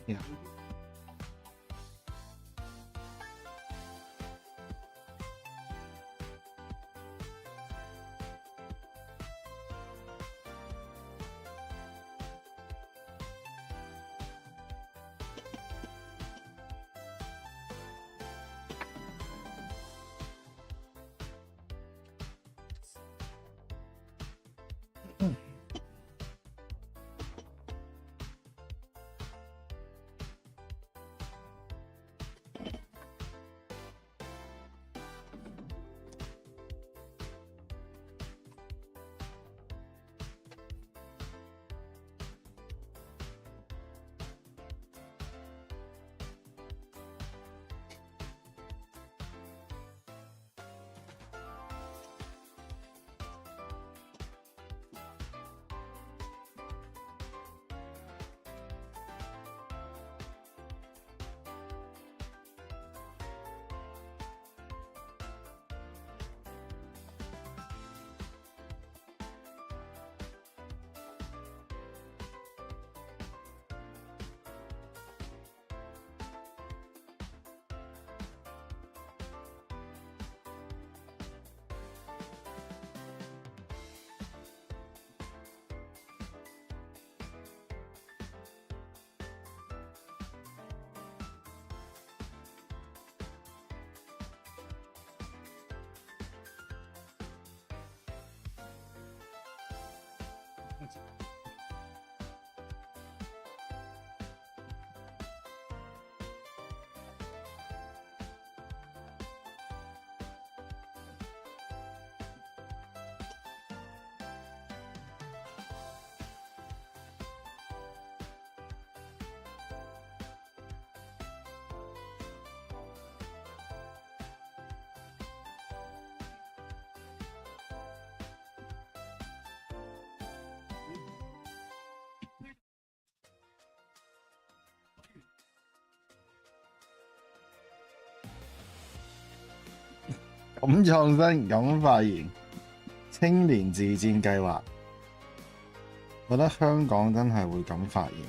Yeah.咁創新，咁發言，青年自薦計劃，覺得香港真係會咁發言，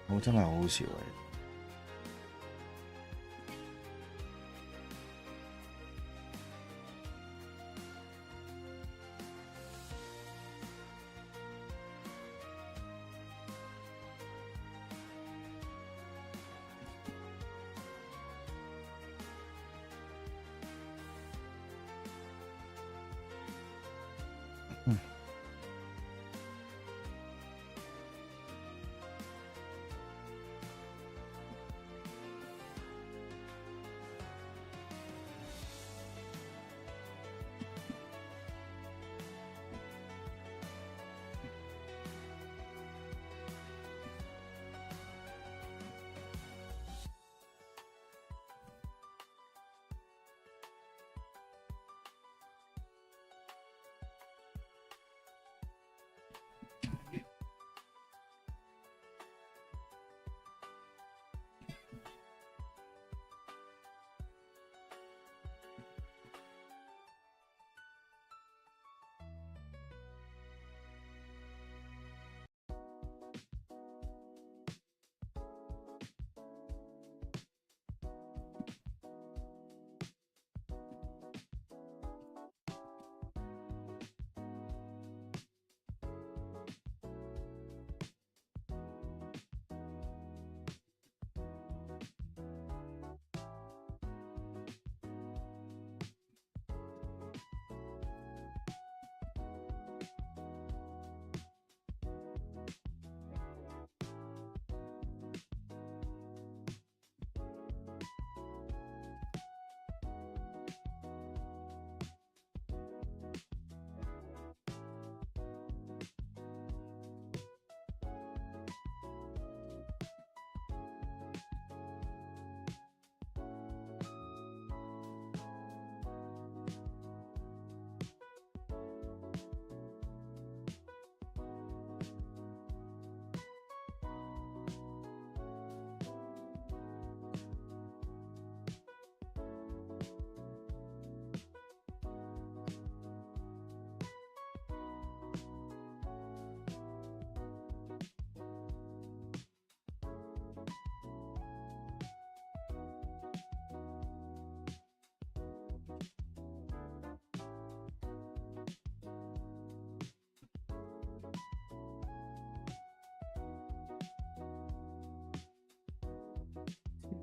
我真係好好笑嘅。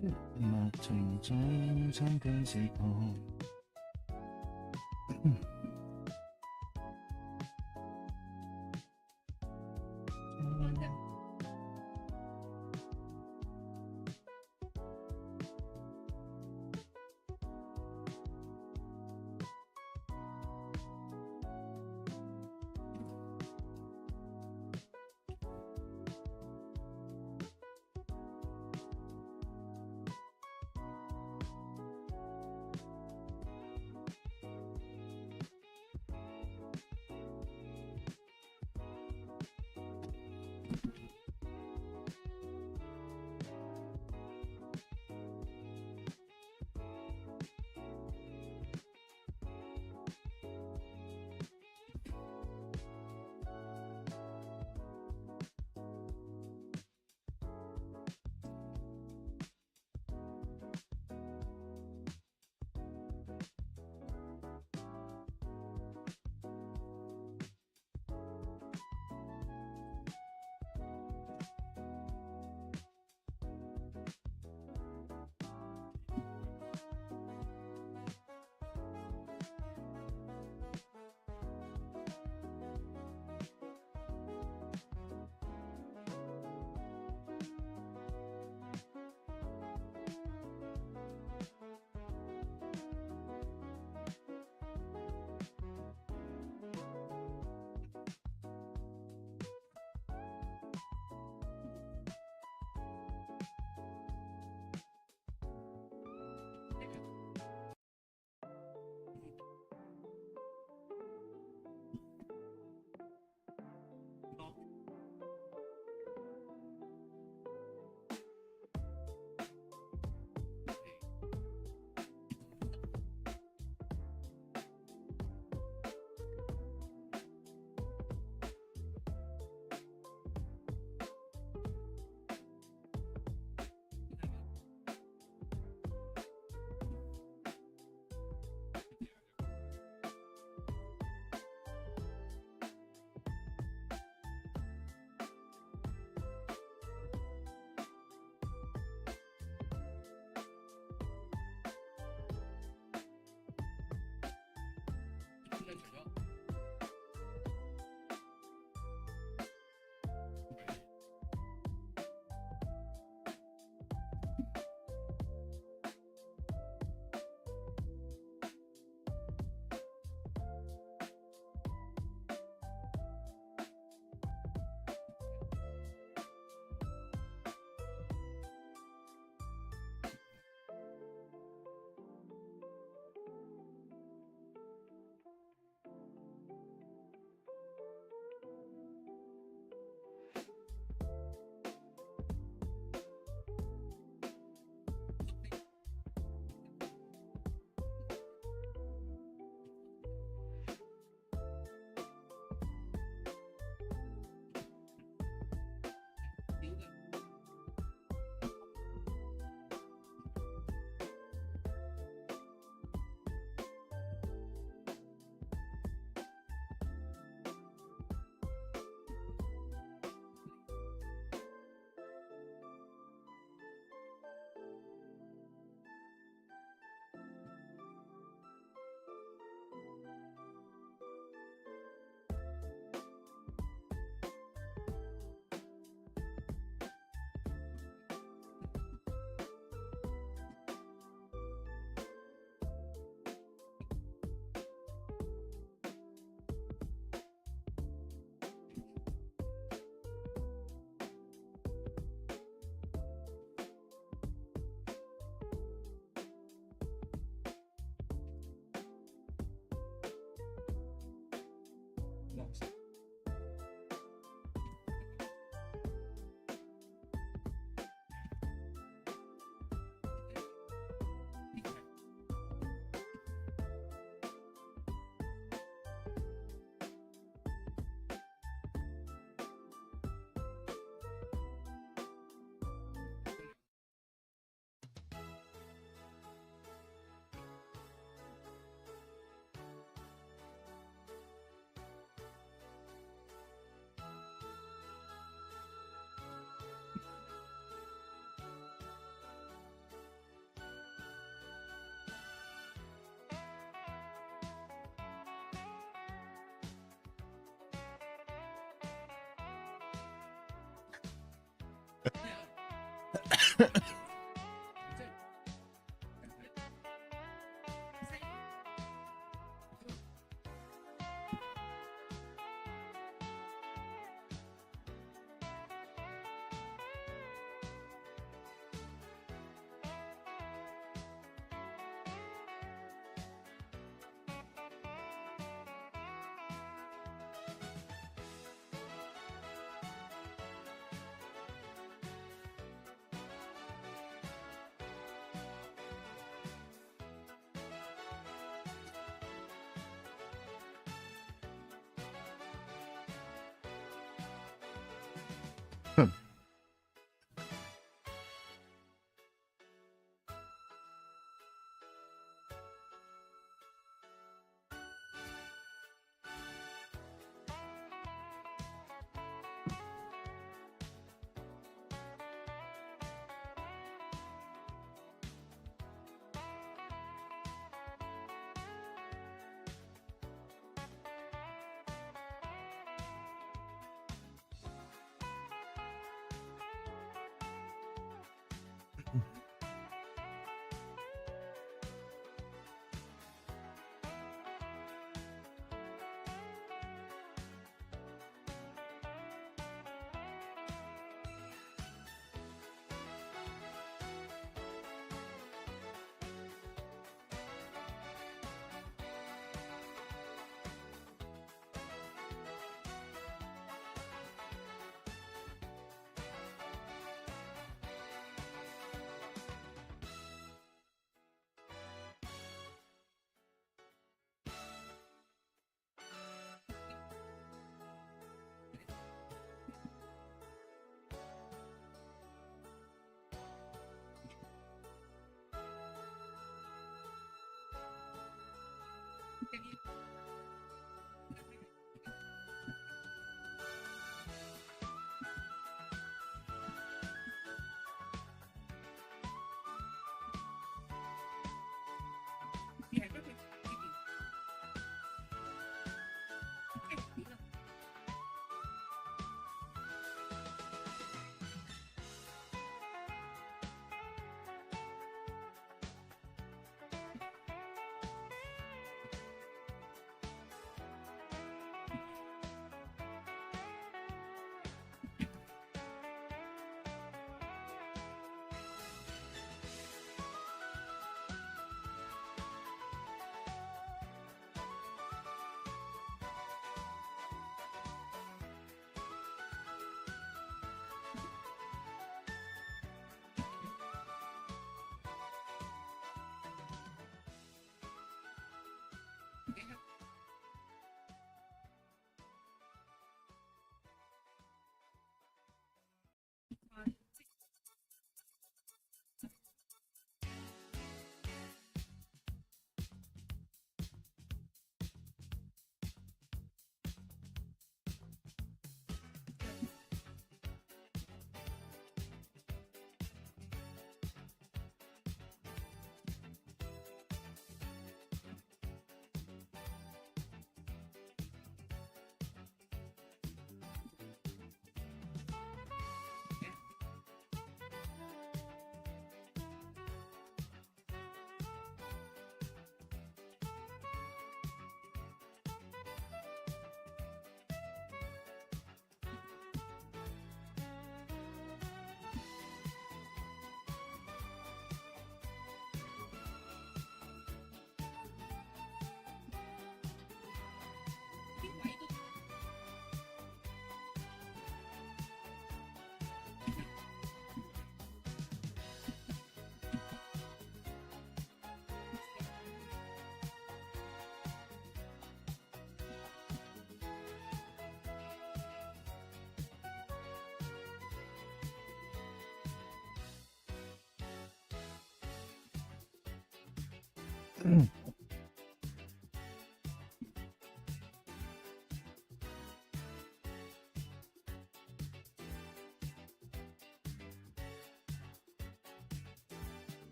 默從中參跟思考。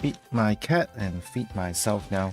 feed my cat and feed myself now.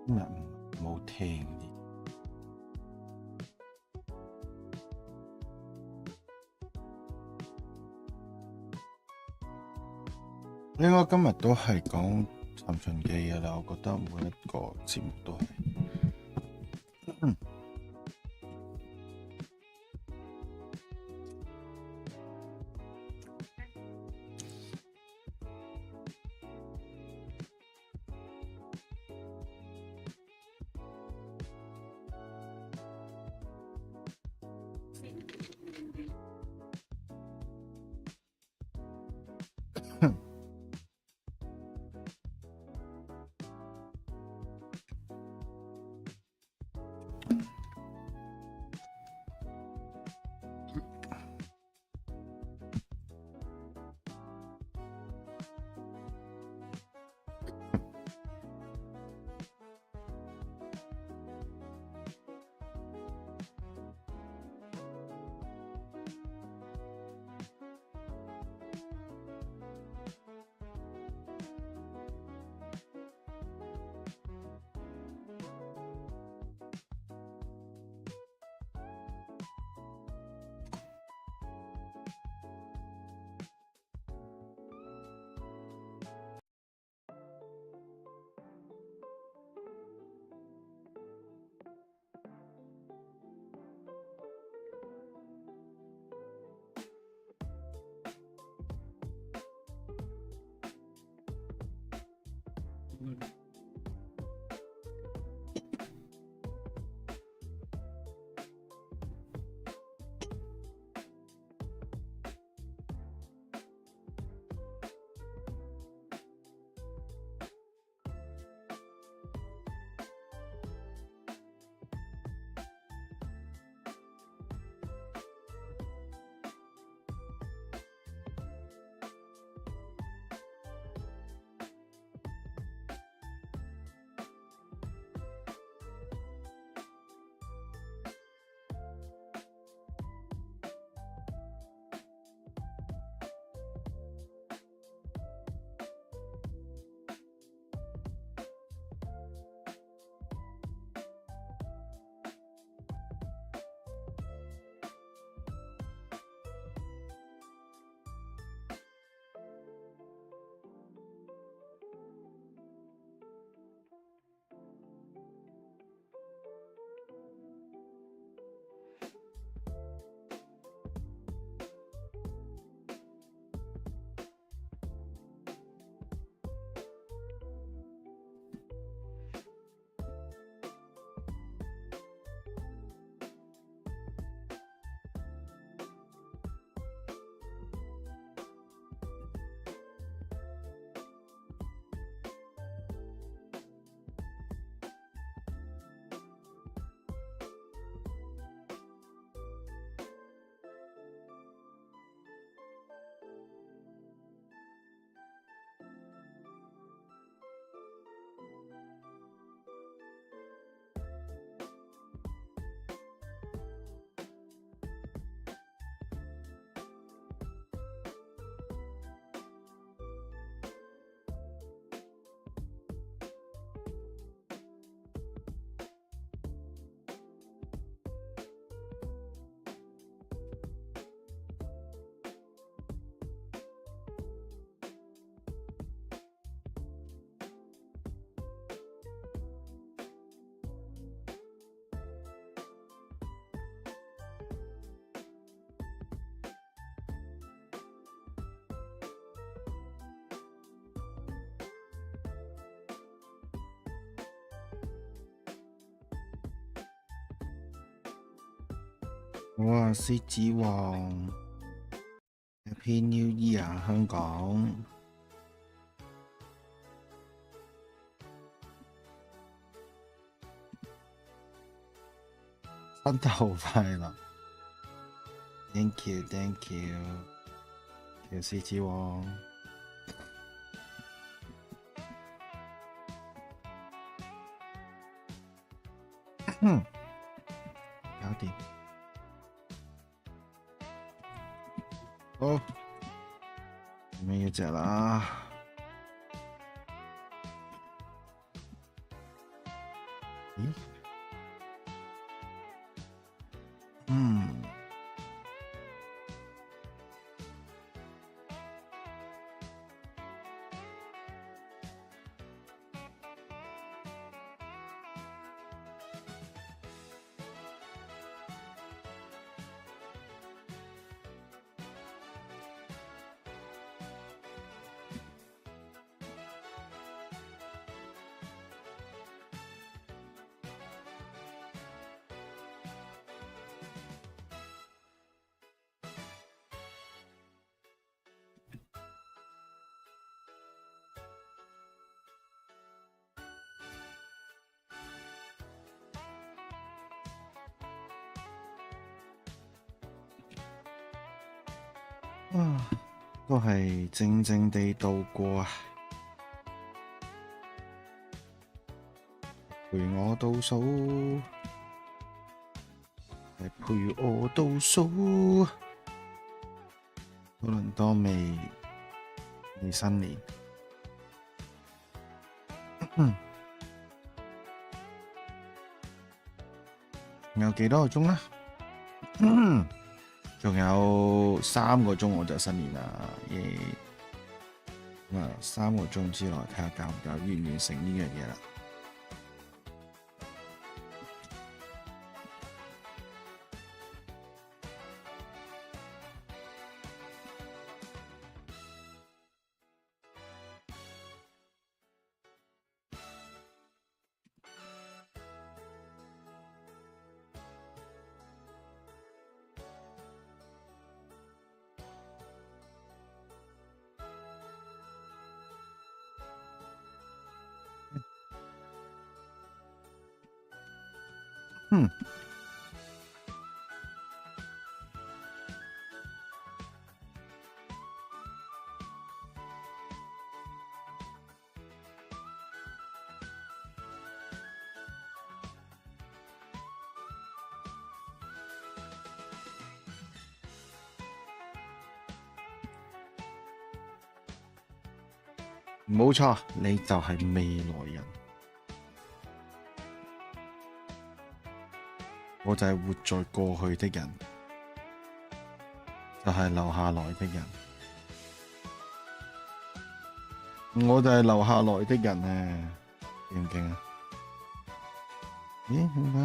今日冇聽啲。應該今日都係講尋秦記嘅啦，我覺得每一個節目都係。哇！獅子王 Happy New Year 香港，新頭快樂 ！Thank you，Thank you， 叫獅子王。搞掂。好，咩要隻啦？嗯。啊，都係靜靜地度過啊，陪我倒數，係陪我倒數，多倫多未新年，仲有幾多個鐘啦？仲有3個鐘我就新年啦，耶！咁啊，3個鐘之內睇下夠唔夠完唔完成呢樣嘢啦。冇錯，你就係未來人，我就係活在過去的人，就係留下來的人，我就係留下來的人啊！勁唔勁啊？咦？點解？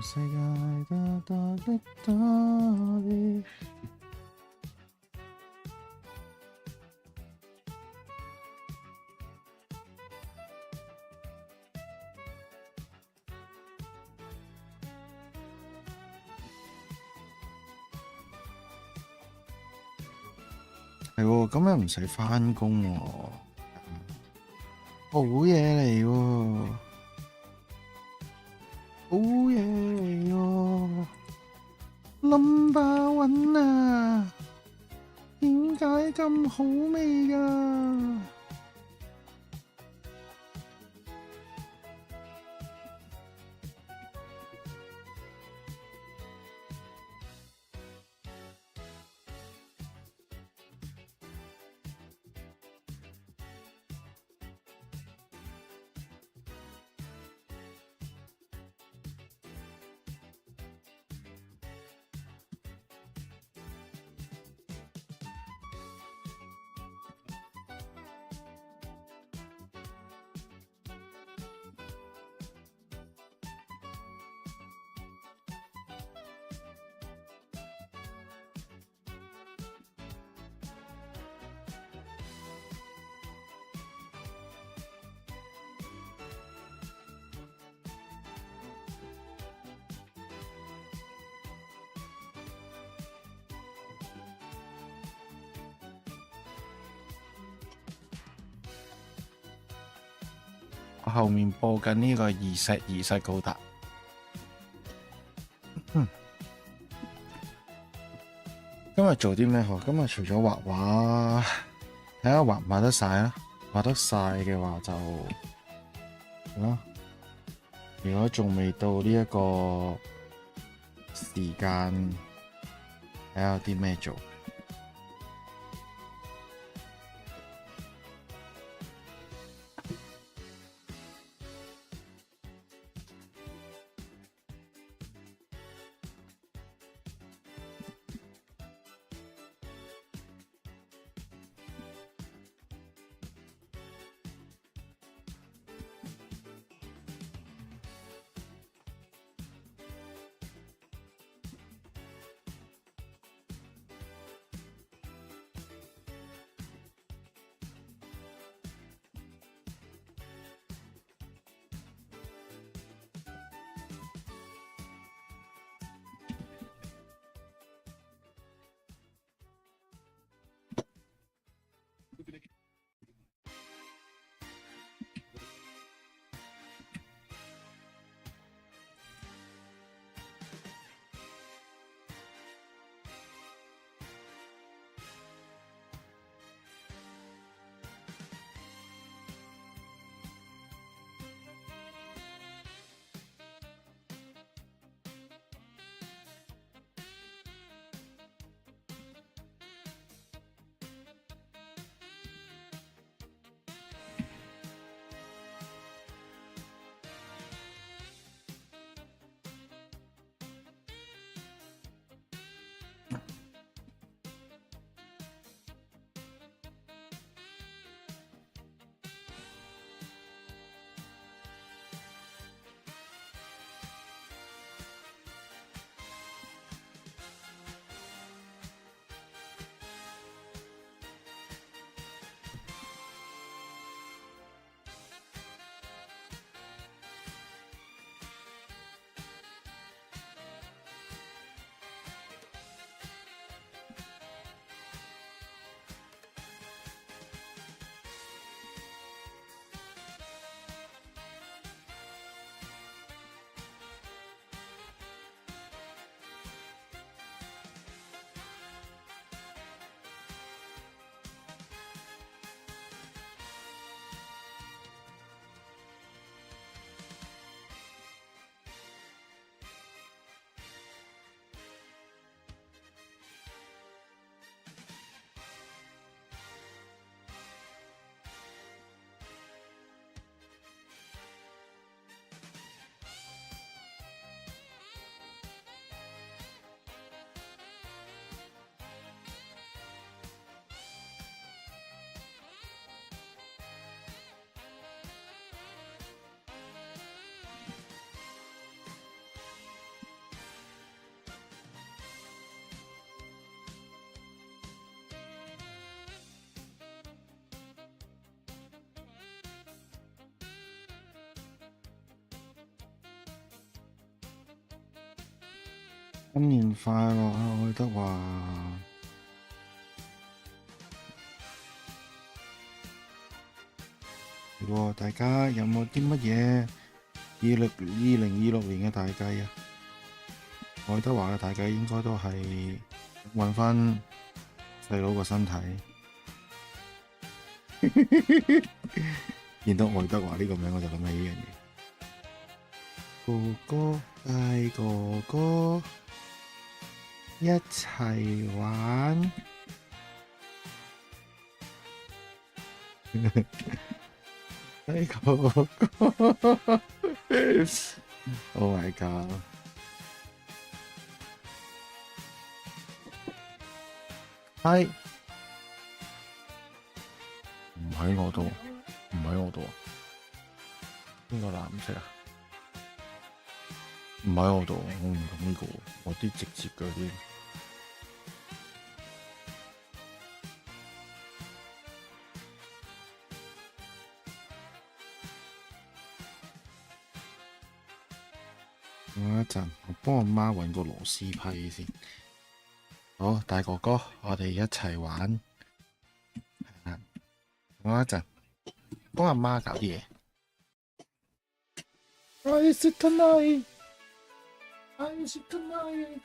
世界大大的打理，係喎，咁樣唔使返工喎，好嘢嚟喎！好嘢嚟喎，number one啊！點解咁好味㗎？我後面播緊呢個二世高達。今日做啲咩好？今日除咗畫畫，睇下畫唔畫得晒啊！畫得晒嘅話就啦。如果仲未到呢一個時間，睇下有啲咩做。新年快樂啊，愛德華！大家有冇啲乜嘢2026年嘅大計啊？愛德華嘅大計應該都係揾返細佬個身體。見到愛德華呢個名我就諗起呢樣嘢。哥哥帶哥哥一齊玩。帶哥哥，Oh my god！ 係唔喺我度，唔喺我度啊！邊個藍色啊？唔喺我度，我唔用呢個，我啲直接嘅啲。等一陣，我幫我媽揾個螺絲批先。好，大哥哥，我哋一齊玩。等一陣，幫阿媽搞啲嘢。I is it tonight? I is it tonight?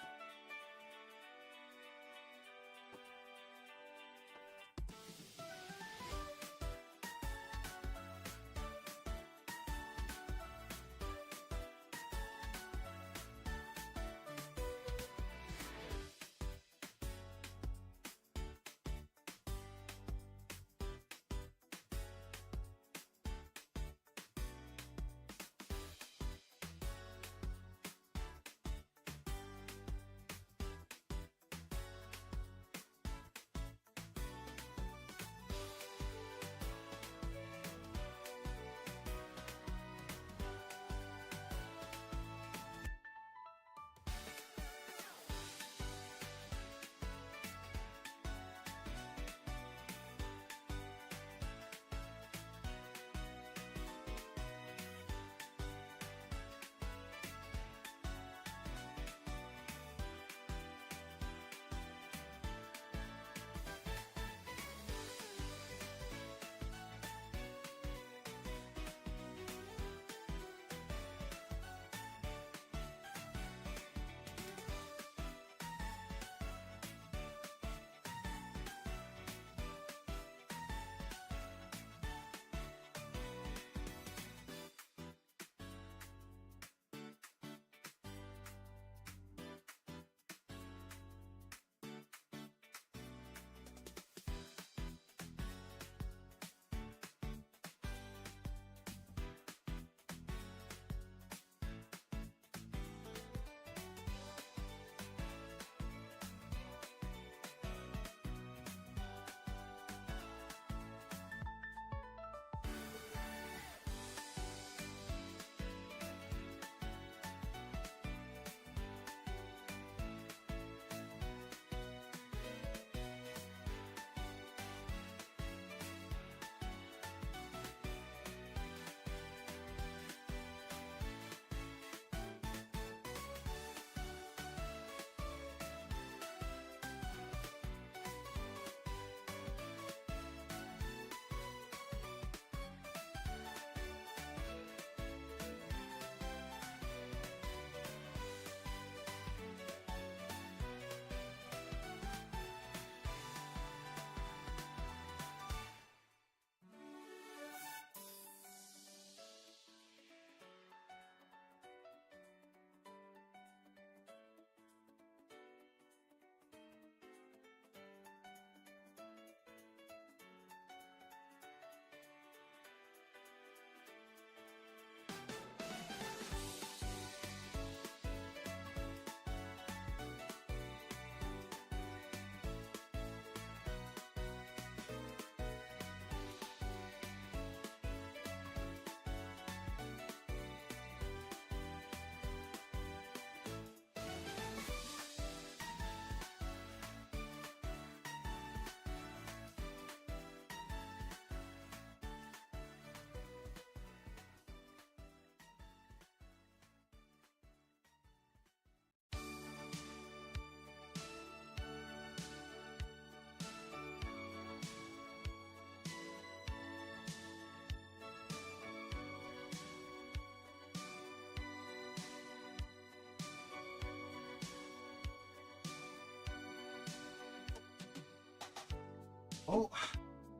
好，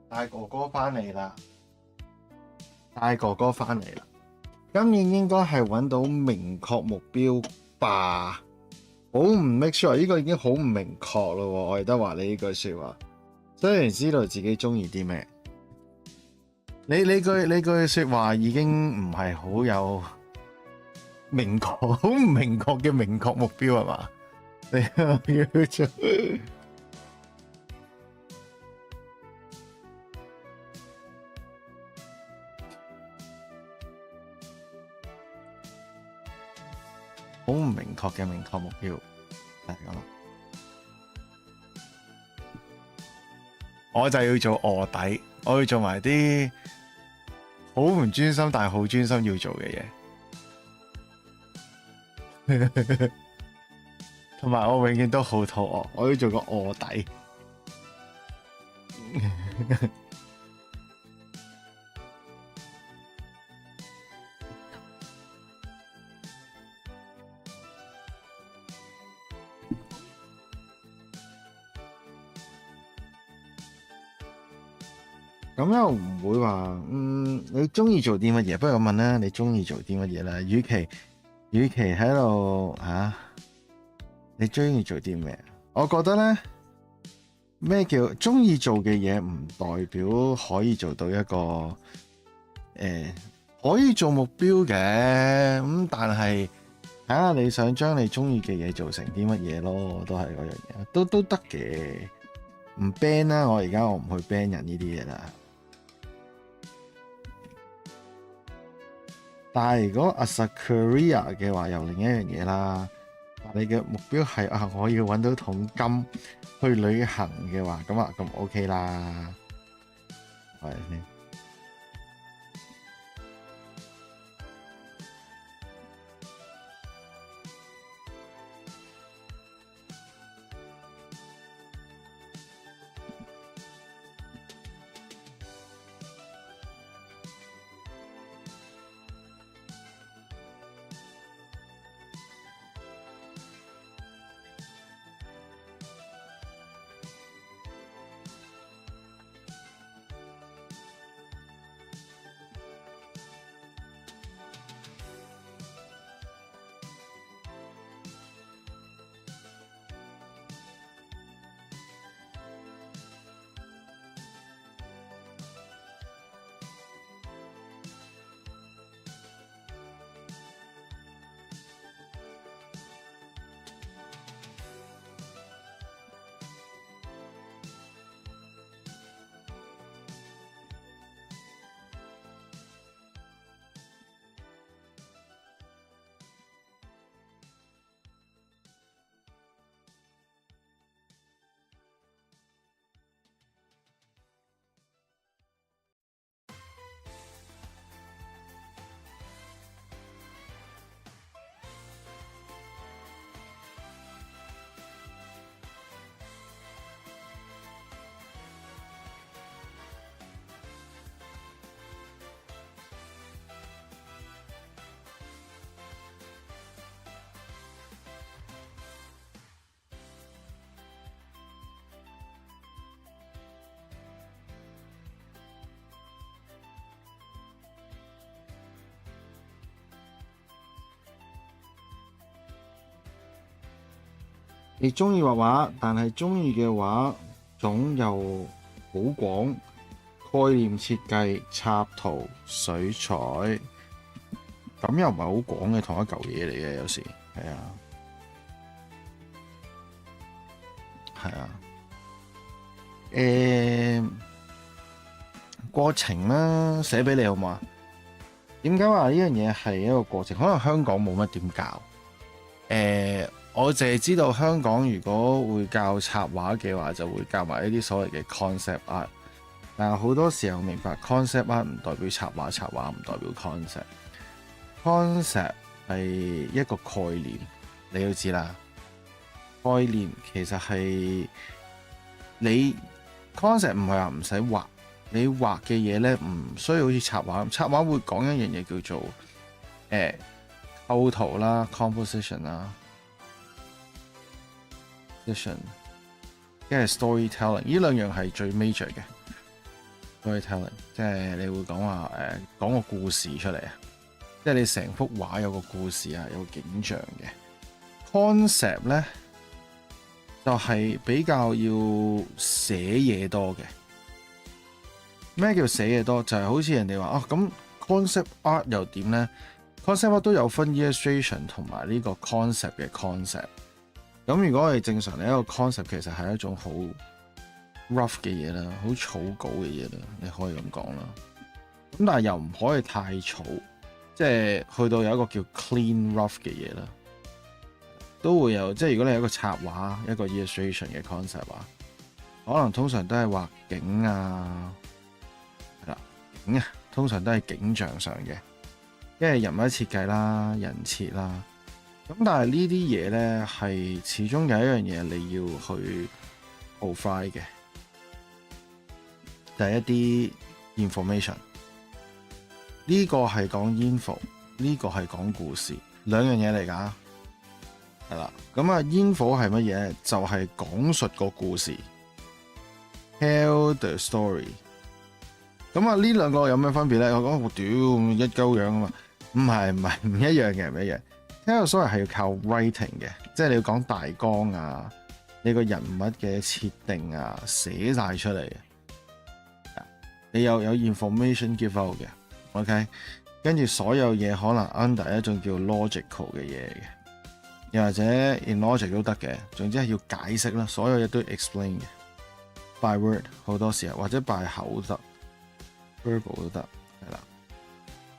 大哥哥翻嚟啦！大哥哥翻嚟啦！今年應該係揾到明確目標吧？好唔 make sure， 呢個已經好唔明確咯喎！我記得話你呢句説話，雖然知道自己中意啲咩，你句説話已經唔係好有明確，好唔明確嘅明確目標係嘛？你要做。好唔明確嘅明確目標，係咁咯。我就要做臥底，我要做埋啲好唔專心但係好專心要做嘅嘢，同埋我永遠都好肚餓，我要做個臥底。咁又唔會話，你中意做啲乜嘢？不如咁問啦，你中意做啲乜嘢啦？與其喺度你中意做啲咩？我覺得咧，咩叫中意做嘅嘢，唔代表可以做到一個可以做目標嘅。咁但係睇下你想將你中意嘅嘢做成啲乜嘢咯，都係嗰樣嘢，都得嘅。唔 ban 啦，我而家我唔去 ban 人呢啲嘢啦。但係如果 as a career 嘅話，又另一樣嘢啦。你嘅目標係我要揾到桶金去旅行嘅話，咁 OK 啦，係咪先？你中意畫畫，但係中意嘅畫種又好廣，概念設計、插圖、水彩，咁又唔係好廣嘅同一嚿嘢嚟嘅，有時係啊，係啊，過程啦，寫俾你好嘛？點解話呢樣嘢係一個過程？可能香港冇乜點教，我淨係知道香港如果會教插畫嘅話，就會教埋一啲所謂嘅 concept art。但係好多時候明白 concept art 唔代表插畫，插畫唔代表 concept。concept 係一個概念，你要知啦。概念其實係你 concept 唔係話唔使畫，你畫嘅嘢咧唔需要好似插畫咁。插畫會講一樣嘢叫做構圖啦 ，composition 啦。跟住 storytelling， 呢兩樣係最 major 嘅 storytelling， 即係你會講話講個故事出嚟啊，即係你成幅畫有個故事啊，有個景象嘅 concept 咧，就係比較要寫嘢多嘅。咩叫寫嘢多？就係好似人哋話咁 concept art 又點咧 ？concept art 都有分 illustration 同埋呢個 concept 嘅 concept。咁如果我哋正常，你一個 concept 其實係一種好 rough 嘅嘢啦，好草稿嘅嘢啦，你可以咁講啦。咁但係又唔可以太草，即係去到有一個叫 clean rough 嘅嘢啦，都會有。即係如果你係一個插畫，一個 illustration 嘅 concept 啊，可能通常都係畫景啊，係啦，景啊，通常都係景象上嘅，因為人物設計啦、人設啦。咁但係呢啲嘢咧，係始終有一樣嘢你要去 provide 嘅，就係一啲 information。呢個係講 info， 呢個係講故事，兩樣嘢嚟㗎。係啦，咁啊 info 係乜嘢？就係講述個故事 ，tell the story。咁啊，呢兩個有咩分別咧？我講我屌一鳩樣啊嘛，唔一樣嘅，唔一樣。Tell a story 係要靠 writing 嘅，即係你要講大綱啊，你個人物嘅設定啊，寫晒出嚟嘅。你有 information give out 嘅 ，OK， 跟住所有嘢可能 under 一種叫 logical 嘅嘢嘅，又或者 in logic 都得嘅，總之係要解釋啦，所有嘢都要 explain 嘅 ，by word 好多時候，或者 by 口得 verbal 都得，係啦。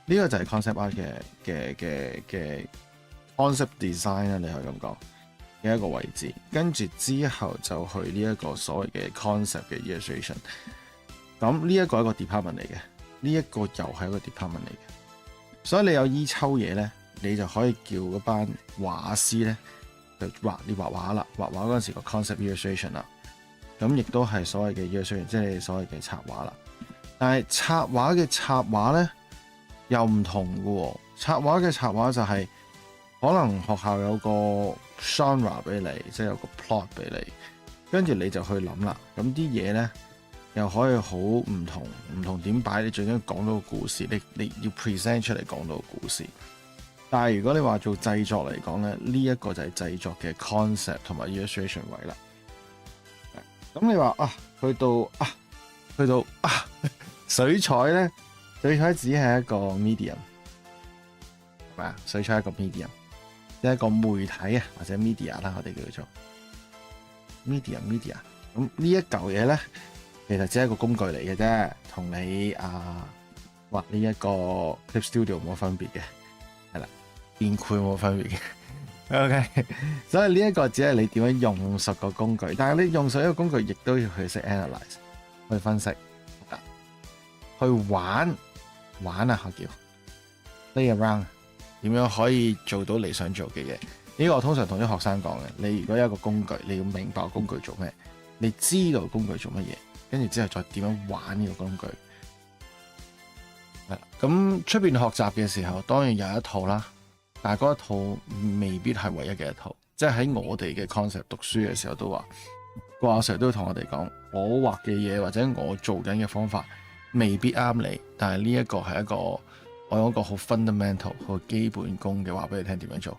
呢個就係 concept art 嘅 concept design 啦，你可以咁講嘅一個位置。跟住之後就去呢一個所謂嘅 concept 嘅 illustration。咁呢一個係一個 department 嚟嘅，呢一個又係一個 department 嚟嘅，所以你有依抽嘢咧，你就可以叫嗰班畫師咧就畫畫啦，畫畫嗰陣時個 concept illustration 啦，咁亦都係所謂嘅 illustration， 即係你所謂嘅插畫啦。但係插畫嘅插畫咧又唔同嘅喎，插畫嘅插畫就係可能學校有個 genre 俾你，即係有個 plot 俾你，跟住你就去諗啦，咁啲嘢咧又可以好唔同點擺，你最緊要講到個故事，你要 present 出嚟講到個故事。但係如果你話做製作嚟講咧，呢一個就係製作嘅 concept 同埋 illustration 位啦。咁你話去到水彩咧，水彩只係一個 medium， 係咪啊？水彩係一個 medium， 即係一個媒體啊，或者 media 啦，我哋叫做 media。咁呢一嚿嘢咧，其實只係一個工具嚟嘅啫，同你畫呢一個 Clip Studio 冇分別嘅，係啦，變繪冇分別嘅。OK， 所以呢一個只係你點樣用熟個工具，但係你用熟一個工具，亦都要去識 analyze， 去分析，去玩啊，我叫 play around， 點樣可以做到你想做嘅嘢？呢個我通常同啲學生講嘅，你如果有一個工具，你要明白個工具做咩，你知道工具做乜嘢。跟住之後再點樣玩呢個工具？咁出邊學習嘅時候，當然有一套啦，但係嗰一套未必係唯一嘅一套。即係喺我哋嘅 concept 讀書嘅時候都話，個阿 Sir 都同我哋講，我畫嘅嘢或者我做緊嘅方法未必啱你，但係呢一個係一個我用一個好 fundamental 好基本功嘅話俾你聽點樣做。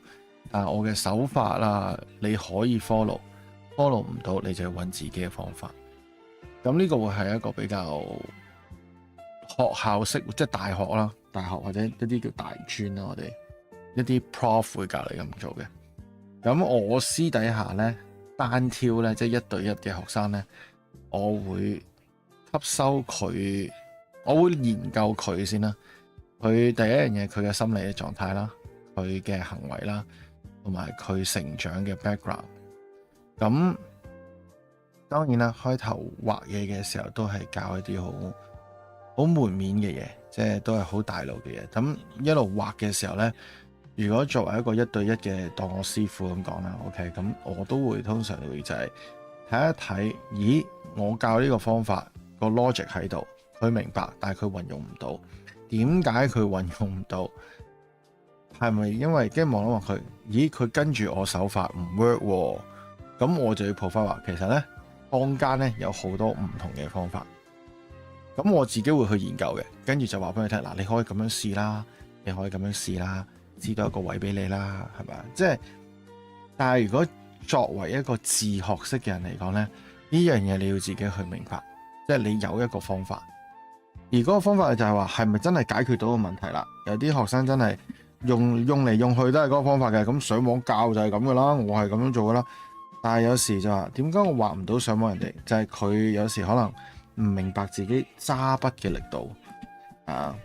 但係我嘅手法啦，你可以 follow 唔到，你就要揾自己嘅方法。咁呢個會係一個比較學校式，即係大學啦，大學或者一啲叫大專啦，我哋一啲 prof 會教你咁做嘅。咁我私底下咧單挑咧，即係1對1嘅學生咧，我會吸收佢，我會研究佢先啦。佢第一樣嘢，佢嘅心理嘅狀態啦，佢嘅行為啦，同埋佢成長嘅 background。咁當然啦，開頭畫嘢嘅時候都係教一啲好門面嘅嘢，即係都係好大路嘅嘢。咁一路畫嘅時候咧，如果作為一個1對1嘅當我師傅咁講啦 ，OK， 咁我都會通常會就係睇一睇，咦，我教呢個方法個 logic 喺度，佢明白，但係佢運用唔到，點解佢運用唔到？係咪因為跟住望一望佢，咦，佢跟住我手法唔 work 喎？咁我就要 profile 話，其實咧。坊間咧有好多唔同嘅方法，咁我自己會去研究嘅，跟住就話俾佢聽，嗱，你可以咁樣試啦，你可以咁樣試啦，知道一個位俾你啦，係咪啊？即係，但係如果作為一個自學式嘅人嚟講咧，呢樣嘢你要自己去明白，即係你有一個方法，而嗰個方法就係話係咪真係解決到個問題啦？有啲學生真係用嚟用去都係嗰個方法嘅，咁上網教就係咁噶啦，我係咁樣做噶啦。但係有時就話點解我畫唔到上網人哋？就係佢有時可能唔明白自己揸筆嘅力度啊，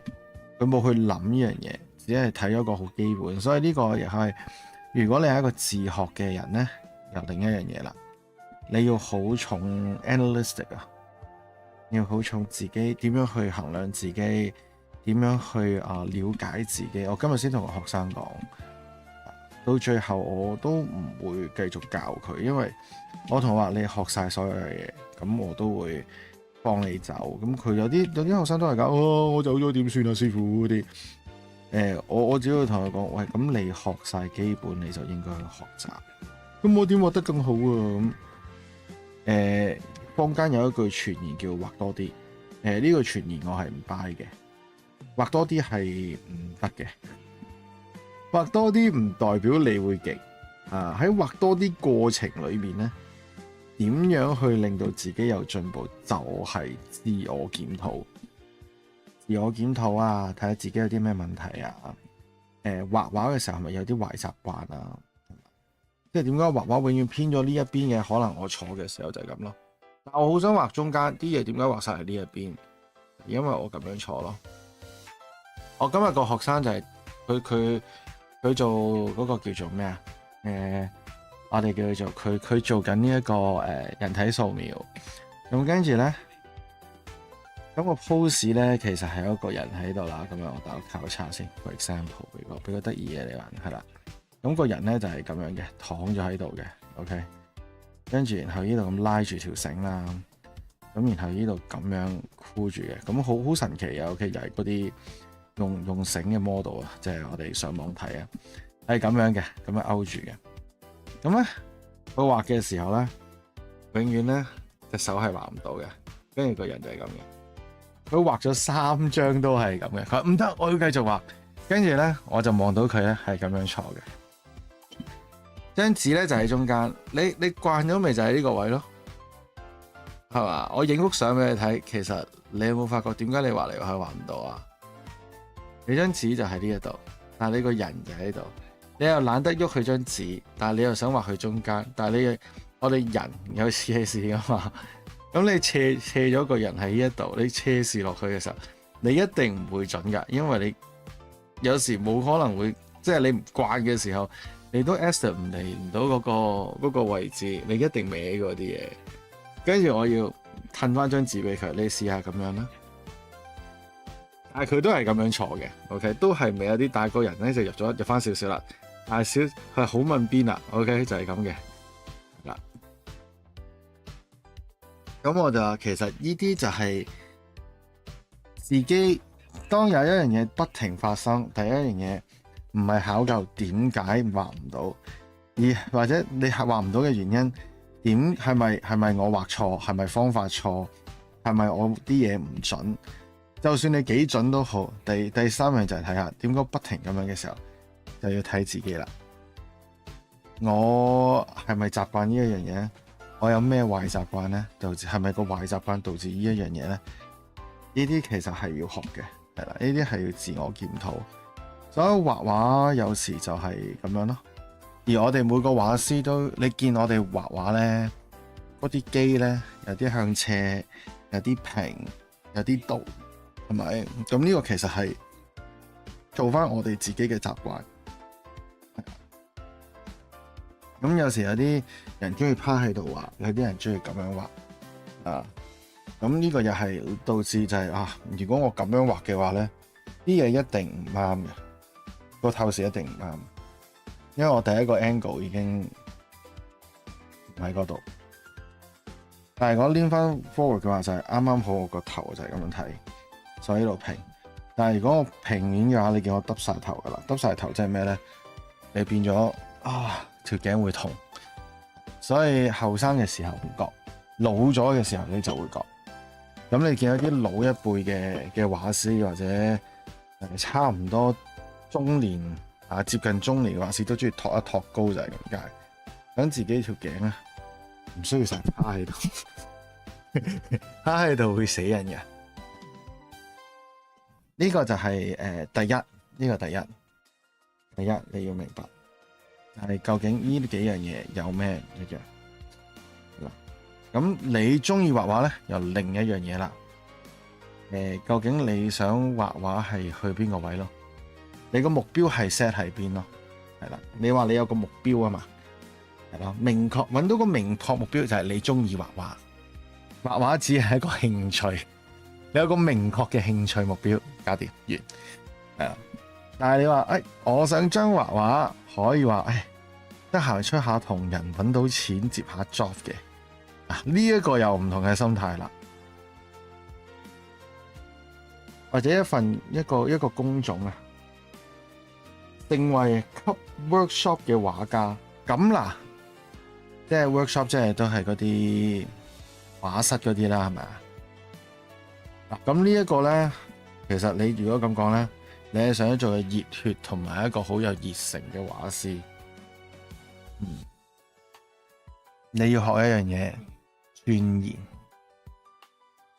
佢冇去諗呢樣嘢，只係睇咗個好基本。所以呢個亦係如果你係一個自學嘅人咧，又另一樣嘢啦。你要好重 analytic 啊，要好重自己點樣去衡量自己，點樣去了解自己。我今日先同個學生講。到最後我都唔會繼續教佢，因為我同佢話你學晒所有嘅嘢，咁我都會放你走。咁佢有啲學生都係講，我走咗點算啊，師傅嗰啲。我只要同佢講，喂，咁你學晒基本，你就應該去學習。咁我點畫得更好啊？咁坊間有一句傳言叫畫多啲，呢個傳言我係唔 buy 嘅，畫多啲係唔得嘅，畫多啲唔代表你會勁啊！喺畫多啲過程裏面咧，點樣去令到自己有進步，就係自我檢討。自我檢討啊，睇下自己有啲咩問題啊。畫畫嘅時候係咪有啲壞習慣啊？即係點解畫畫永遠偏咗呢一邊嘅？可能我坐嘅時候就係咁咯。但我好想畫中間啲嘢，點解畫晒喺呢一邊？因為我咁樣坐咯。我今日個學生就係佢做嗰個叫做咩啊？我哋叫佢做佢做緊呢一個人體掃描。咁跟住咧，咁個 pose 咧其實係有一個人喺度啦。咁樣我打個交叉先 ，for example 俾個得意嘢你玩係啦。咁個人咧就係咁樣嘅，躺咗喺度嘅 ，OK。跟住然後呢度咁拉住條繩啦，咁然後呢度咁樣箍住嘅，咁好神奇啊 ！OK，又係嗰啲用繩嘅 model 啊，即係我哋上網睇啊，係咁樣嘅，咁樣勾住嘅。咁咧，佢畫嘅時候咧，永遠咧隻手係畫唔到嘅，跟住個人就係咁嘅。佢畫咗3張都係咁嘅，佢話唔得，我要繼續畫。跟住咧，我就望到佢咧係咁樣坐嘅。張紙咧就喺中間，你慣咗咪就喺呢個位咯，係嘛？我影幅相俾你睇，其實你有冇發覺點解你畫嚟畫去畫唔到啊？你張紙就喺呢一度，但係你個人就喺度，你又懶得喐佢張紙，但係你又想畫佢中間，但係我哋人有斜視噶嘛？咁你斜咗個人喺呢一度，你斜視落去嘅時候，你一定唔會準噶，因為你有時冇可能會，即係你唔慣嘅時候。你都 estimate 唔到嗰個位置，你一定歪嗰啲嘢。跟住我要褪翻張紙俾佢，你試下咁樣啦。但係佢都係咁樣坐嘅 ，OK， 都係歪有啲，但係個人咧就入翻少少啦。但係佢係好問邊啦 ，OK 就係咁嘅嗱。咁我就其實呢啲就係自己當有一樣嘢不停發生，第一樣嘢。唔係考究點解畫唔到，而或者你畫唔到嘅原因，係咪我畫錯，係咪方法錯，係咪我啲嘢唔準？就算你幾準都好，第三樣就係睇下點解不停咁樣嘅時候，就要睇自己啦。我係咪習慣呢一樣嘢？我有咩壞習慣咧？導致係咪個壞習慣導致呢一樣嘢咧？呢啲其實係要學嘅，係啦，呢啲係要自我檢討。所以畫畫有時就係咁樣咯，而我哋每個畫師都，你見我哋畫畫咧，嗰啲機咧有啲向斜，有啲平，有啲倒，係咪？咁呢個其實係做翻我哋自己嘅習慣。咁有時有啲人中意趴喺度畫，有啲人中意咁樣畫啊。咁呢個又係導致就係如果我咁樣畫嘅話咧，啲嘢一定唔啱嘅。個透視一定唔啱，因為我第一個 angle 已經唔喺嗰度。但係我攣翻 forward 嘅話就係啱啱好，我個頭就係咁樣睇，所以呢度平。但係如果我平面嘅話，你見我耷晒頭噶啦，耷晒頭即係咩咧？你變咗條頸會痛。所以後生嘅時候唔覺，老咗嘅時候你就會覺。咁你見有啲老一輩嘅畫師或者差唔多中年接近中年嘅畫師都中意托一托高，就係咁解，等自己條頸啊唔需要成日趴喺度，趴喺度會死人嘅。呢個就係第一，呢個第一你要明白，係究竟呢幾樣嘢有咩唔一樣嗱？咁你中意畫畫咧，又另一樣嘢啦。究竟你想畫畫係去邊個位咯？你個目標係 set 喺邊咯？係啦，你話你有個目標啊嘛，係咯，明確揾到個明確目標就係你中意畫畫，畫畫只係一個興趣，你有個明確嘅興趣目標，搞掂完，係啦。但係你話我想將畫畫可以話得閒出下同人揾到錢接下 job 嘅呢一個又唔同嘅心態啦，或者一個工種啊。定為給 workshop 嘅畫家咁嗱，即係 workshop 即係都係嗰啲畫室嗰啲啦，係咪啊？咁呢一個咧，其實你如果咁講咧，你係想做個熱血同埋一個好有熱誠嘅畫師。你要學一樣嘢，鑽研，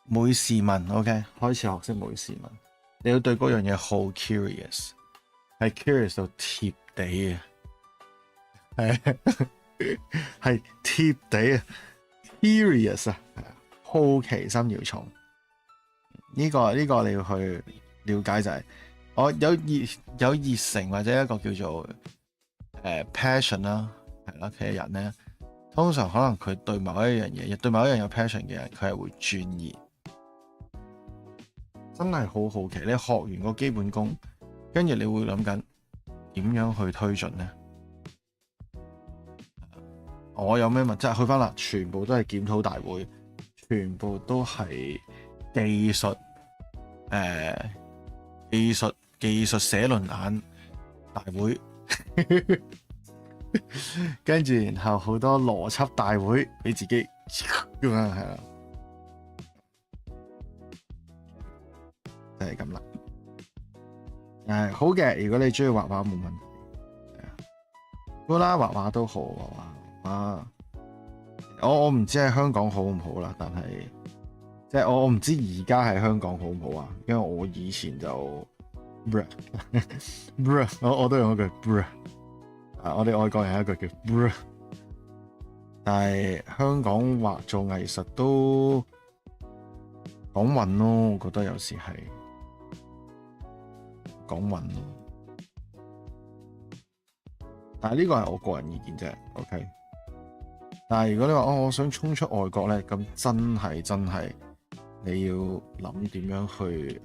每事問 ，OK， 開始學識每事問。你要對嗰樣嘢好 curious， 係 curious 到貼地嘅，係貼地啊 ，curious 啊，好奇心要重。呢個你要去了解就係，我有熱誠或者一個叫做passion 啦，係啦嘅人咧。通常可能佢對某一樣嘢，亦對某一樣有 passion 嘅人，佢係會鑽研，真係好好奇。你學完個基本功，跟住你會諗緊點樣去推進呢？我有咩問題？去翻啦，全部都係檢討大會，全部都係技術寫論文大會。跟住，然後好多邏輯大會俾自己咁樣，係啦，就係咁啦。好嘅，如果你中意畫畫冇問題，好啦，畫畫都好啊。我唔知喺香港好唔好啦，但係即係我唔知而家喺香港好唔好啊，因為我以前就我都用一句我哋外國人有一句叫 bruh， 但係香港做藝術都講運咯，我覺得有時係講運咯。但係呢個係我個人意見啫 ，OK。但係如果你話我想衝出外國咧，咁真係你要諗點樣去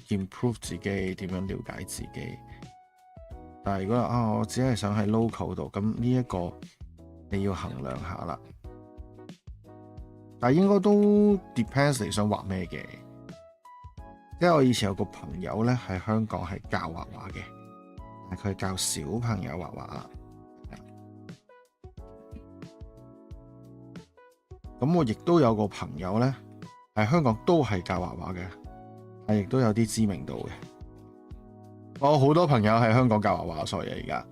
improve 自己，點樣了解自己。但係如果我只係想喺 local 度，咁呢一個你要衡量下啦。但係應該都 depends 你想畫咩嘅。即係我以前有個朋友咧喺香港係教畫畫嘅，但係佢係教小朋友畫畫。咁我亦都有個朋友咧喺香港都係教畫畫嘅，但係亦都有啲知名度嘅。我好多朋友喺香港教畫畫，所以而家，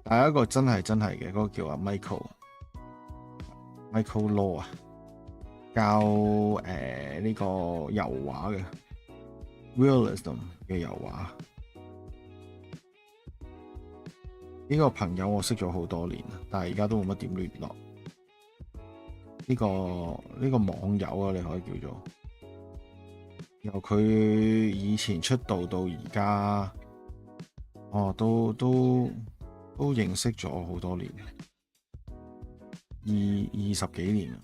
但係一個真係嘅，嗰個叫Michael Law 啊，教呢個油畫嘅 realism 嘅油畫。呢個朋友我識咗好多年啦，但係而家都冇乜點聯絡。呢個網友啊，你可以叫做。由佢以前出道到而家，都認識咗好多年，20幾年啦，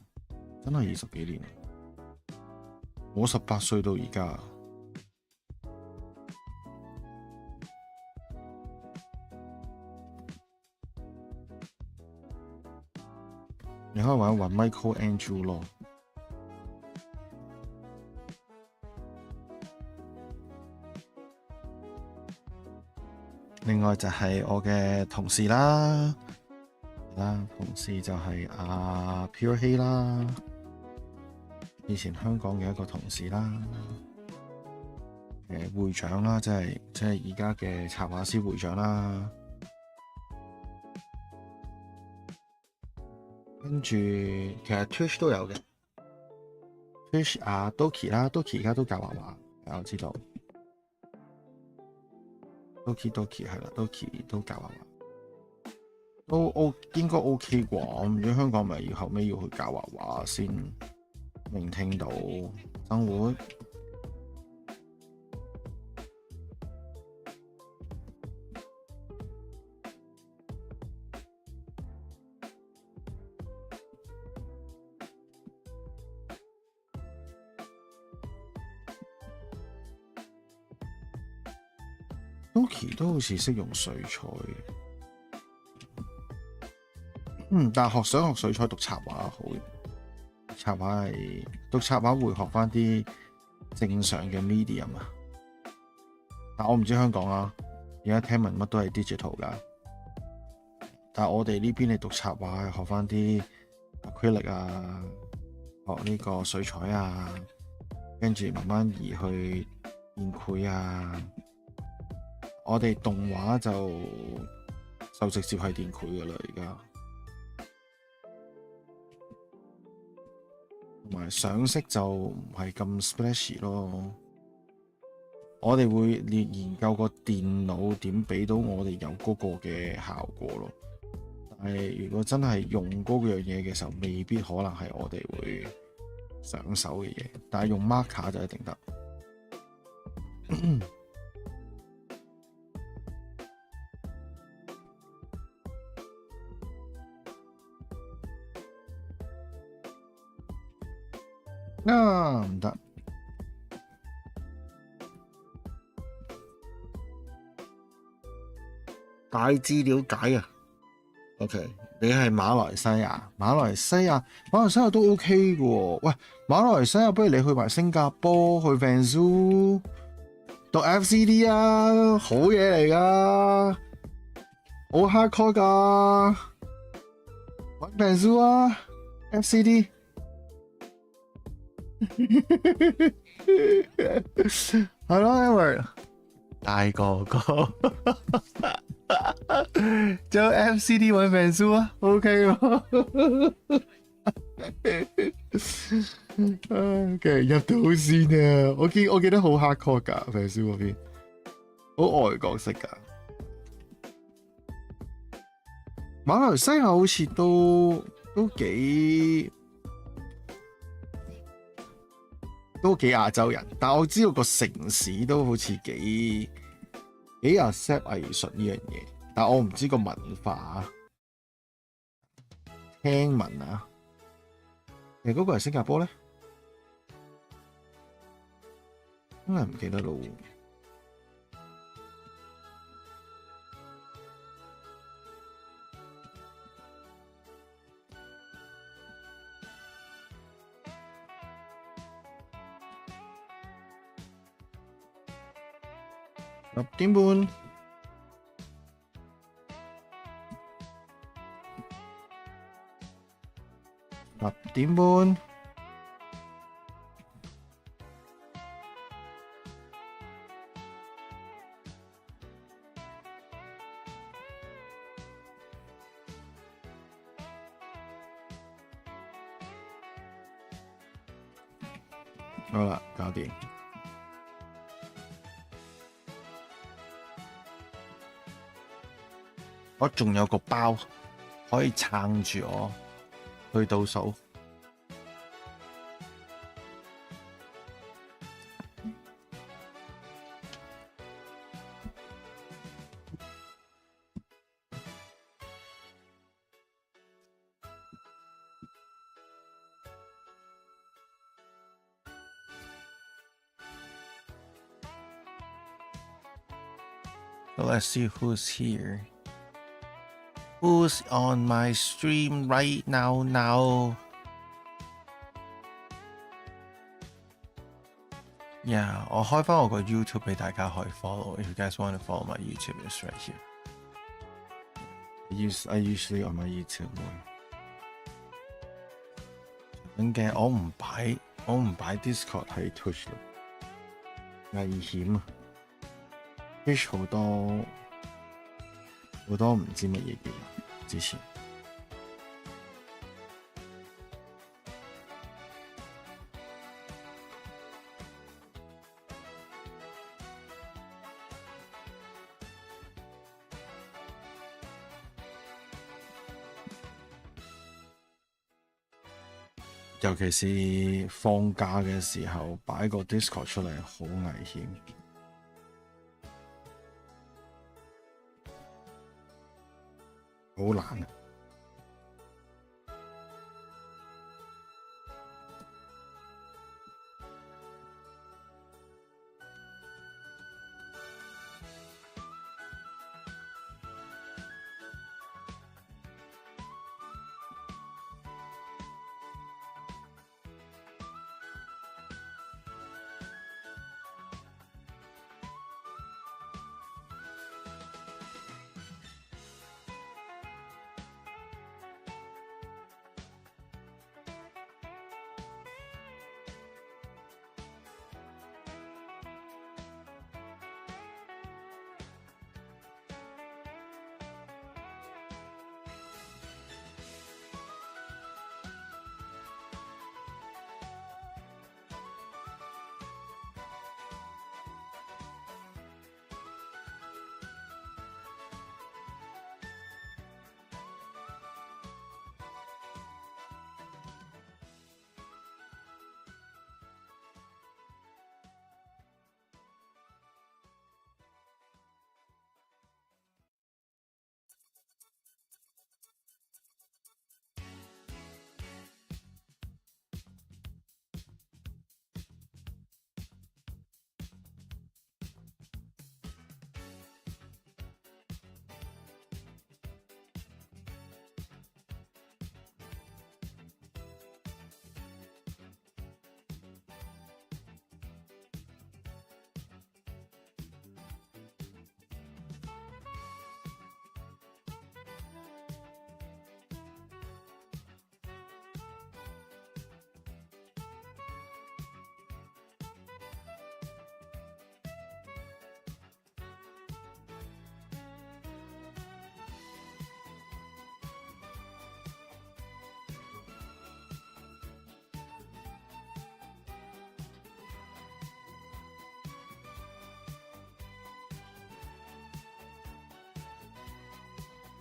真係20幾年。我18歲到而家，你可以揾 Michael咯。另外就係我嘅同事啦，同事就係阿 Pure Hey 啦，以前香港嘅一個同事啦，會長啦，即係而家嘅插畫師會長啦，跟住其實 Twitch 都有嘅 ，Twitch Doki 啦 ，Doki 而家都教畫畫，我知道。Doki 係啦 ，Doki 都教畫畫，應該 OK 啩？唔知香港咪後尾要去教畫畫先聆聽到生活。Doki 都好似識用水彩嘅，但係想學水彩讀插畫好嘅，讀插畫會學翻啲正常嘅 medium 啊。但我唔知香港啊，而家聽聞乜都係 digital 噶，但係我哋呢邊你讀插畫係學翻啲 acrylic 啊，學呢個水彩啊，跟住慢慢移去電繪啊。我哋動畫就直接係電繪噶啦，而家同埋上色就唔係咁 splashy 咯。我哋會研究個電腦點俾到我哋有嗰個嘅效果咯。但係如果真係用嗰樣嘢嘅時候，未必可能係我哋會上手嘅嘢。但係用 marker 就一定得。唔得。大致了解啊。OK， 你係馬來西亞，馬來西亞都 OK 嘅喎。喂，馬來西亞不如你去埋新加坡，去 Vanzu 讀 FCD 啊，好嘢嚟噶，好 hardcore 噶，揾 Vanzu 啊 ，FCD 係咯，因為大哥哥就 FCD 揾 Vanzu 啊 ，OK 喎。OK 入到先啊！我記得好 hardcore 㗎 Vanzu 嗰邊，好外國式㗎。馬來西亞好似都幾亞洲人，但我知道個城市都好似幾 accept 藝術呢樣嘢，但我唔知個文化。聽聞啊，其實嗰個係新加坡咧，真係唔記得咯。10點半。10點半。好啦，搞掂。我仲有個包可以撐住我去倒數。Let's see who's here. Who's on my stream right now? Yeah, 我開返我個 YouTube 俾大家可以 follow. If you guys want to follow my YouTube, it's right here. I usually on my YouTube. 咁嘅我唔擺 Discord 喺 Twitch 度，危險啊！ Twitch 好多唔知乜嘢嘅之前。尤其是放假嘅時候，擺個 Discord 出嚟好危險。好難啊！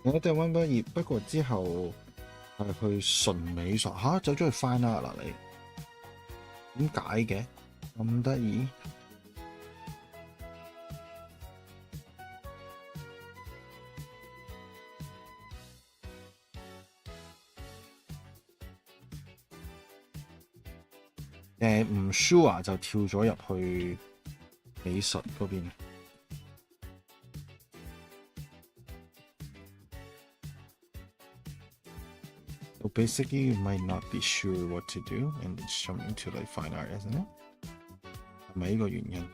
我哋溫畢業，不過之後係去純美術嚇，走咗去 fine art 啦你？點解嘅？咁得意？唔 sure 就跳咗入去美術嗰邊。So basically, you might not be sure what to do, and it's jumping to like fine art, isn't it? 係咪呢個原因？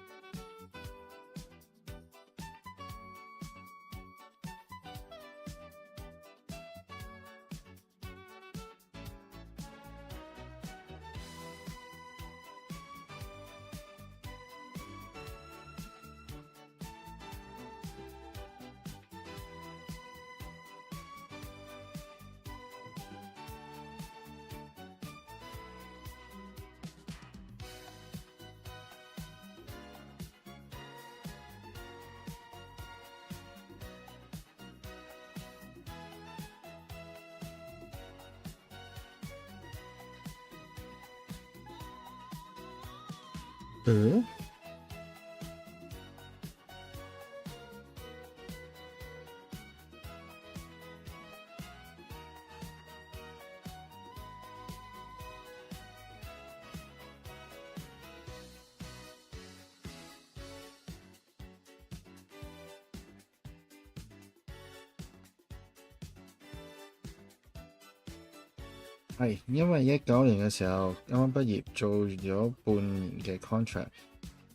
係因為19年嘅時候啱啱畢業，做咗半年嘅 contract，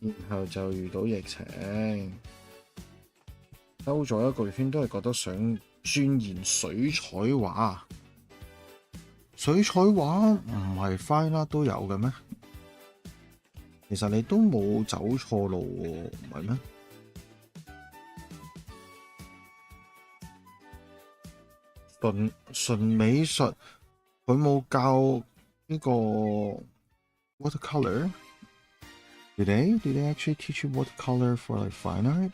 然後就遇到疫情，兜咗一個圈，都係覺得想鑽研水彩畫。水彩畫唔係 fine art 都有嘅咩？其實你都冇走錯路喎，唔係咩？純美術。佢冇教呢個 watercolor。Did they actually teach you watercolor for like fine art?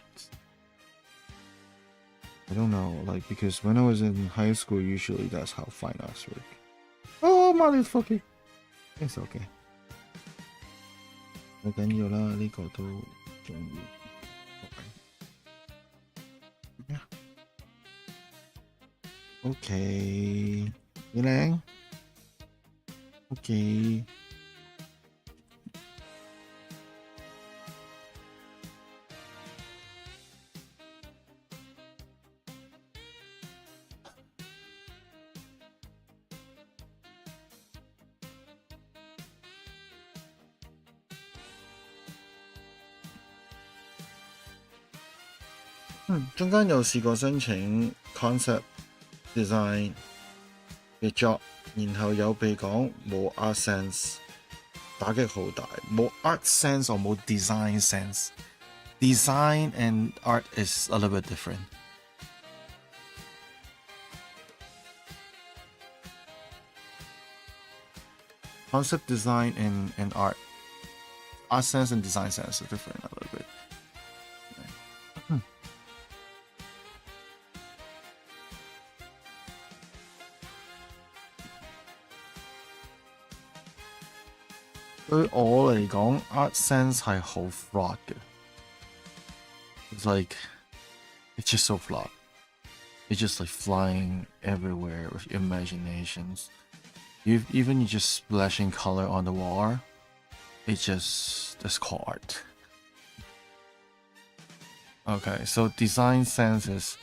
I don't know, like because when I was in high school, usually that's how fine arts work. Oh, motherfucker! It's okay. 冇緊要啦，呢個都重要。OK， 幾靚。OK， 中間有試過申請 concept design 嘅 job。然後有被講冇 art sense， 打擊好大。冇 art sense 或冇 design sense。Design and art is a little bit different。Concept design and art sense and design sense are different a little bit。對我嚟講 ，art sense 係好 flawed 嘅。It's like it's just so flawed. It's just like flying everywhere with imaginations. Even you just splashing color on the wall, that's called art. Okay, so design sense is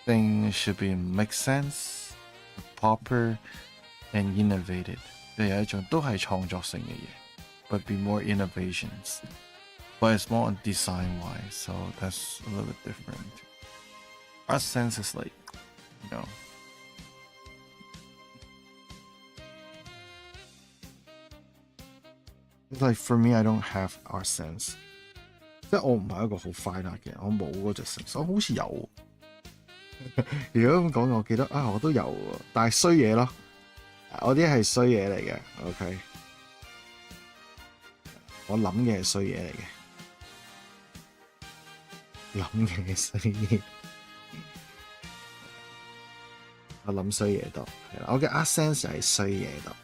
things should be make sense, proper, and innovative. 有一種都係創作性嘅嘢。But be more innovations. But it's more on design wise, so that's a little bit different. Art sense is like, you know. It's like for me, I don't have art sense. 即係我唔係一個好 fine art 嘅，我冇嗰隻 sense。我好似有。如果咁講，我記得我都有喎，但係衰嘢咯。我啲係衰嘢嚟嘅 ，OK。我諗嘅係衰嘢嚟嘅，諗嘅係衰嘢。我諗衰嘢多，係啦，我嘅 art sense 係衰嘢多。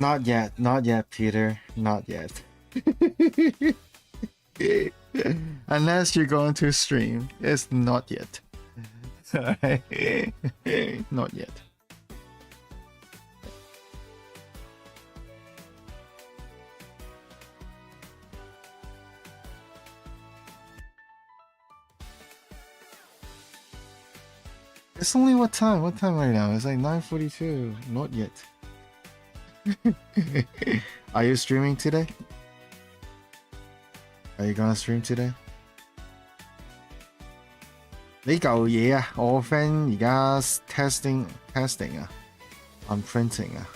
Not yet, not yet, Peter. Not yet. Unless you're going to stream, it's not yet. Not yet. It's only what time? What time right now? It's like 9:42. Not yet. Are you streaming today? Are you gonna stream today? 呢嚿嘢啊，我 friend 而家 testing 啊 ，on printing 啊，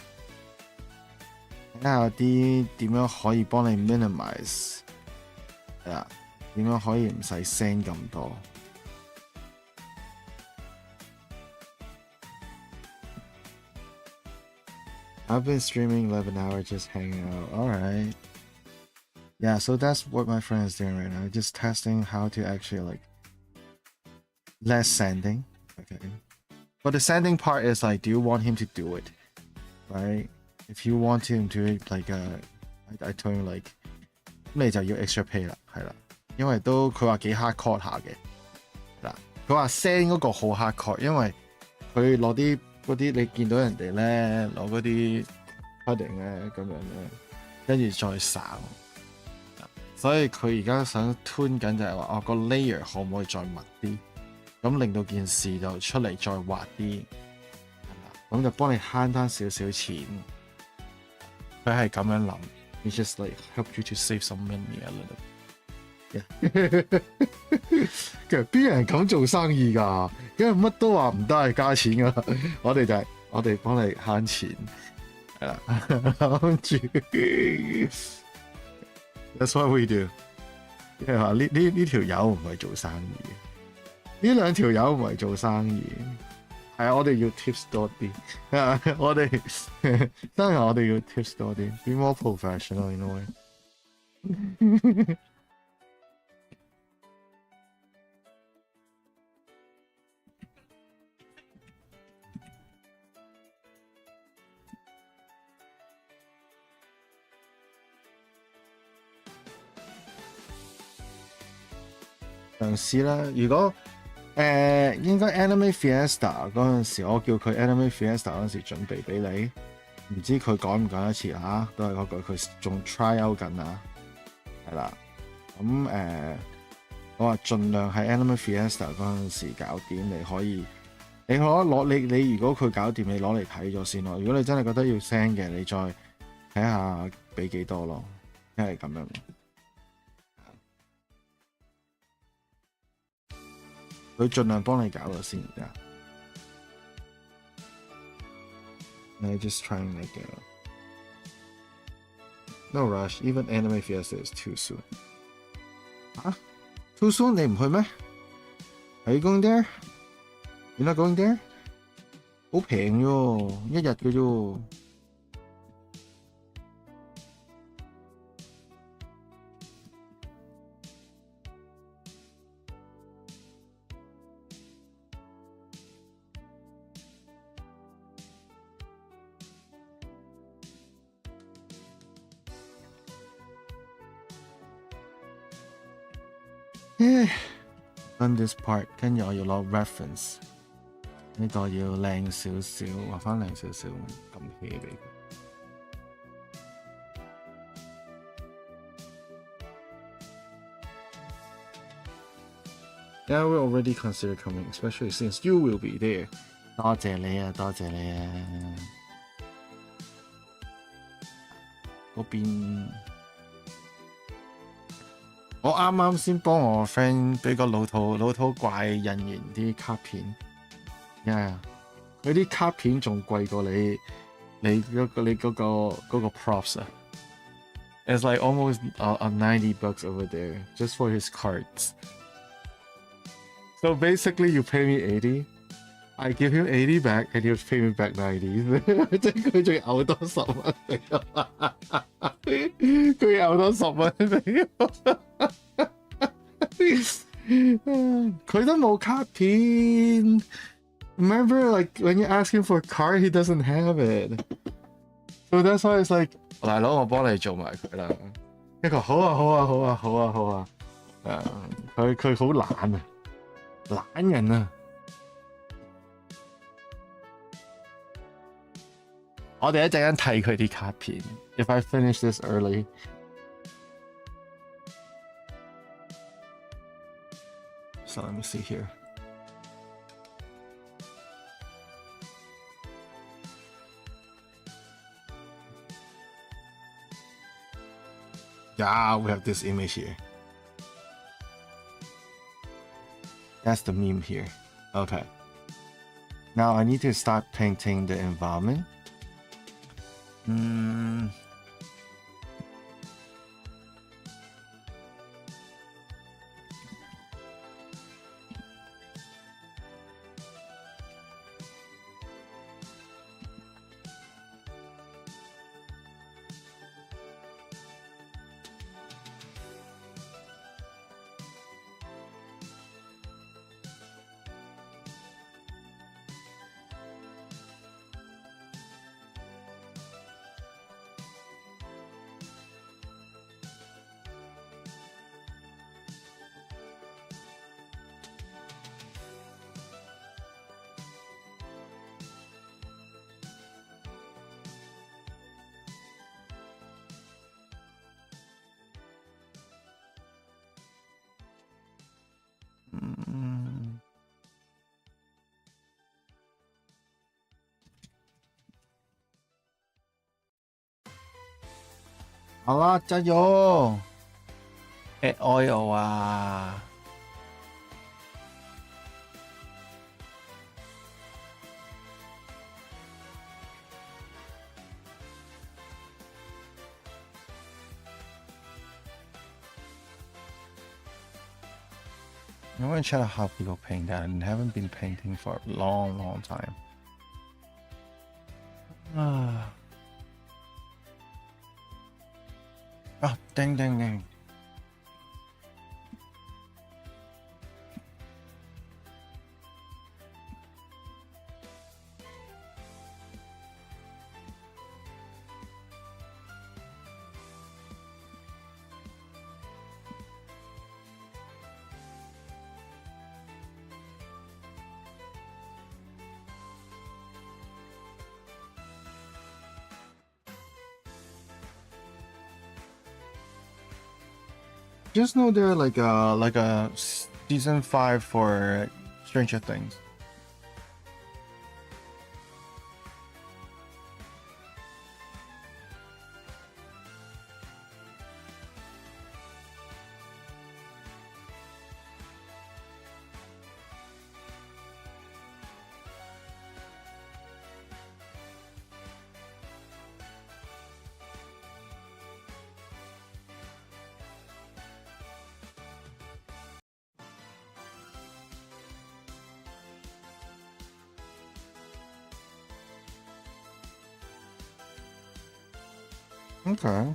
睇下有啲點樣可以幫你 minimize 係啦，點樣可以唔使 send 咁多。I've been streaming 11 hours, just hanging out. All right. Yeah, so that's what my friend is doing right now. Just testing how to actually like less sending. Okay. But the sending part is like, do you want him to do it? Right? If you want him to do it, like I told him like, 咁你就要 extra pay 啦，係啦，因為都佢話幾 hardcore 下嘅，嗱，佢話 send 嗰個好 hardcore，因為佢攞啲。嗰啲你見到人哋咧攞嗰啲 pudding 咧咁樣咧，跟住再省，所以佢而家想 tune 緊就係話，個 layer 可唔可以再密啲，咁令到件事就出嚟再滑啲，咁就幫你慳翻少少錢。佢係咁樣諗 ，It's just like help you to save some money a little。其實邊有人咁做生意㗎？因為乜都話唔得係加錢㗎，我哋就係我哋幫你慳錢，係啦，諗住。That's what we do。即係話呢條友唔係做生意，呢兩條友唔係做生意，係啊，我哋要 tips 多啲，我哋當然我哋要 tips 多啲 ，be more professional in a way。嘗試啦，如果應該 Anime Fiesta 嗰陣時，我叫佢 Anime Fiesta 嗰陣時準備俾你，唔知佢趕唔趕得切嚇，都係嗰句，佢仲 try out 緊啊，係啦，咁我話盡量喺 Anime Fiesta 嗰陣時搞掂，你可以，你攞你如果佢搞掂，你攞嚟睇咗先咯。如果你真係覺得要 send 嘅，你再睇下俾幾多咯，因為咁樣。佢盡量幫你搞咗先而家。I just trying like no rush. Even Anime Fiesta is too soon. 嚇 ？Too soon 你唔去咩？Are you going there? You're not going there？ 好平啫，一日嘅啫。On this part， 跟住我要攞 reference， 呢個要靚少少，畫翻靚少少，咁 hea 俾佢。Yeah, we already consider coming, especially since you will be there. 多謝你啊，多謝你啊！嗰邊。我啱啱先幫我個 friend 俾個老土怪印完啲卡片，佢啲卡片仲貴過你嗰個 props 啊 ！It's like almost $90 over there just for his cards. So basically, you pay me 80, I give him 80 back, and he'll pay me back 90. 即係佢仲有多10蚊俾我，佢有多10蚊俾我。佢都冇卡片。Remember, like when you ask him for a card, he doesn't have it. So that's why it's like， 大佬，我幫你做埋佢啦。一個好啊，佢好懶啊，懶人啊。我哋一陣間睇佢啲卡片。If I finish this early。So let me see here. Yeah, we have this image here. That's the meme here. Okay. Now I need to start painting the environment. Mm. 好啦，加油 ！Add oil 啊！ I want to check out how people paint that. I haven't been painting for a long time. Oh, dang. Just know they're like a season 5 for Stranger Things. OK。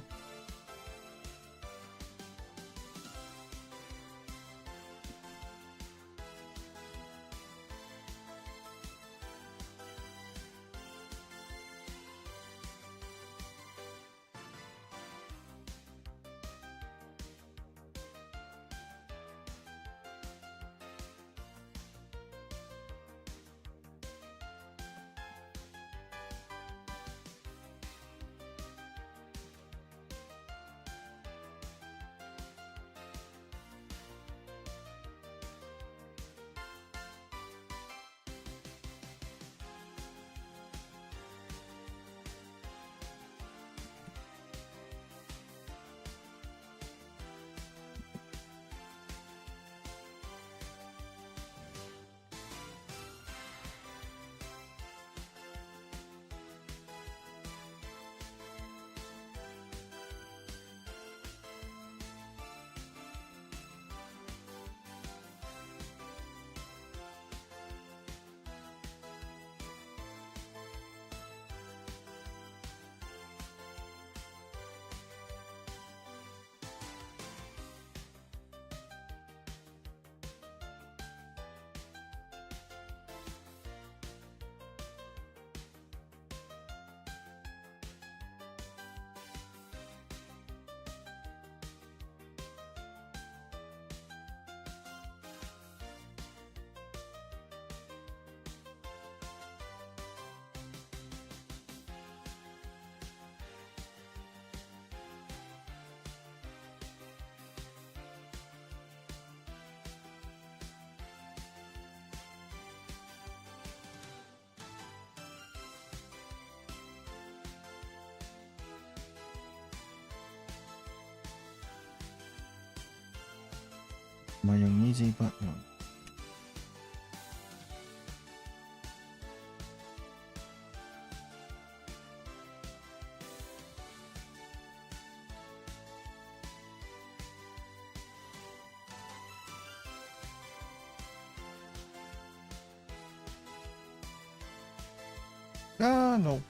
唔係用呢支筆啊。No。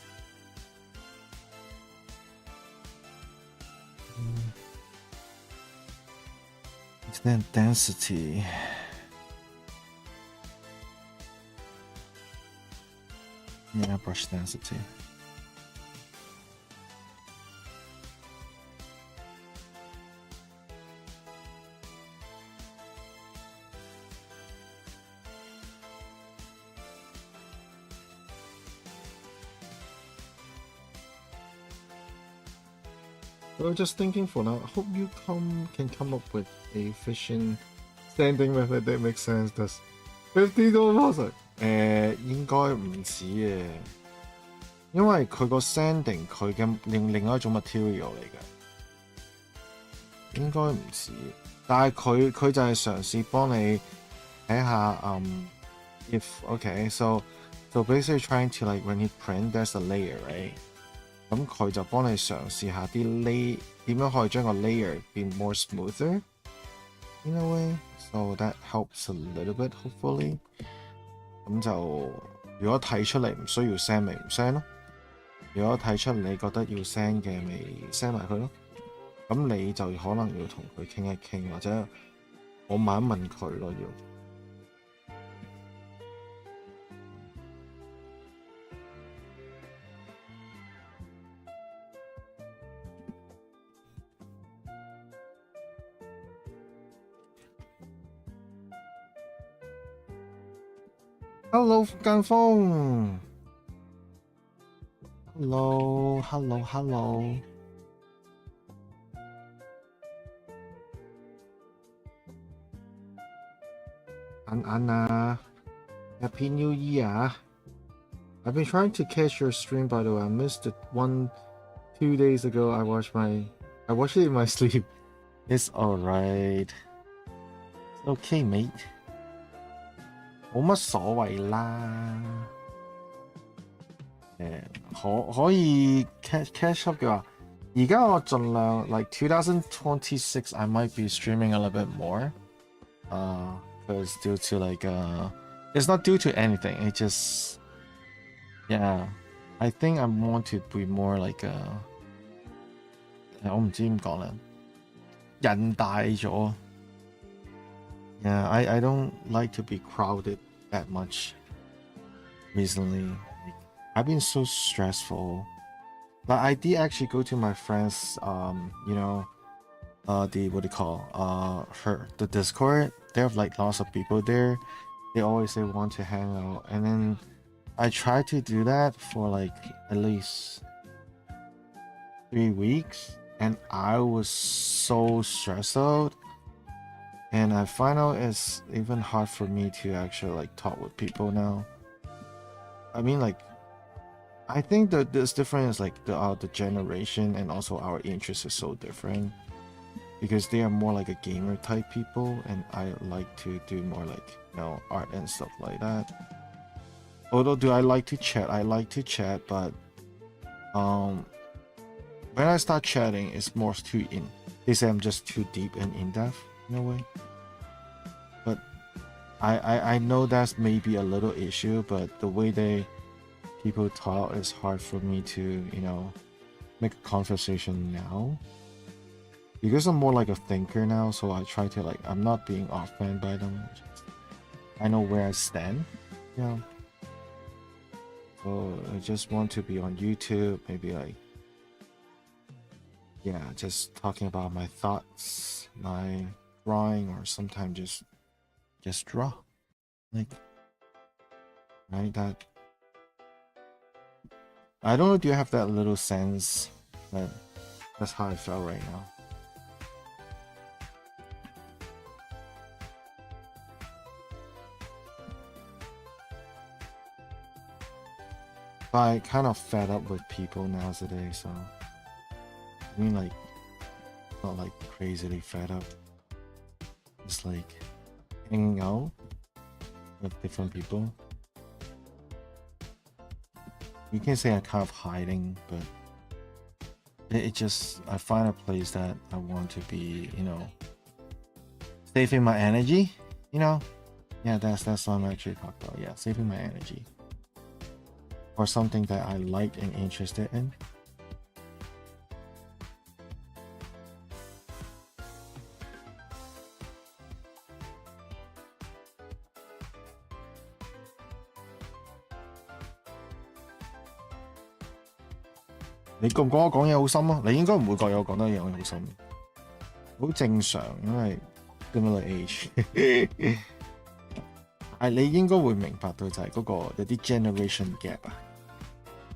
Then density. Yeah, brush density. I was just thinking for now, I hope you can come up with a efficient sanding method that makes sense. Does $50 應該唔止嘅，因為佢個 sanding 佢嘅另外一種 material 嚟嘅，應該唔止。但係佢就係嘗試幫你睇下if okay so basically trying to like when you print there's a layer right。咁佢就幫你嘗試下啲 lay 點樣可以將個 layer 變 more smoother in a way， so that helps a little bit hopefully。咁就如果睇出嚟唔需要 send 咪唔 send 咯，如果睇出你覺得要 send 嘅咪 send 埋佢咯。咁你就可能要同佢傾一傾，或者我問一問佢咯要。Hello 間鋒 Hello。Anna, Happy New Year. I've been trying to catch your stream, by the way. I missed it 2 days ago. I watched it in my sleep. It's alright. It's okay, mate. 冇乜所謂啦。可以 catch up 嘅話，而家我盡量 like 2026 I might be streaming a little bit more. Because due to like it's not due to anything. It just yeah. I think I want to be more like 我唔知點講啦，人大咗。Yeah, I don't like to be crowded that much recently. Like, I've been so stressful. But I did actually go to my friends, you know, the what do you call, the Discord. They have like lots of people there. They always say want to hang out, and then I tried to do that for like at least 3 weeks, and I was so stressed out. And I find out it's even hard for me to actually like talk with people now. I mean, like, I think that this difference is like the generation and also our interest is so different because they are more like a gamer type people, and I like to do more like, you know, art and stuff like that. Although do I like to chat? I like to chat, but when I start chatting, it's more too in. They say I'm just too deep and in depth in a way. But I know that's maybe a little issue, but the way people talk is hard for me to, you know, make a conversation now. Because I'm more like a thinker now, so I try to like, I'm not being offended by them. I know where I stand, you know. So I just want to be on YouTube, maybe like, yeah, just talking about my thoughts, my drawing, or sometimes just draw, like, right? That I don't know. Do you have that little sense? But that's how I feel right now. But I kind of fed up with people nowadays, so I mean, like, not like crazily fed up. Just like hanging out with different people. You can say I'm kind of hiding, but it just, I find a place that I want to be, you know, saving my energy, you know. Yeah, that's what I'm actually talking about. Yeah, saving my energy for something that I like and interested in.你覺唔覺我講嘢好深啊？你應該唔會覺得我講得嘢好深，好正常，因為 similar age 係你應該會明白到就係嗰個有啲 generation gap 啊，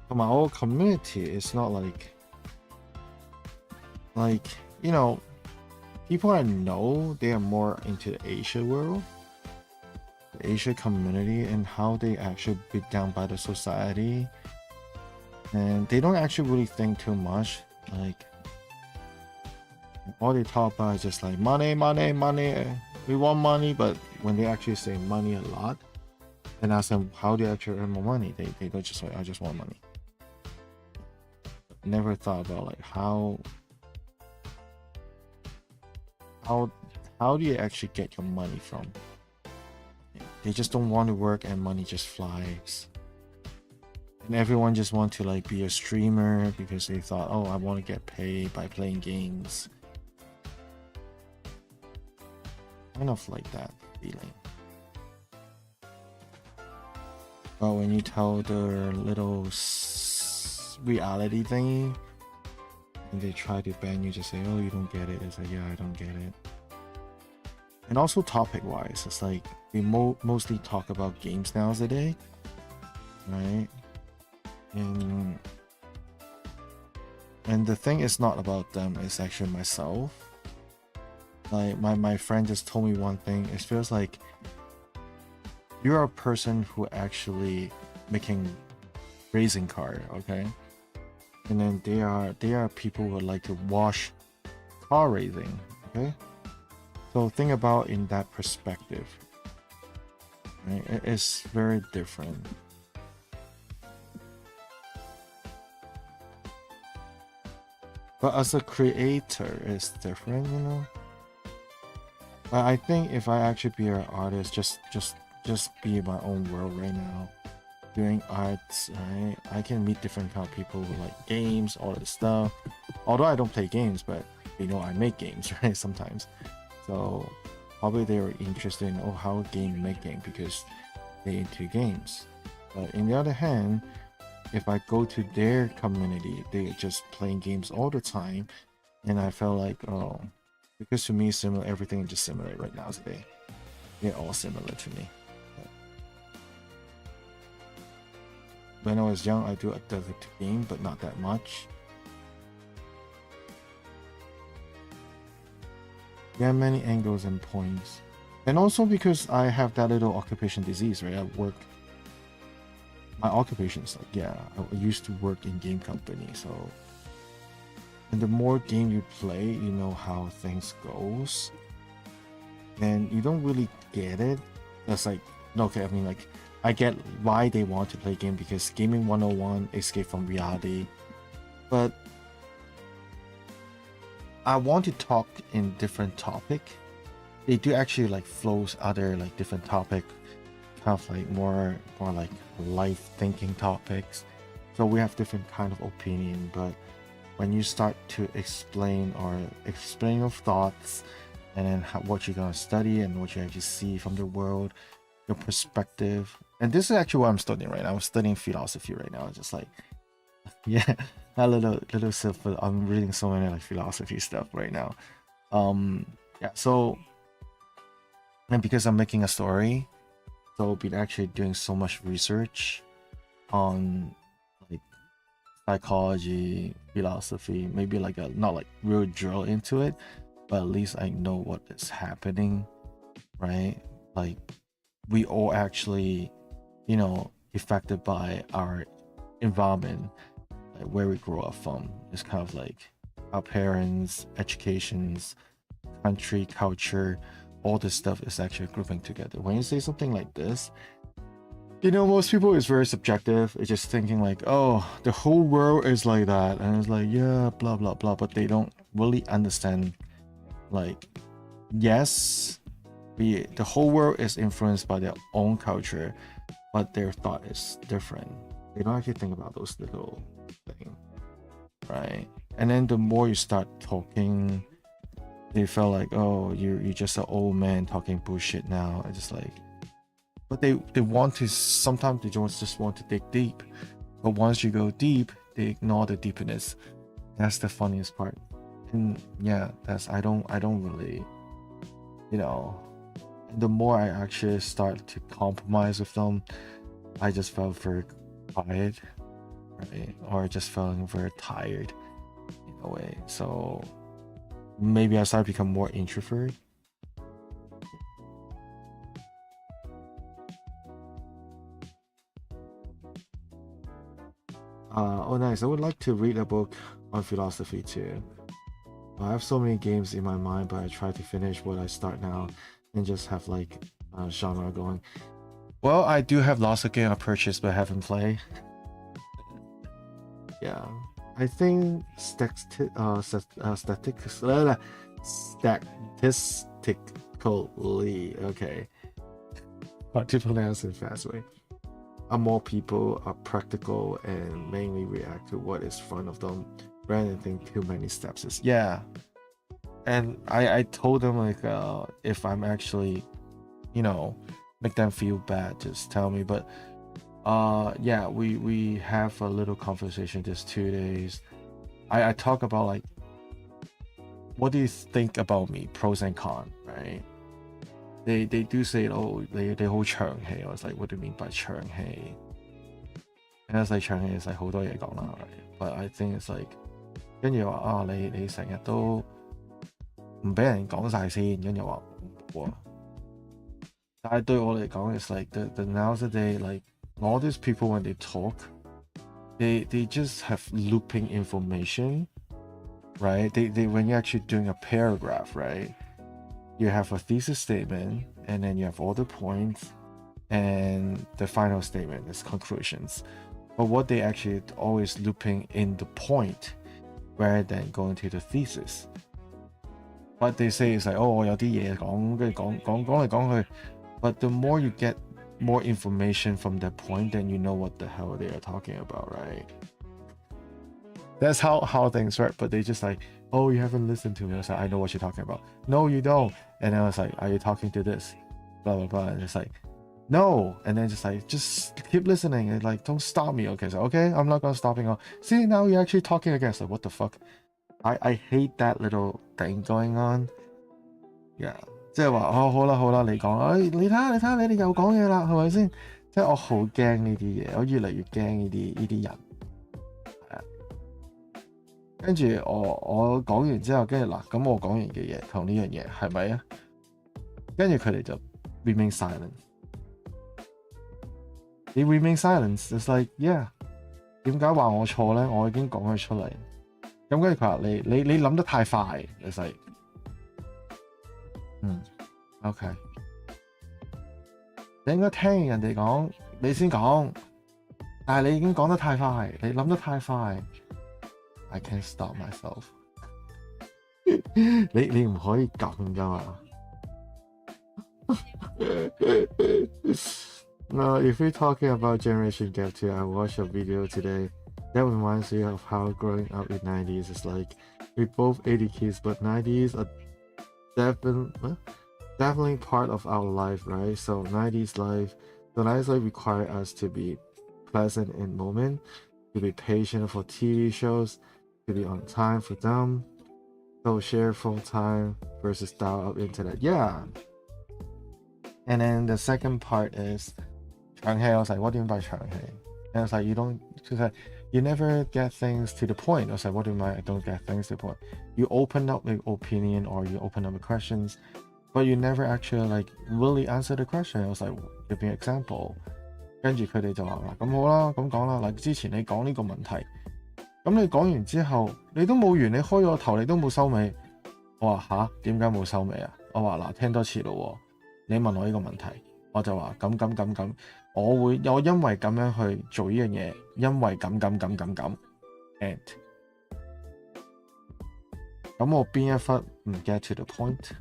同埋我個 community is not like you know people I know they are more into the Asia world, the Asia community, and how they actually beat down by the society. And they don't actually really think too much. Like, all they talk about is just like money. We want money, but when they actually say money a lot, and ask them how do you actually earn more money, they go just like, I just want money. Never thought about like how do you actually get your money from? They just don't want to work and money just flies. And everyone just want to like be a streamer because they thought, oh, I want to get paid by playing games. Kind of like that feeling. But when you tell their little reality thingy, and they try to ban you, just say, oh, you don't get it. It's like, yeah, I don't get it. And also topic-wise, it's like we mostly talk about games nowadays, right? And the thing is not about them, it's actually myself. Like my friend just told me one thing. It feels like you're a person who actually making racing car, okay? And then they are people who like to watch car racing, okay? So think about in that perspective, right? It's very different. But as a creator, it's different, you know. I think if I actually be an artist, just be in my own world right now, doing arts, right? I can meet different kind of people who like games, all that stuff. Although I don't play games, but they know I make games, right? Sometimes. So probably they were interested in how a game making because they into games. But in the other hand, if I go to their community, they're just playing games all the time, and I felt like, oh, because to me, similar, everything is just similar right now today. They're all similar to me. When I was young, I do addicted to game, but not that much. There are many angles and points, and also because I have that little occupation disease, right? I work. My occupation is like, yeah, I used to work in game company, so. And the more game you play, you know how things goes, and you don't really get it. That's like, okay, I mean, like, I get why they want to play game because gaming 101, escape from reality, but I want to talk in different topic. They do actually like flows other like different topic, kind of like more like life thinking topics. So we have different kind of opinion, but when you start to explain your thoughts and then what you're gonna study and what you actually see from the world, your perspective. And this is actually what I'm studying right now. I'm studying philosophy right now. Just like, yeah, a little stuff, but I'm reading so many like philosophy stuff right now. Yeah, so, and because I'm making a story, so I've been actually doing so much research on like psychology, philosophy, maybe like not like real drill into it, but at least I know what is happening, right? Like we all actually, you know, affected by our environment, like where we grow up from. It's kind of like our parents, educations, country, culture, all this stuff is actually grouping together. When you say something like this, you know, most people is very subjective. It's just thinking like, oh, the whole world is like that, and it's like, yeah, blah blah blah, but they don't really understand like, yes, the whole world is influenced by their own culture, but their thought is different. They don't actually think about those little things, right? And then the more you start talking, they felt like, oh, you're just an old man talking bullshit now. I just like, but they want to, sometimes they just want to dig deep, but once you go deep, they ignore the deepness. That's the funniest part. And yeah, that's I don't really, you know, the more I actually start to compromise with them, I just felt very quiet, right? Or just feeling very tired in a way. So maybe I started to become more introvert. Oh nice, I would like to read a book on philosophy too. I have so many games in my mind, but I try to finish what I start now and just have like a genre going. Well, I do have lots of games I purchased but haven't played. Yeah, I think statistically, okay, hard to pronounce in fast way. More people are practical and mainly react to what is in front of them rather than think too many steps is, yeah. And I told them like, if I'm actually, you know, make them feel bad, just tell me. But yeah, we have a little conversation this 2 days. I talk about like, what do you think about me, pros and cons, right? They do say, oh, they hold 長氣. I was like, what do you mean by 長氣? And I was like, 長氣 is like 好多嘢講啦, right? But I think it's like, 跟住話啊，你成日都唔俾人講晒先，跟住話哇。但係對我嚟講 it's like the nowadays, like all these people when they talk, they just have looping information, right? They when you're actually doing a paragraph, right? You have a thesis statement, and then you have all the points, and the final statement is conclusions. But what they actually always looping in the point rather than going to the thesis. What they say is like, oh, 我有啲嘢講，跟住講嚟講去. But the more you get more information from that point, then you know what the hell they are talking about, right? That's how things work. But they just like, oh, you haven't listened to me. I was like, I know what you're talking about. No, you don't. And then I was like, are you talking to this? Blah blah blah. And it's like, no. And then just keep listening and like, don't stop me. Okay, so okay, I'm not gonna stop you. See, now you're actually talking again. So what the fuck? I hate that little thing going on. Yeah. 即係話哦好啦好啦，你講，你睇下你哋又講嘢啦，係咪先？即係我好驚呢啲嘢，我越嚟越驚呢啲人。係啊，跟住我講完之後，跟住嗱，咁我講完嘅嘢同呢樣嘢係咪啊？跟住佢哋就 remain silent。你 remain silence，it's like yeah， 點解話我錯咧？我已經講佢出嚟。咁跟住佢話你諗得太快，it's like。OK， 你應該聽完人哋講，你先講，但係你已經講得太快，你諗得太快 ，I can't stop myself 你唔可以咁㗎嘛No, if we're talking about generation gap too, I watched a video today that reminds me of how growing up in 90s is like. We're both 80 kids, but 90s are definitely part of our life, right? So 90s life require us to be present in moment, to be patient for TV shows, to be on time for them. So share phone time versus dial-up internet. Yeah. And then the second part is 長氣. I was like, what do you mean by 長氣? And I was like, you never get things to the point. I was like, what do you mean I don't get things to the point? You open up an opinion or you open up the questions, but you never actually like really answer the question. I was like, give me an example. 跟住佢哋就話嗱，咁好啦，咁講啦。嗱，之前你講呢個問題，咁你講完之後，你都冇完，你開咗個頭，你都冇收尾。我話吓，點解冇收尾啊？我話嗱，聽多次咯。你問我呢個問題，我就話咁，我因為咁樣去做呢樣嘢，因為咁，and 咁我邊一忽唔 get to the point？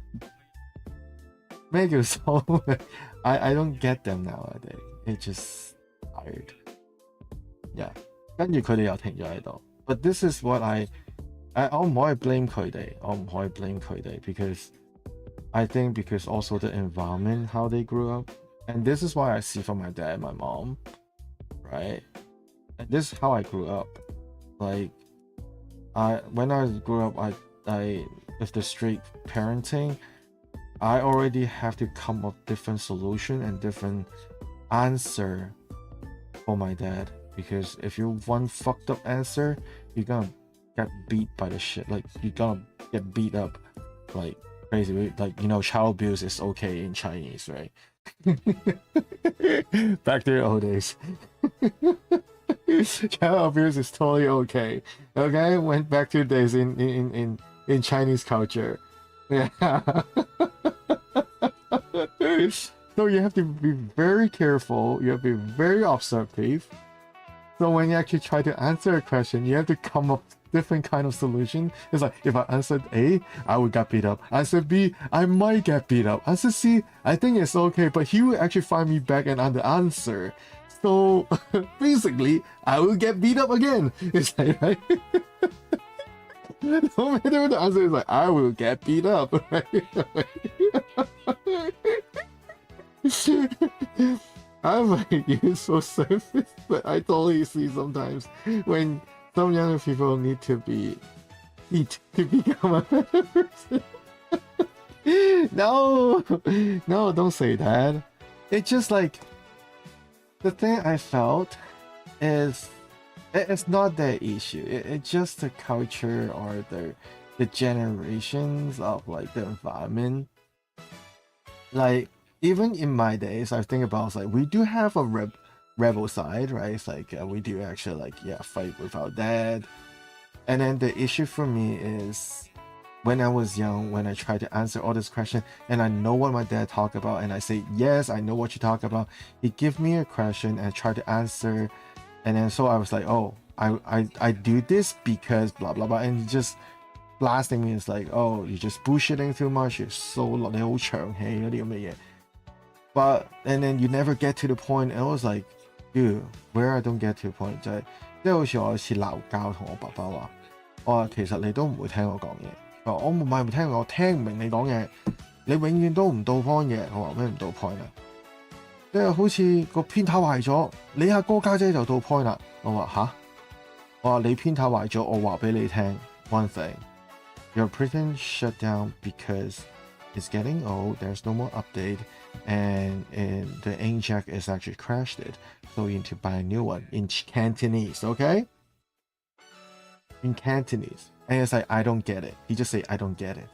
咩叫收尾？ I don't get them nowadays. It's just tired. Yeah. 跟住佢哋又停咗喺度。But this is what我唔可以 blame 佢哋，because I think because also the environment, how they grew up. And this is why I see from my dad and my mom, right? And this is how I grew up. Like, when I grew up, I with the strict parenting, I already have to come up different solution and different answer for my dad. Because if you one fucked up answer, you're gonna get beat by the shit. Like, you're gonna get beat up like crazy. Like, child abuse is okay in Chinese, right? Back to your old days. Child abuse is totally okay. Okay, went back to the days in Chinese culture. Yeah. So you have to be very careful. You have to be very observative. So when you actually try to answer a question, you have to come up with different kind of solution. It's like, if I answered A, I would get beat up. Answer B, I might get beat up. Answer C, I think it's okay, but he will actually find me back and on the answer. So basically, I will get beat up again. It's like, right? No matter what the answer is, like, I will get beat up, right? I'm like, you're so surface, but I totally see sometimes when some younger people need to be eat to become a better person. No, don't say that. It's just like, the thing I felt is, it's not the issue. It's just the culture or the generations of like the environment. Like, even in my days, I think about like, we do have a rebel side, right? It's like we do actually like fight with our dad. And then the issue for me is when I was young, when I tried to answer all this question and I know what my dad talked about and I say, yes, I know what you talk about. He give me a question and try to answer. And then so I was like, oh, I do this because blah, blah, blah. And he just blasting me. It's like, oh, you're just bullshitting too much. You're so long. But, and then you never get to the point. And I was like, ，You where I don't get to the point 就係即係好似我有一次鬧交同我爸爸話，我話其實你都唔會聽我講嘢。我唔係唔聽我聽唔明你講嘢，你永遠都唔到 point 嘅。我話咩唔到 point 啊？即係好似個編頭壞咗，你阿哥家姐就到 point 啦。我話吓，我話你編頭壞咗，我話俾你聽 one thing。Your printing shut down because it's getting old. There's no more update, and the inkjet is actually crashed it. So you need to buy a new one in Cantonese, okay? In Cantonese, and it's like I don't get it. He just say I don't get it.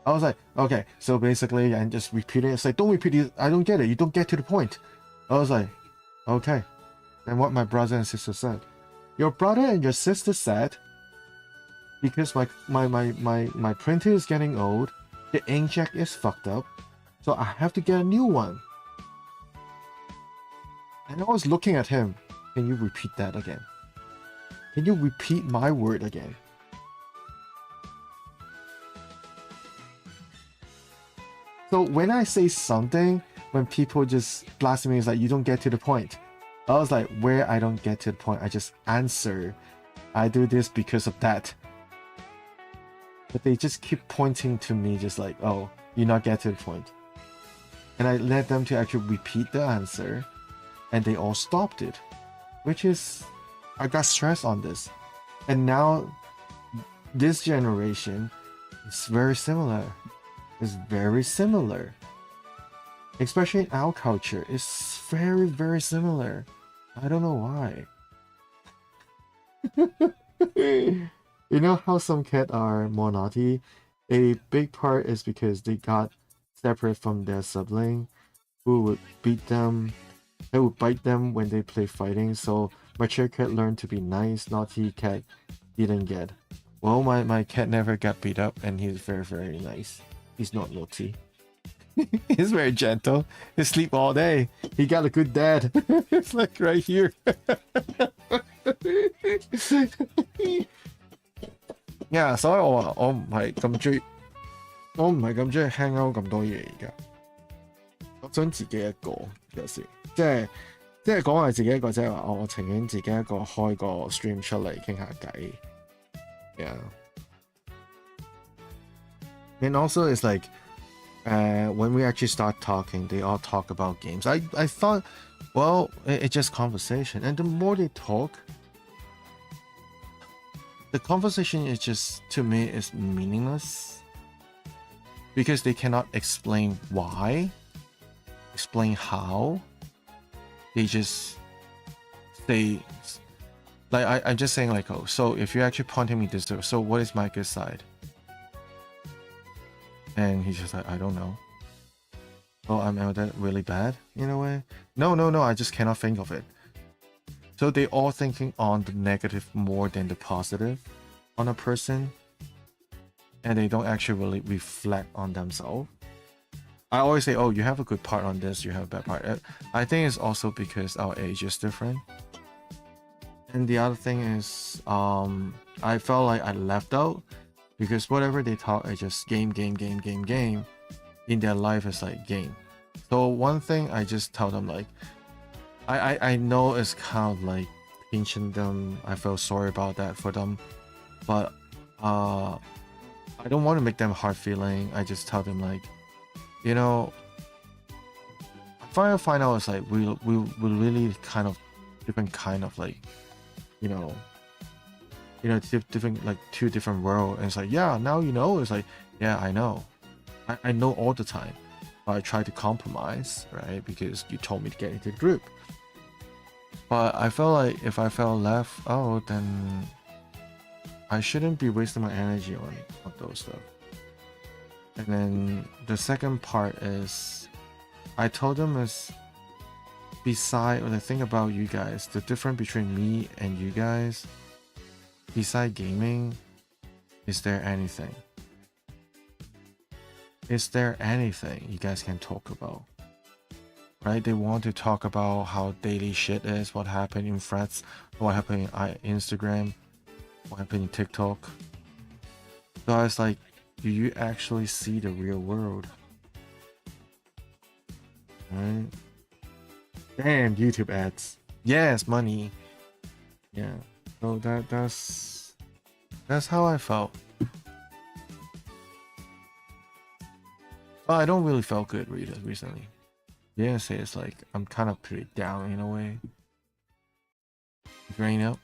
I was like, okay, so basically, and just repeat it. It's like don't repeat it. I don't get it. You don't get to the point. I was like, okay. Then what my brother and sister said. Your brother and your sister said. Because my printer is getting old, the inkjet is fucked up, so I have to get a new one. And I was looking at him. Can you repeat that again? Can you repeat my word again? So when I say something, when people just blast me, it's like you don't get to the point. I was like, where I don't get to the point, I just answer. I do this because of that. But they just keep pointing to me just like, oh, you not get to the point. And I led them to actually repeat the answer, and they all stopped it. Which is, I got stressed on this. And now, this generation is very similar. It's very similar. Especially in our culture, it's very, very similar. I don't know why. You know how some kids are more naughty? A big part is because they got separate from their sibling, who would beat them, they would bite them when they play fighting. So mature cat learned to be nice, naughty cat didn't get. Well, my cat never got beat up, and he's very, very nice. He's not naughty. He's very gentle. He sleep all day. He got a good dad. It's like right here. Yeah, 所以我話我唔係咁中意 hang out 咁多嘢而家。我想自己一個有時，即係講話自己一個，即係話我情願自己一個開個 stream 出嚟傾下偈。Yeah. And also it's like when we actually start talking, they all talk about games. I thought, well, it's just conversation. And the more they talk, the conversation is just, to me, is meaningless. Because they cannot explain why, explain how. They just say, like, I'm just saying like, oh, so if you're actually pointing me this way, so what is my good side? And he's just like, I don't know. Oh, am that really bad in a way? No, I just cannot think of it. So they all thinking on the negative more than the positive on a person. And they don't actually really reflect on themselves. I always say, oh, you have a good part on this, you have a bad part. I think it's also because our age is different. And the other thing is, I felt like I left out because whatever they talk is just game. In their life is like game. So one thing I just tell them, like, I know it's kind of like pinching them. I feel sorry about that for them, but I don't want to make them hard feeling. I just tell them like, you know, find out it's like we really kind of different kind of like, you know, different, like two different worlds. And it's like, yeah, now you know. It's like, yeah, I know. I know all the time. But I try to compromise, right? Because you told me to get into the group. But I felt like if I felt left out, then I shouldn't be wasting my energy on those stuff. And then the second part is, I told them is, beside, or the thing about you guys, the difference between me and you guys, beside gaming, is there anything? Is there anything you guys can talk about? Right? They want to talk about how daily shit is, what happened in Threads, what happened in Instagram, what happened in TikTok. So I was like, do you actually see the real world? Right? Damn, YouTube ads. Yes, money. Yeah. So that's how I felt. But I don't really feel good recently. Yeah, say it's like I'm kind of pretty down in a way. Drain out.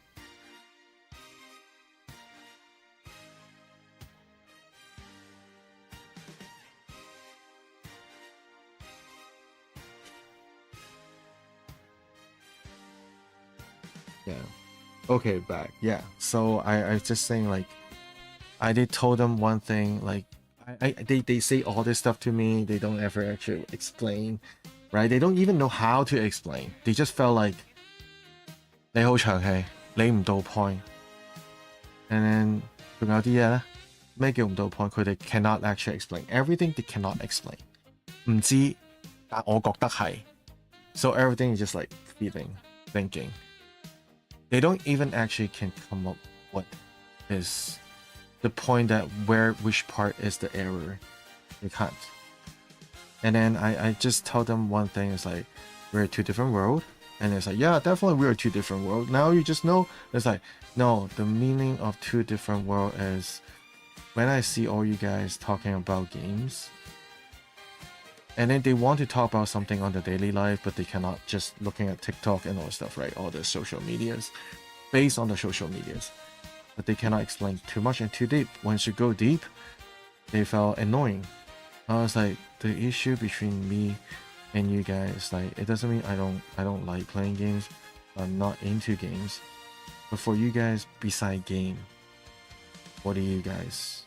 Yeah. Okay, back. Yeah. So I just saying like I did told them one thing, like they say all this stuff to me, they don't ever actually explain, right? They don't even know how to explain. They just felt like 你好長氣，你唔到 point。And then 仲有啲嘢咧，咩叫唔到 point？佢哋 cannot actually explain everything. They cannot explain。唔知，但我覺得係。So everything is just like feeling, thinking. They don't even actually can come up what is the point that which part is the error. They can't. And then I just tell them one thing is like we're two different worlds. And it's like, yeah, definitely we're two different worlds. Now you just know. It's like, no, the meaning of two different worlds is when I see all you guys talking about games, and then they want to talk about something on the daily life, but they cannot just looking at TikTok and all stuff, right? All the social medias, based on the social medias. But they cannot explain too much and too deep. Once you go deep, they felt annoying. I was like, the issue between me and you guys, like, it doesn't mean I don't like playing games. I'm not into games. But for you guys, beside game, what do you guys?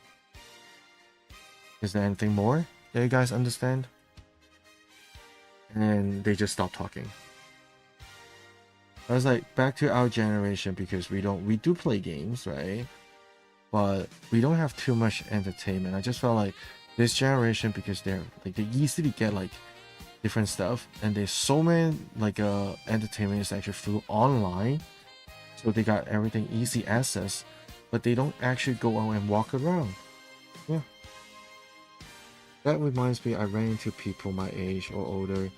Is there anything more that you guys understand? And they just stopped talking. I was like, back to our generation, because we do play games, right? But we don't have too much entertainment. I just felt like this generation, because they easily get like different stuff, and there's so many like entertainment is actually through online, so they got everything easy access, but they don't actually go out and walk around. Yeah, that reminds me, I ran into people my age or older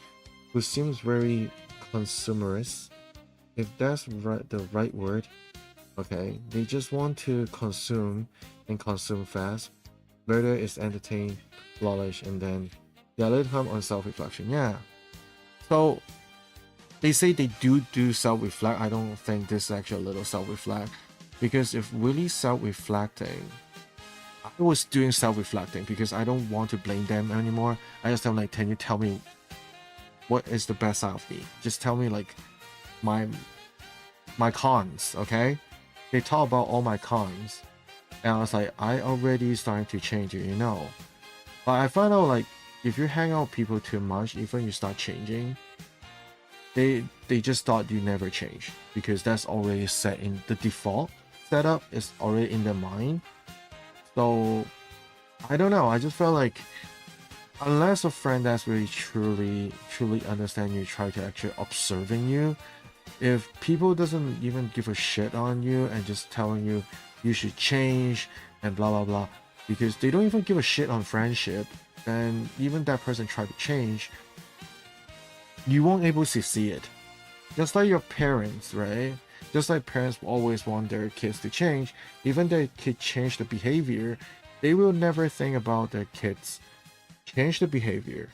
who seems very consumerist, if that's the right word. Okay, they just want to consume and consume fast, whether it's entertain, knowledge, and then a little time on self-reflection. Yeah, so they say they do self-reflect. I don't think this is actually a little self-reflect, because if really self-reflecting, I was doing self-reflecting because I don't want to blame them anymore. I just tell them like, can you tell me what is the best side of me? Just tell me like my cons, okay? They talk about all my cons, and I was like, I already starting to change it, you know. But I find out like, if you hang out with people too much, even you start changing, they just thought you never change, because that's already set in the default setup is already in their mind. So I don't know, I just felt like unless a friend that's really truly understand you, try to actually observing you, if people doesn't even give a shit on you and just telling you you should change and blah blah blah, because they don't even give a shit on friendship, and even that person try to change, you won't able to see it. Just like your parents, right? Just like parents always want their kids to change, even their kid change the behavior, they will never think about their kids change the behavior,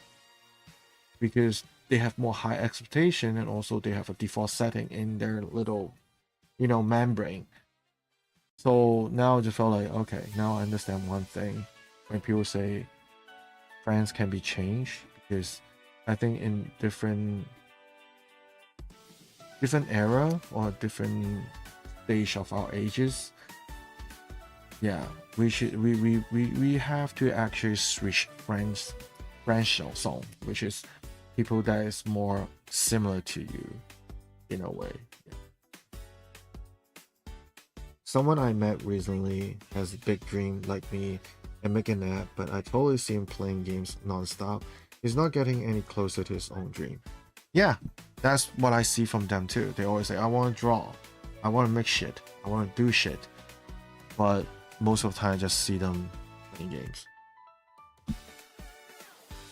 because they have more high expectation, and also they have a default setting in their little, membrane. So now I just felt like, okay, now I understand one thing when people say friends can be changed, because I think in different era or different stage of our ages, yeah, we have to actually switch friendship zone, which is people that is more similar to you in a way. Yeah. Someone I met recently has a big dream like me and making an app, but I totally see him playing games non-stop. He's not getting any closer to his own dream. Yeah, that's what I see from them too. They always say, I want to draw, I want to make shit, I want to do shit. But most of the time I just see them playing games.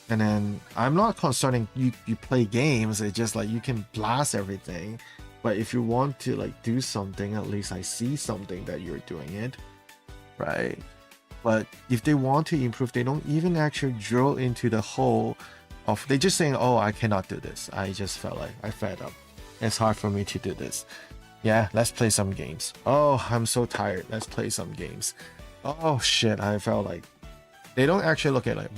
And then I'm not concerning you play games, it's just like you can blast everything. But if you want to like do something, at least I see something that you're doing it, right? But if they want to improve, they don't even actually drill into the whole of, they just saying, oh, I cannot do this. I just felt like I fed up. It's hard for me to do this. Yeah, let's play some games. Oh, I'm so tired. Let's play some games. Oh shit, I felt like they don't actually look at like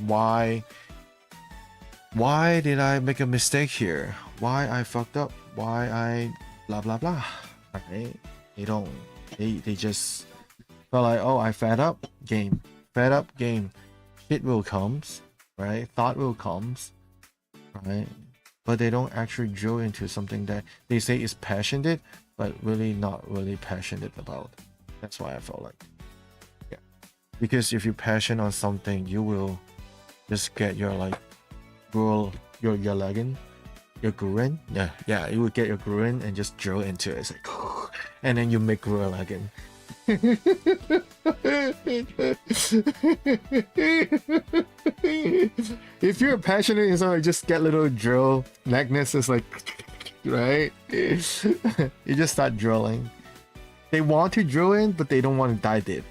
why did I make a mistake here? Why I fucked up? Why I blah blah blah. Right? They don't. They just felt like, oh, I fed up, game. Fed up, game. Shit will comes, right? Thought will comes, right? But they don't actually drill into something that they say is passionate, but really not really passionate about. That's why I felt like, yeah. Because if you're passionate on something, you will just get your like your lagging, your gruin. Yeah, you would get your gruin and just drill into it. It's like, and then you make gruel again. If you're passionate in something, just get little drill. Magnus is like, right? You just start drilling. They want to drill in, but they don't want to die deep.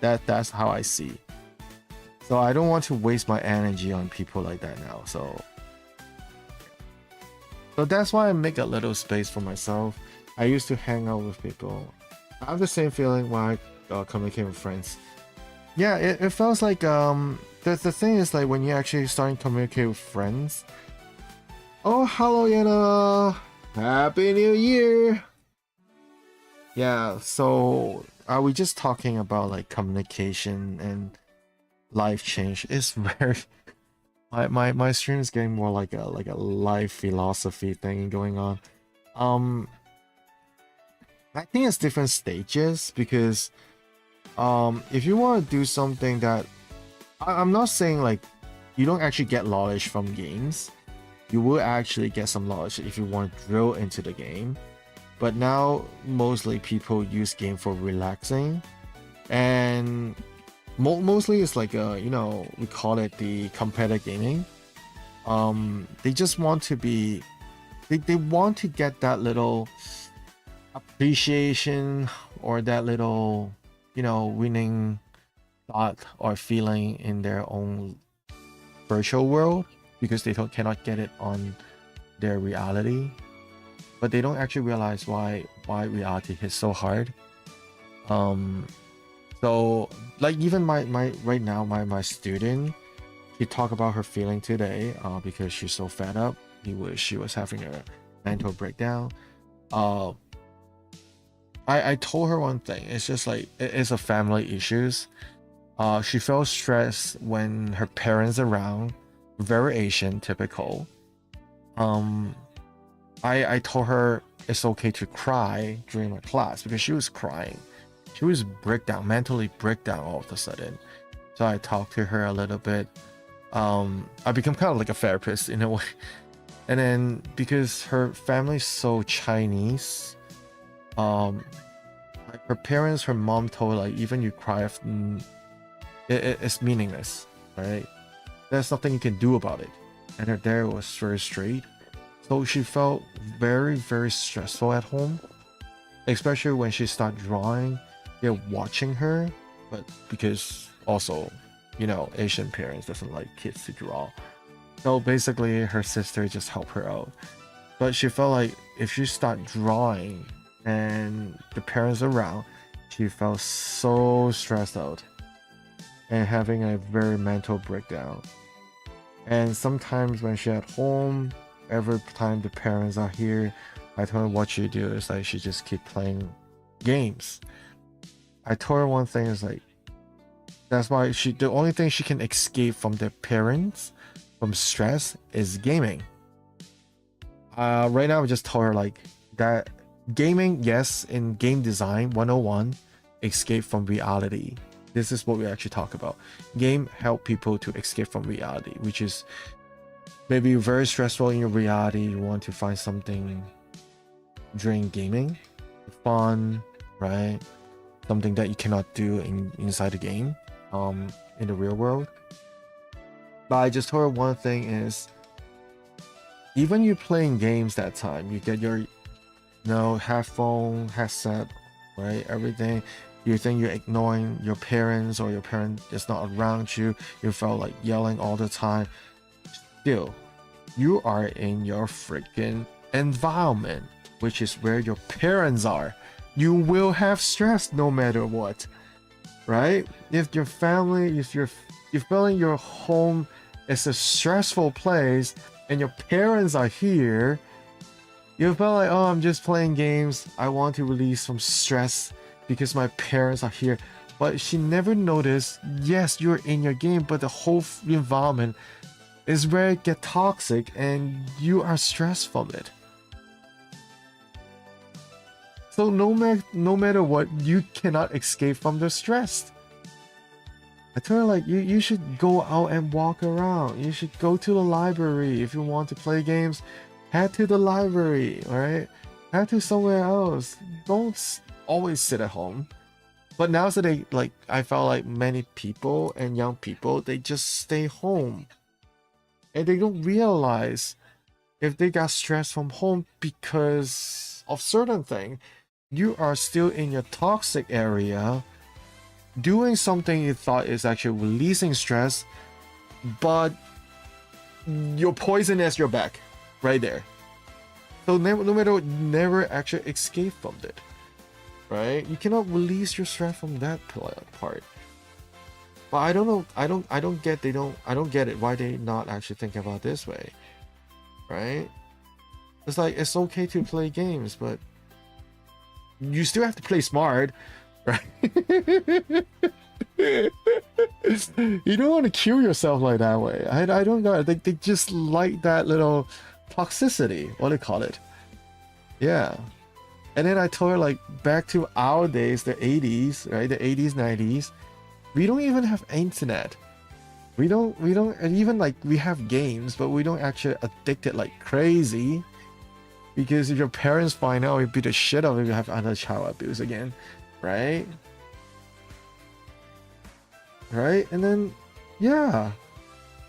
That's how I see. So I don't want to waste my energy on people like that now. So that's why I make a little space for myself. I used to hang out with people. I have the same feeling when I communicate with friends. Yeah, it feels like the thing is like when you actually starting to communicate with friends. Oh, hello, Yana. Happy New Year. Yeah, so are we just talking about like communication and life change? It's very my stream is getting more like a life philosophy thing going on. I think it's different stages because if you want to do something that I'm not saying like you don't actually get knowledge from games. You will actually get some knowledge if you want to drill into the game. But now mostly people use game for relaxing, and mostly it's like we call it the competitive gaming. They just want to be they want to get that little appreciation or that little winning thought or feeling in their own virtual world because they cannot get it on their reality. But they don't actually realize why reality hits so hard. So like even my right now my student, she talked about her feeling today because she's so fed up. She was having a mental breakdown. I told her one thing. It's just like it's a family issues. She felt stressed when her parents around, very Asian, typical. I told her it's okay to cry during my class because she was crying. She was mentally breakdown all of a sudden. So I talked to her a little bit. I become kind of like a therapist in a way. And then because her family's so Chinese, her parents, her mom told her like even you cry, it's meaningless, right? There's nothing you can do about it. And her dad was very straight. So she felt very, very stressful at home, especially when she started drawing. They're watching her, but because also, Asian parents doesn't like kids to draw. So basically her sister just helped her out. But she felt like if she start drawing and the parents around, she felt so stressed out and having a very mental breakdown. And sometimes when she's at home, every time the parents are here, I told her what she do is like she just keep playing games. I told her one thing is like that's why the only thing she can escape from their parents from stress is gaming. Right now I just told her like that gaming, yes, in game design 101, escape from reality. This is what we actually talk about. Game help people to escape from reality, which is maybe very stressful in your reality. You want to find something during gaming, fun, right? Something that you cannot do inside the game, in the real world. But I just told her one thing is, even you playing games that time, you get your headphone, headset, right? Everything. You think you're ignoring your parents or your parent is not around you. You felt like yelling all the time. Still, you are in your freaking environment, which is where your parents are. You will have stress no matter what, right? If your family, if you're feeling your home is a stressful place and your parents are here, you feel like, oh, I'm just playing games. I want to release some stress because my parents are here. But she never noticed, yes, you're in your game, but the whole environment is where it gets toxic and you are stressed from it. So no matter what, you cannot escape from the stress. I told her, like, you should go out and walk around. You should go to the library. If you want to play games, head to the library, alright? Head to somewhere else. Don't always sit at home. But nowadays, like, I felt like many people and young people, they just stay home. And they don't realize if they got stress from home because of certain thing, you are still in your toxic area, doing something you thought is actually releasing stress, but your poison is your back, right there. So no matter what, never actually escape from it, right? You cannot release your stress from that part. But I don't know. I don't get it. Why they not actually think about this way, right? It's like it's okay to play games, but you still have to play smart, right? You don't want to kill yourself like that way. I don't know. They just like that little toxicity. What do they call it? Yeah. And then I told her, like, back to our days, the 80s, right? The 80s, 90s. We don't even have internet. We don't, and even like we have games, but we don't actually addicted like crazy. Because if your parents find out, you beat the shit out of you, have another child abuse again, right? Right? And then, yeah.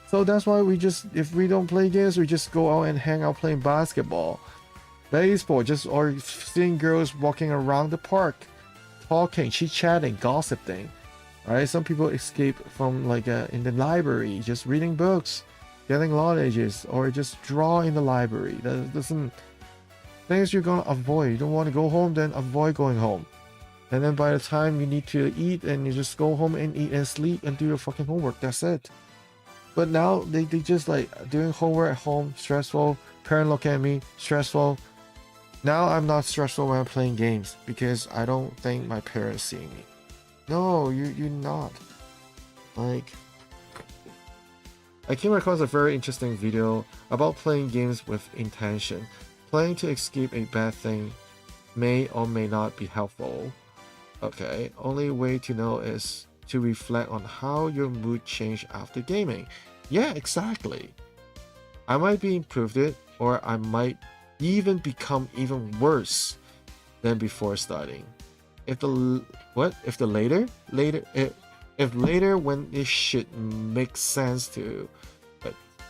So that's why we just, if we don't play games, we just go out and hang out playing basketball, baseball, or seeing girls walking around the park, talking, chit-chatting, gossiping. Right? Some people escape from like in the library, just reading books, getting knowledges, or just draw in the library. That doesn't things you're gonna avoid. You don't want to go home, then avoid going home. And then by the time you need to eat, and you just go home and eat and sleep and do your fucking homework. That's it. But now they just like doing homework at home, stressful. Parent look at me, stressful. Now I'm not stressful when I'm playing games because I don't think my parents see me. No, you're not. Like, I came across a very interesting video about playing games with intention. Playing to escape a bad thing may or may not be helpful. Okay, only way to know is to reflect on how your mood changed after gaming. Yeah, exactly. I might be improved it, or I might even become even worse than before starting. If the later when it should make sense to,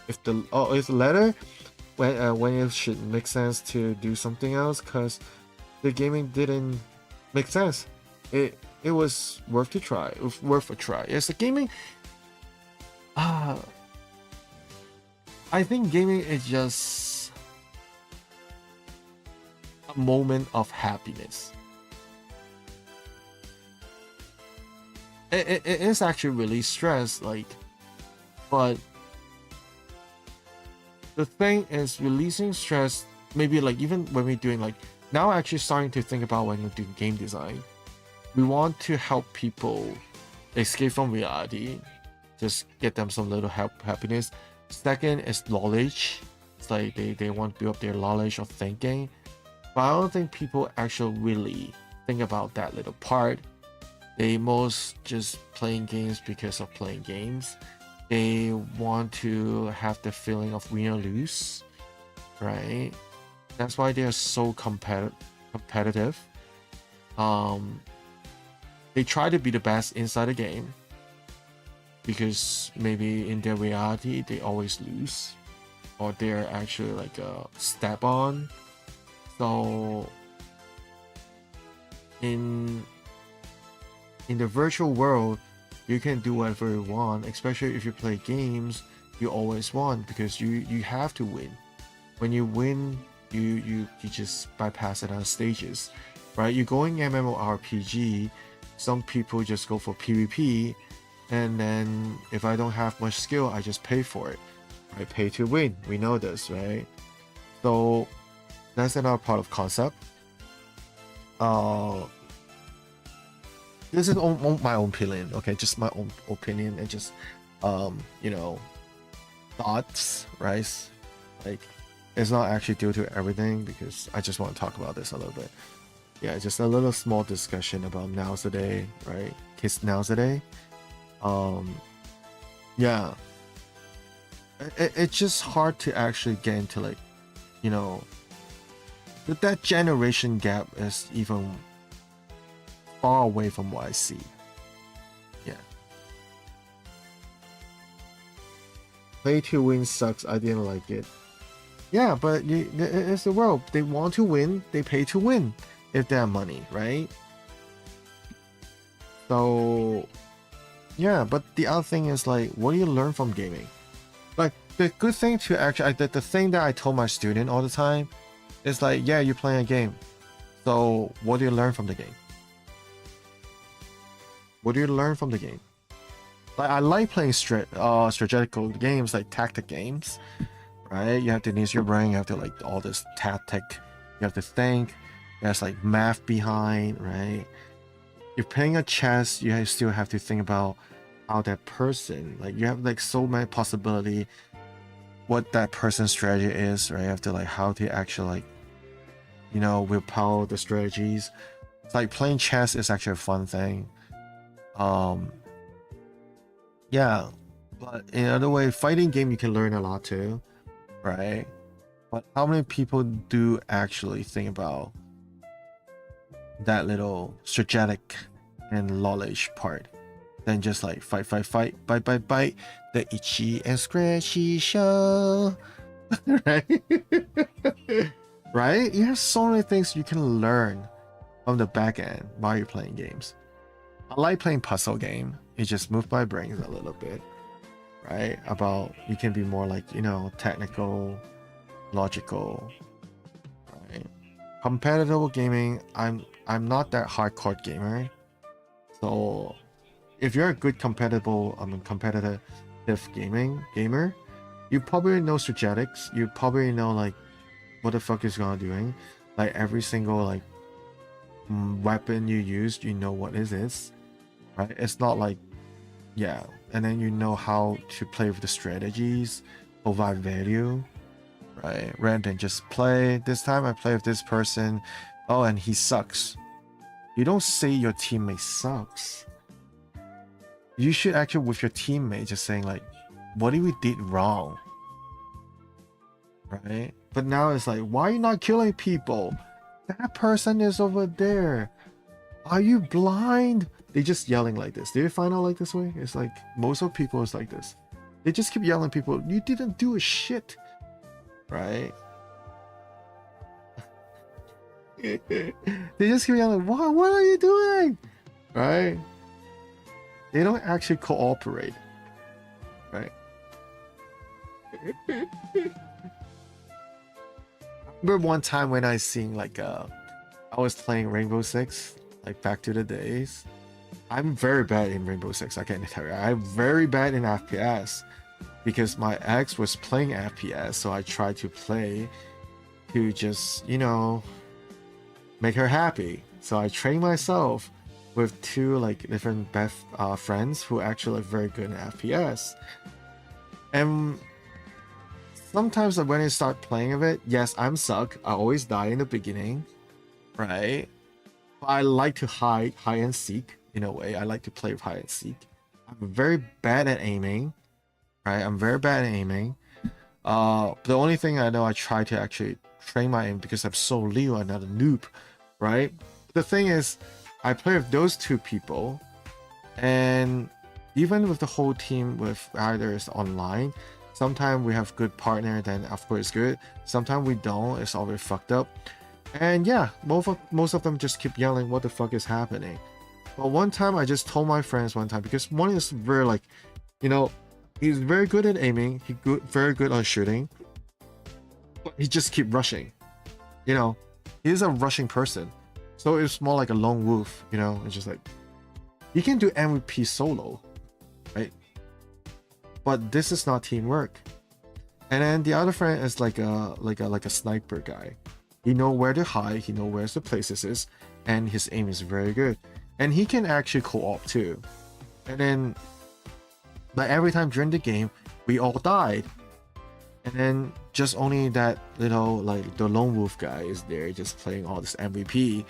if the latter when it should make sense to do something else because the gaming didn't make sense. It was worth a try. Yes, the gaming. I think gaming is just a moment of happiness. It is actually really stress, like, but the thing is releasing stress. Maybe like even when we're doing like now, actually starting to think about when we're doing game design, we want to help people escape from reality, just get them some little happiness. Second is knowledge. It's like they want to build up their knowledge of thinking, but I don't think people actually really think about that little part. They most just playing games because of playing games. They want to have the feeling of win or lose, right? That's why they are so competitive. They try to be the best inside the game, because maybe in their reality they always lose, or they're actually like a step on. So in the virtual world, you can do whatever you want, especially if you play games. You always won because you have to win. When you win, you just bypass it on stages, right? You go in MMORPG, some people just go for PvP, and then if I don't have much skill, I just pay for it. I pay to win. We know this, right? So that's another part of concept. This is my own opinion, okay? Just my own opinion and just thoughts, right? Like, it's not actually due to everything, because I just want to talk about this a little bit. Yeah, just a little small discussion about nowadays, right? Kids nowadays. Yeah, it's just hard to actually get into, like, that generation gap is even far away from what I see. Yeah. Play to win sucks. I didn't like it. Yeah, but it's the world. They want to win. They pay to win if they have money, right? So, yeah. But the other thing is, like, what do you learn from gaming? Like, the good thing to actually, the thing that I told my student all the time is, like, yeah, you're playing a game. So what do you learn from the game? What do you learn from the game? Like, I like playing strategical games, like tactic games, right? You have to use your brain. You have to, like, all this tactic. You have to think. There's, like, math behind, right? You're playing a chess. You still have to think about how that person, like, you have, like, so many possibility what that person's strategy is, right? You have to, like, how to actually, like, willpower the strategies. It's like playing chess is actually a fun thing. Yeah, but in other way, fighting game you can learn a lot too, right? But how many people do actually think about that little strategic and knowledge part than just, like, fight, bite, the itchy and scratchy show? Right? Right? You have so many things you can learn from the back end while you're playing games. I like playing puzzle game. It just moved my brains a little bit, right? About, you can be more, like, technical, logical, right? Competitive gaming, I'm not that hardcore gamer. So if you're a good competitive gamer, you probably know strategics. You probably know, like, what the fuck is gonna doing. Like, every single, like, weapon you use, what it is, right? It's not like, yeah, and then you know how to play with the strategies, provide value, right? Rather than just play, this time I play with this person, oh, and he sucks. You don't say your teammate sucks. You should actually, with your teammate, just saying, like, what did we did wrong, right? But now it's like, why are you not killing people? That person is over there. Are you blind? They just yelling like this. Did you find out like this way? It's like most of people is like this. They just keep yelling people, you didn't do a shit, right? They just keep yelling, what are you doing? Right? They don't actually cooperate, right? Remember one time when I seen, like, I was playing Rainbow Six, like, back to the days. I'm very bad in Rainbow Six, I can't tell you. I'm very bad in FPS because my ex was playing FPS, so I tried to play to just, make her happy. So I trained myself with two, like, different friends who actually are very good in FPS. And sometimes when I start playing of it, yes, I'm suck. I always die in the beginning, right? But I like to hide and seek in a way. I like to play with hide and seek. I'm very bad at aiming, right? I'm very bad at aiming. The only thing I know, I try to actually train my aim because I'm so new and not a noob, right? The thing is, I play with those two people, and even with the whole team, with either it's online, sometimes we have good partner, then of course it's good. Sometimes we don't, it's always fucked up. And yeah, most of them just keep yelling, what the fuck is happening? But one time I just told my friends one time, because one is very like, you know, he's very good at aiming, very good on shooting, but he just keep rushing. You know, he's a rushing person. So it's more like a lone wolf, you know, it's just like, you can do MVP solo, right? But this is not teamwork. And then the other friend is like a sniper guy. He know where to hide, he know where the places is, and his aim is very good. And he can actually co-op too. And then, but every time during the game, we all died. And then just only that little, like the lone wolf guy is there just playing all this MVP.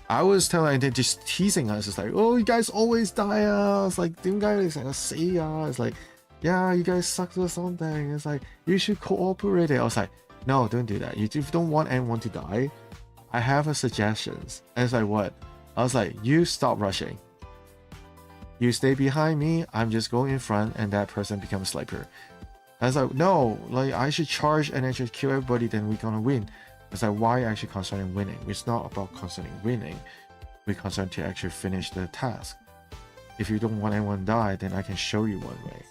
I was telling, and then just teasing us. It's like, oh, you guys always die. It's like, them guys say ya. It's like, yeah, you guys suck or something. It's like, you should cooperate. I was like, no, don't do that. If you don't want anyone to die, I have a suggestions. And it's like, what? I was like, you stop rushing. You stay behind me. I'm just going in front, and that person becomes sniper. I was like, no, like I should charge and I should kill everybody, then we're gonna win. It's like, why actually concerning winning? It's not about concerning winning. We're concerned to actually finish the task. If you don't want anyone to die, then I can show you one way.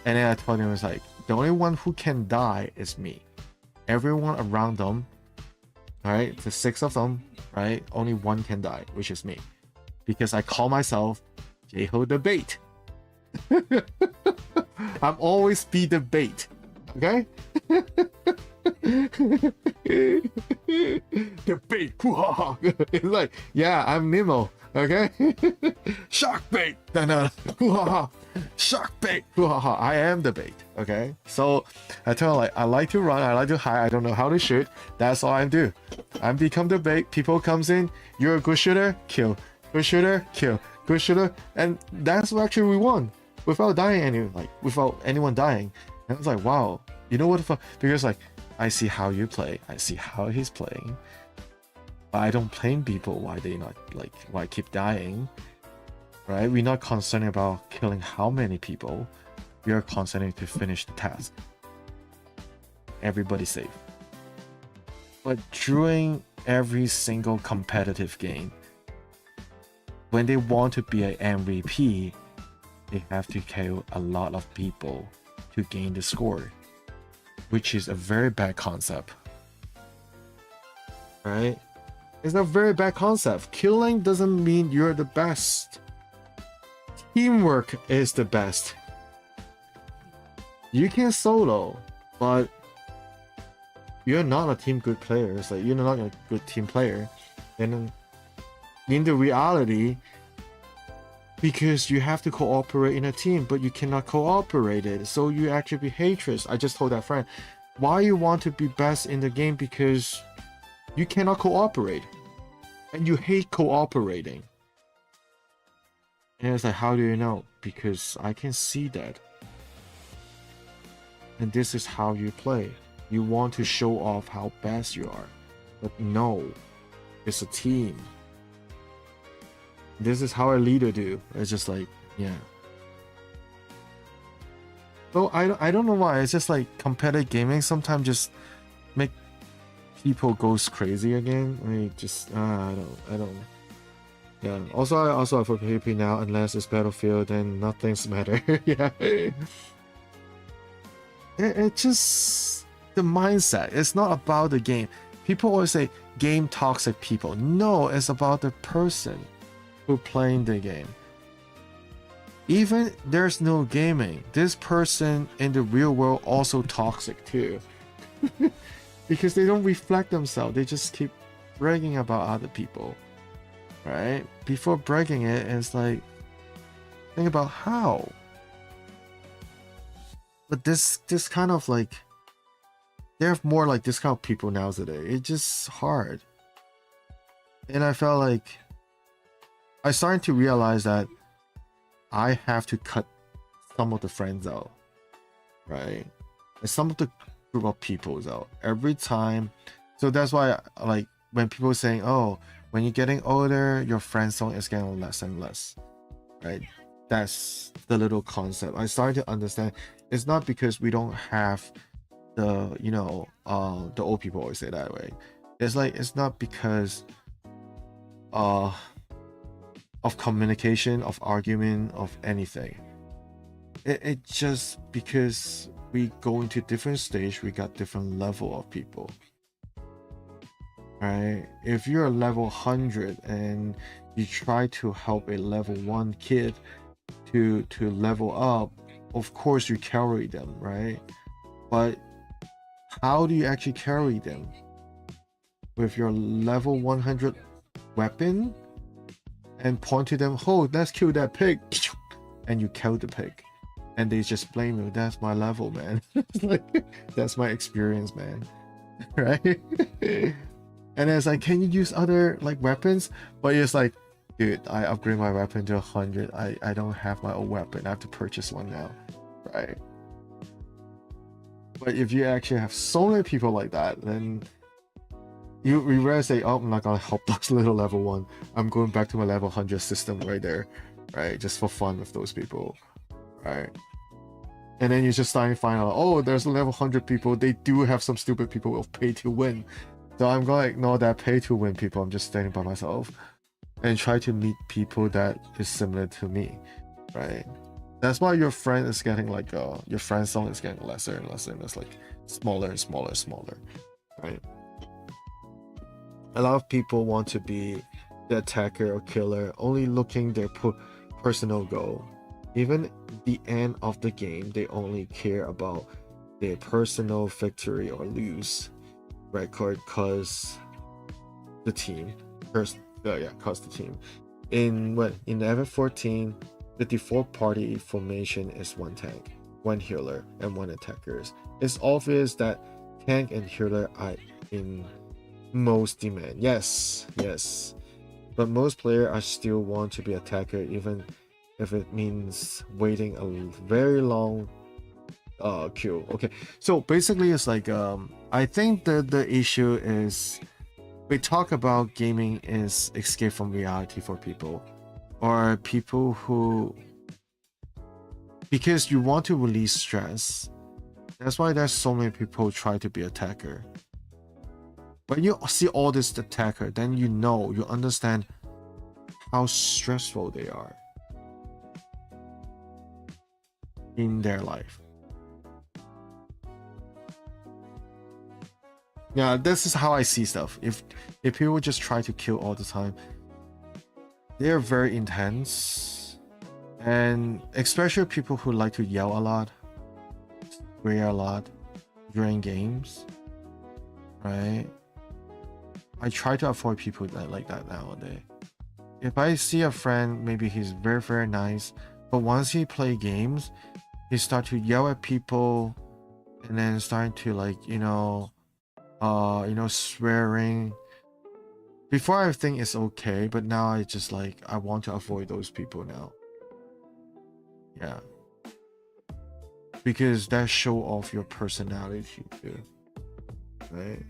And then I told him, it's like, the only one who can die is me. Everyone around them, all right, the 6 of them, right, only one can die, which is me. Because I call myself J-Ho the bait. I'm always be the bait, okay? The bait. It's like, yeah, I'm Nemo, okay? Shark bait. Shark bait. I am the bait, okay? So I tell her, like, I like to run, I like to hide, I don't know how to shoot. That's all I do. I become the bait. People comes in, you're a good shooter, kill. Good shooter, kill. Good shooter, and that's what actually we won without dying without anyone dying. And I was like, wow, you know what the fuck? Because like, I see how you play, I see how he's playing, but I don't blame people why they not like why keep dying, right? We're not concerned about killing how many people, we are concerned to finish the task. Everybody safe. But during every single competitive game, when they want to be an MVP, they have to kill a lot of people to gain the score, which is a very bad concept, right? It's a very bad concept. Killing doesn't mean you're the best. Teamwork is the best. You can solo, but you're not a team good player. It's like, you're not a good team player. And in the reality, because you have to cooperate in a team, but you cannot cooperate it, so you actually be hatred. I just told that friend, why you want to be best in the game? Because you cannot cooperate, and you hate cooperating. And it's like, how do you know? Because I can see that. And this is how you play. You want to show off how best you are, but no, it's a team. This is how a leader do. It's just like, yeah. So I don't know why. It's just like competitive gaming sometimes just make people goes crazy again. I mean, just I don't. Yeah. Also I for PvP now. Unless it's Battlefield, then nothing's matter. Yeah. It just the mindset. It's not about the game. People always say game toxic people. No, it's about the person who playing the game. Even there's no gaming, this person in the real world also toxic too. Because they don't reflect themselves, they just keep bragging about other people, right? Before bragging it, it's like, think about how. But this kind of like, there's more like this kind of people nowadays. It's just hard. And I felt like I started to realize that I have to cut some of the friends out, right? And some of the group of people out every time. So that's why, like, when people saying, oh, when you're getting older, your friend zone is getting less and less, right? that's the little concept. I started to understand it's not because we don't have the, you know, the old people always say that way. It's like, it's not because of communication, of argument, of anything. It just because we go into different stage, we got different level of people. Right? If you're a level 100 and you try to help a level 1 kid to level up, of course you carry them, right? But how do you actually carry them? With your level 100 weapon and point to them, oh, let's kill that pig, and you kill the pig, and they just blame you. That's my level, man. Like, that's my experience, man. Right? And it's like, can you use other like weapons? But it's like, dude, I upgrade my weapon to 100. I don't have my own weapon. I have to purchase one now, right? But if you actually have so many people like that, then you rarely say, oh, I'm not gonna help those little level 1. I'm going back to my level 100 system right there, right? Just for fun with those people, right? And then you just starting to find out, oh, there's level 100 people. They do have some stupid people with pay to win. So I'm going to ignore that pay to win people. I'm just standing by myself and try to meet people that is similar to me, right? That's why your friend is getting like your friend zone is getting lesser and lesser, and it's like smaller and smaller and smaller, right? A lot of people want to be the attacker or killer, only looking their personal goal. Even the end of the game, they only care about their personal victory or lose record, cause the team. Cause the team. In Ever 14, the default party formation is 1 tank, 1 healer, and 1 attackers. It's obvious that tank and healer are in most demand. Yes. But most players are still want to be attacker, even if it means waiting a very long queue. Okay, so basically it's like I think the issue is we talk about gaming is escape from reality for people, or people who, because you want to release stress. That's why there's so many people try to be attacker. When you see all this attacker, then you understand how stressful they are in their life. Yeah, this is how I see stuff. If people just try to kill all the time, they're very intense, and especially people who like to yell a lot, swear a lot during games, right? I try to avoid people that like that nowadays. If I see a friend, maybe he's very, very nice, but once he play games, he start to yell at people, and then starting to like, swearing. Before I think it's okay, but now I just like, I want to avoid those people now. Yeah. Because that show off your personality too, right?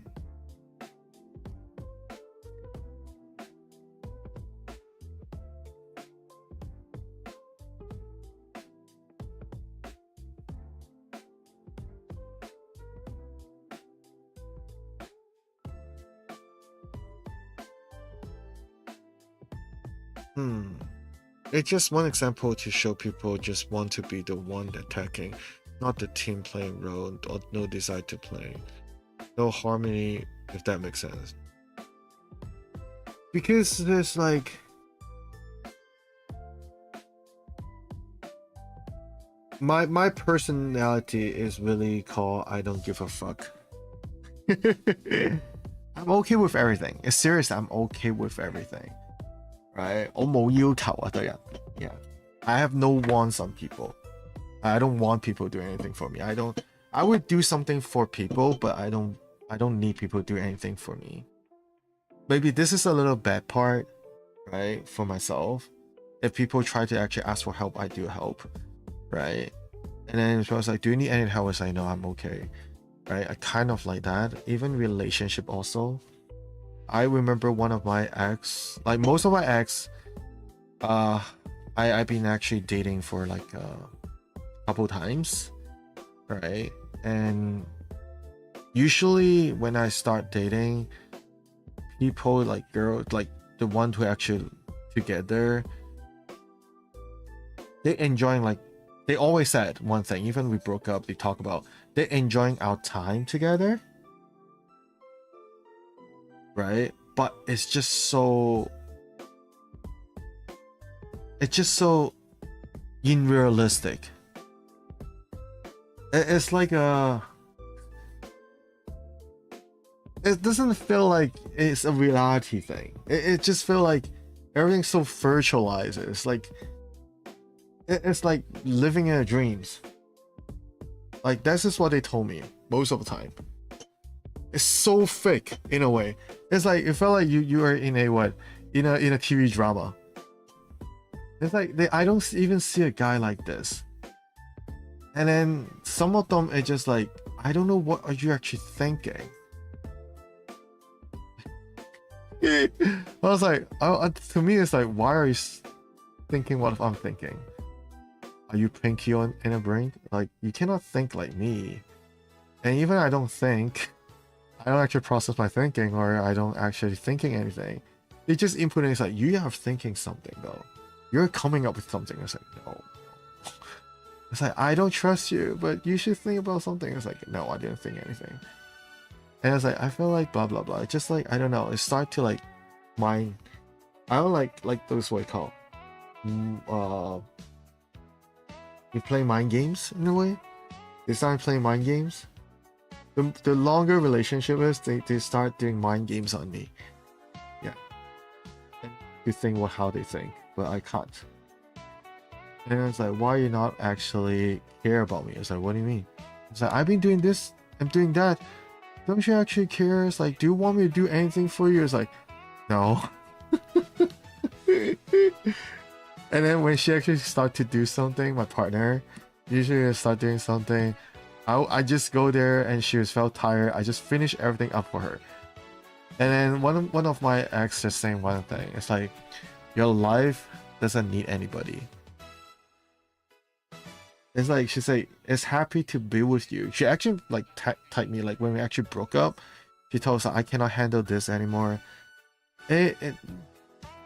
It's just one example to show people just want to be the one attacking, not the team playing role, or no desire to play. No harmony, if that makes sense. Because there's like, my personality is really called I don't give a fuck. I'm okay with everything. It's serious, I'm okay with everything. Right? 我冇要求啊，對人. Yeah. I have no wants on people. I don't want people doing anything for me. I would do something for people, but I don't need people to do anything for me. Maybe this is a little bad part, right? For myself. If people try to actually ask for help, I do help. Right? And then if I was like, do you need any help? I was like, no, I'm okay. Right? I kind of like that. Even relationship also. I remember one of my ex, like most of my ex, I've been actually dating for like a couple times, right? And usually when I start dating, people like girls, like the one who actually together, they enjoying like they always said one thing. Even we broke up, they talk about they're enjoying our time together, right? But it's just so unrealistic. It's like it doesn't feel like it's a reality thing. It just feel like everything's so virtualized. It's like living in a dreams. Like that's just what they told me most of the time. It's so fake in a way. It's like it felt like you are in a in a TV drama. It's like I don't even see a guy like this. And then some of them are just like, I don't know, what are you actually thinking? I was like, to me it's like, why are you thinking what I'm thinking? Are you pinky in a brain? Like, you cannot think like me. And even I don't think, I don't actually process my thinking, or I don't actually thinking anything. They just input, it's like, you are thinking something though. You're coming up with something. It's like, no. It's like, I don't trust you, but you should think about something. It's like, no, I didn't think anything. And it's like, I feel like blah blah blah. It's just like, I don't know. It start to like mind. I don't like those what you call you play mind games in a way. They start playing mind games. The longer relationship is, they start doing mind games on me. Yeah. And you think how they think, but I can't. And it's like, why you not actually care about me? It's like, what do you mean? It's like, I've been doing this, I'm doing that. Don't you actually care? It's like, do you want me to do anything for you? It's like, no. And then when she actually start to do something, my partner, usually start doing something, I just go there and she was felt tired. I just finish everything up for her. And then one of my ex just saying one thing. It's like, your life doesn't need anybody. It's like, she said, it's happy to be with you. She actually like typed me, like when we actually broke up, she told us, I cannot handle this anymore.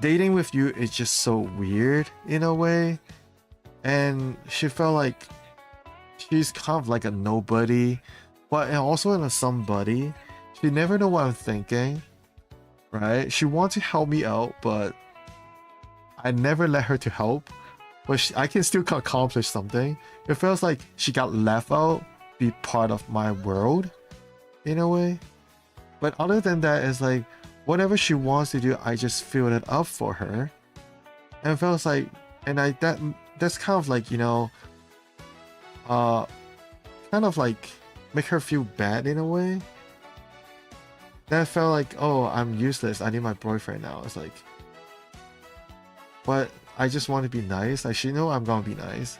Dating with you is just so weird in a way. And she felt like she's kind of like a nobody, but also in a somebody. She never know what I'm thinking, right? She wants to help me out, but I never let her to help. But I can still accomplish something. It feels like she got left out, be part of my world, in a way. But other than that, it's like, whatever she wants to do, I just fill it up for her. And it feels like, and that's kind of like, you know, kind of like make her feel bad in a way. Then I felt like, oh, I'm useless. I need my boyfriend now. It's like, but I just want to be nice. Like, she know I'm gonna be nice.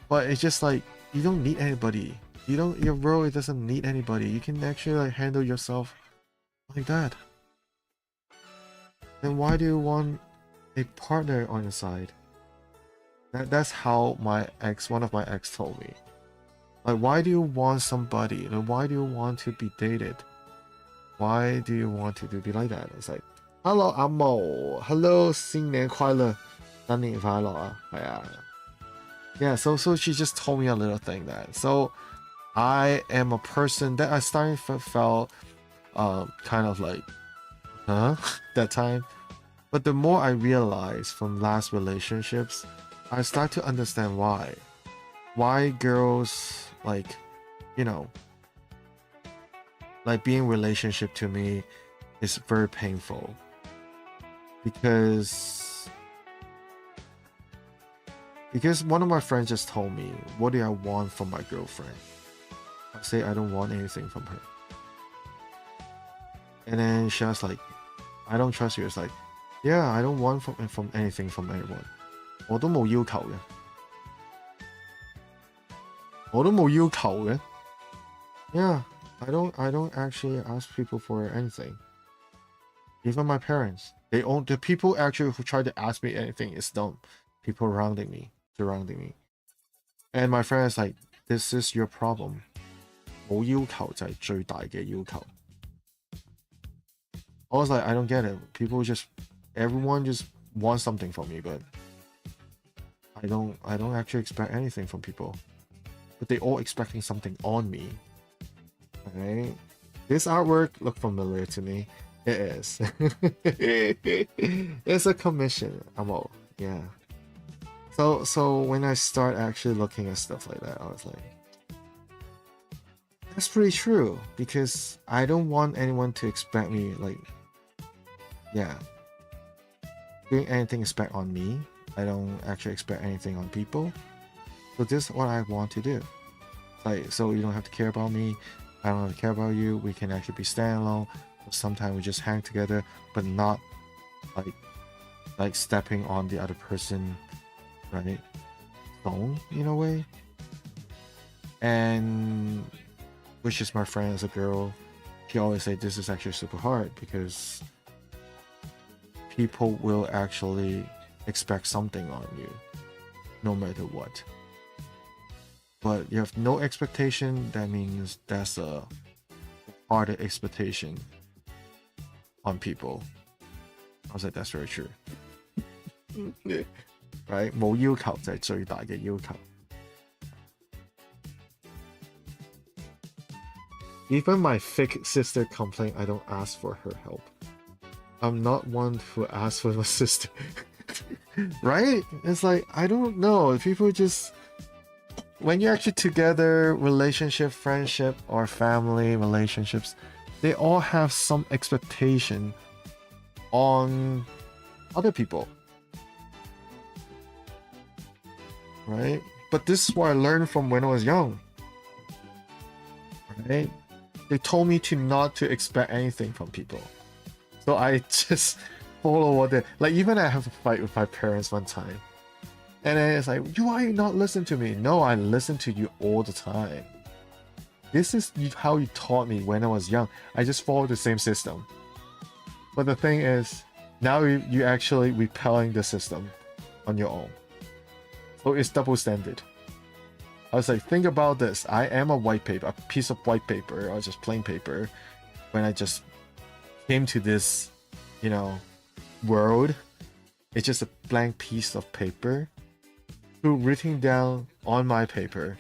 But it's just like, you don't need anybody. Your world doesn't need anybody. You can actually like handle yourself like that. Then why do you want a partner on your side? That's how one of my ex told me. Like, why do you want somebody? Like, why do you want to be dated? Why do you want to be like that? It's like, hello 阿毛 hello 新年快乐 新年快樂啊 yeah, so she just told me a little thing that, so I am a person that I started felt kind of like, huh? That time. But the more I realize from last relationships, I start to understand why girls, like, you know, like being in relationship to me is very painful. Because one of my friends just told me, what do I want from my girlfriend? I say I don't want anything from her. And then she was like, I don't trust you. It's like, yeah, I don't want from anything from anyone. 我都冇要求嘅. Yeah, I don't actually ask people for anything. Even my parents, the people actually who try to ask me anything is them. people surrounding me. And my friend is like, this is your problem. 冇要求就係最大嘅要求。I was like, I don't get it. Everyone just wants something from me, but I don't actually expect anything from people. But they all expecting something on me. Right? This artwork look familiar to me. It is. It's a commission. Yeah. So when I start actually looking at stuff like that, I was like, that's pretty true, because I don't want anyone to expect me doing anything expect on me. I don't actually expect anything on people. So this is what I want to do. So you don't have to care about me. I don't have to care about you. We can actually be standalone. Sometimes we just hang together, but not like stepping on the other person, right? Stone in a way. And which is my friend as a girl, she always say this is actually super hard because people will actually expect something on you no matter what. But you have no expectation, that means that's a harder expectation on people. I was like, that's very true. Right? 冇要求就係最大嘅要求。Even my fake sister complained I don't ask for her help. I'm not one who asks for my sister. Right? It's like, I don't know. People just... When you're actually together, relationship, friendship, or family relationships, they all have some expectation on other people. Right? But this is what I learned from when I was young. Right? They told me not to expect anything from people. So I just follow what they... Like, even I have a fight with my parents one time. And then it's like, why you not listen to me? No, I listen to you all the time. This is how you taught me when I was young. I just followed the same system. But the thing is, now you actually repelling the system on your own. So it's double standard. I was like, think about this. I am a piece of white paper, or just plain paper. When I just came to this, world, it's just a blank piece of paper. Who written down on my paper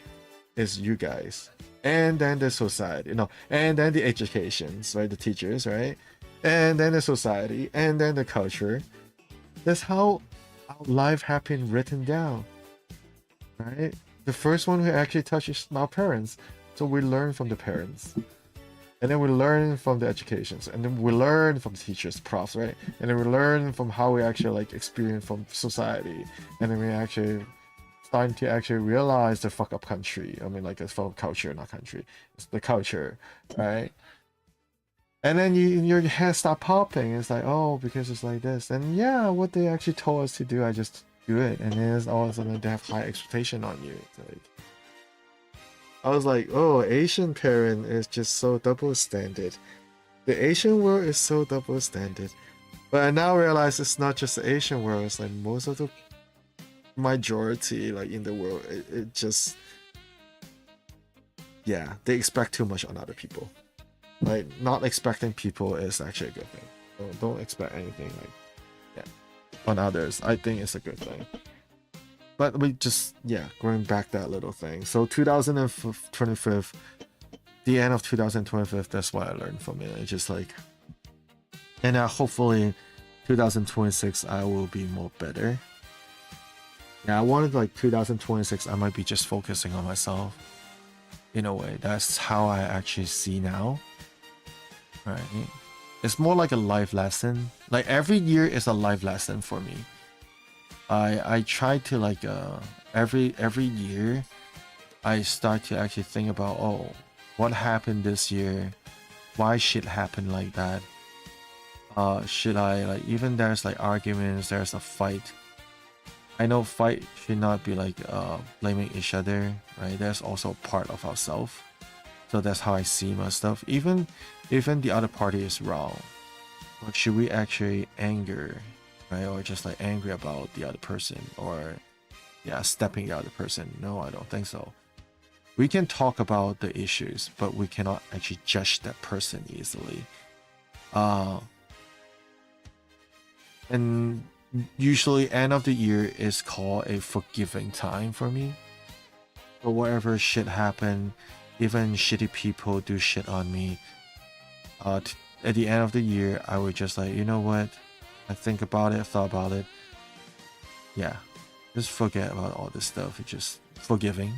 is you guys. And then the society, and then the educations, right? The teachers, right? And then the society, and then the culture. That's how our life has been written down, right? The first one who actually touches our parents. So we learn from the parents. And then we learn from the educations. And then we learn from teachers, profs, right? And then we learn from how we actually experience from society. And then we actually starting to actually realize the fuck up country. I mean, it's full culture, not country. It's the culture, right? And then your head start popping. It's like, oh, because it's like this. And yeah, what they actually told us to do, I just do it. And then it's all of a sudden they have high expectation on you. It's like, I was like, oh, Asian parent is just so double standard. The Asian world is so double standard. But I now realize it's not just the Asian world. It's like most of the majority in the world, it just, yeah, they expect too much on other people. Not expecting people is actually a good thing. Don't expect anything on others. I think it's a good thing. But we just, going back that little thing. So 2025, the end of 2025, that's what I learned from it. It's just and hopefully 2026 I will be more better. Yeah, I wanted 2026 I might be just focusing on myself. In a way, that's how I actually see now. Right? It's more like a life lesson. Every year is a life lesson for me. I try to every year I start to actually think about, oh, what happened this year? Why shit happened like that? Should I even there's arguments, there's a fight. I know fight should not be blaming each other, right? There's also part of ourselves. So that's how I see my stuff. Even the other party is wrong. Should we actually anger, right? Or just like angry about the other person, or yeah, stepping the other person. No, I don't think so. We can talk about the issues, but we cannot actually judge that person easily. And usually end of the year is called a forgiving time for me. For whatever shit happened, even shitty people do shit on me. At the end of the year, I would just like, you know what? I think about it, thought about it. Yeah, just forget about all this stuff. It's just forgiving.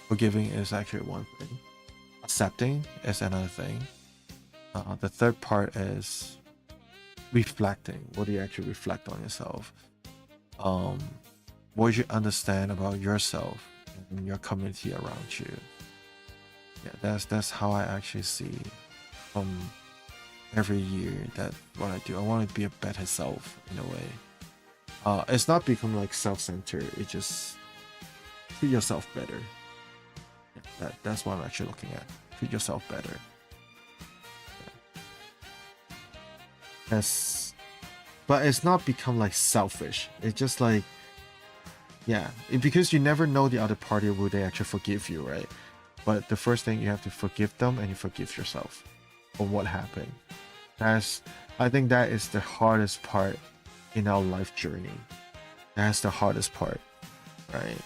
Forgiving is actually one thing. Accepting is another thing. The third part is reflecting. What do you actually reflect on yourself? What do you understand about yourself and your community around you? Yeah, that's how I actually see every year that what I do. I want to be a better self in a way. It's not become like self-centered. It just treat yourself better. Yeah, that's what I'm actually looking at. Treat yourself better. Yeah. But it's not become like selfish. It's just like, yeah, because you never know the other party, will they actually forgive you, right? But the first thing, you have to forgive them and you forgive yourself for what happened. I think that is the hardest part in our life journey. That's the hardest part, right?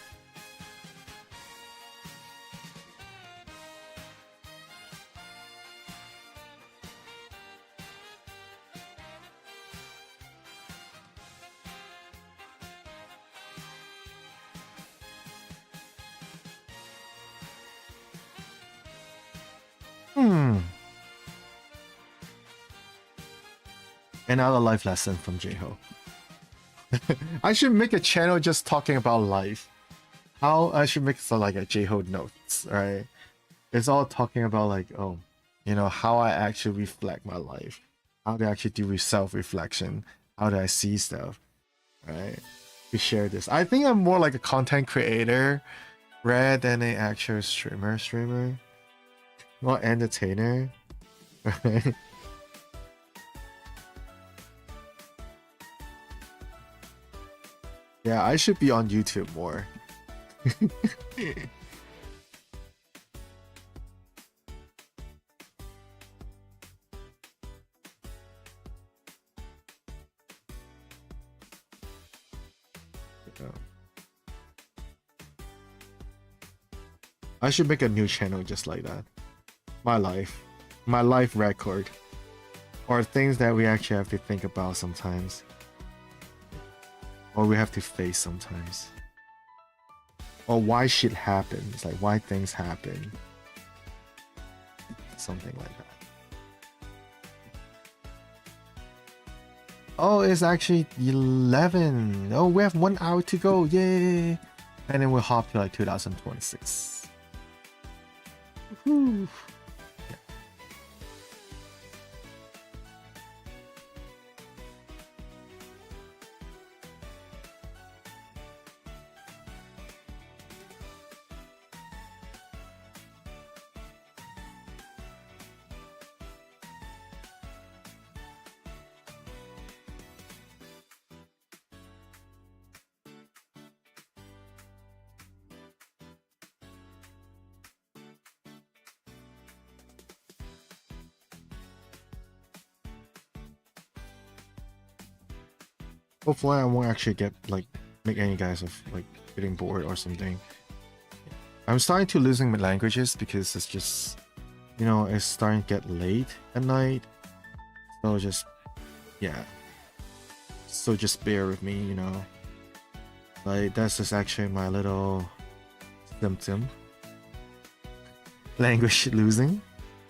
Another life lesson from J-Ho. I should make a channel just talking about life. How I should make so like a J-Ho notes, right? It's all talking about like, oh, you know, how I actually reflect my life. How do I actually do self-reflection? How do I see stuff, right? We share this. I think I'm more like a content creator rather than an actual streamer. More entertainer, right? Yeah, I should be on YouTube more. I should make a new channel just like that. My life record, or things that we actually have to think about sometimes, or we have to face sometimes, or why shit happens, like why things happen, something like that. Oh, it's actually 11. Oh, we have 1 hour to go, yay! And then we'll hop to like 2026. Woohoo! Hopefully I won't actually make any guys of like getting bored or something. I'm starting to losing my languages because it's just, you know, it's starting to get late at night. So just, yeah. So just bear with me, you know. Like that's just actually my little symptom. Language losing,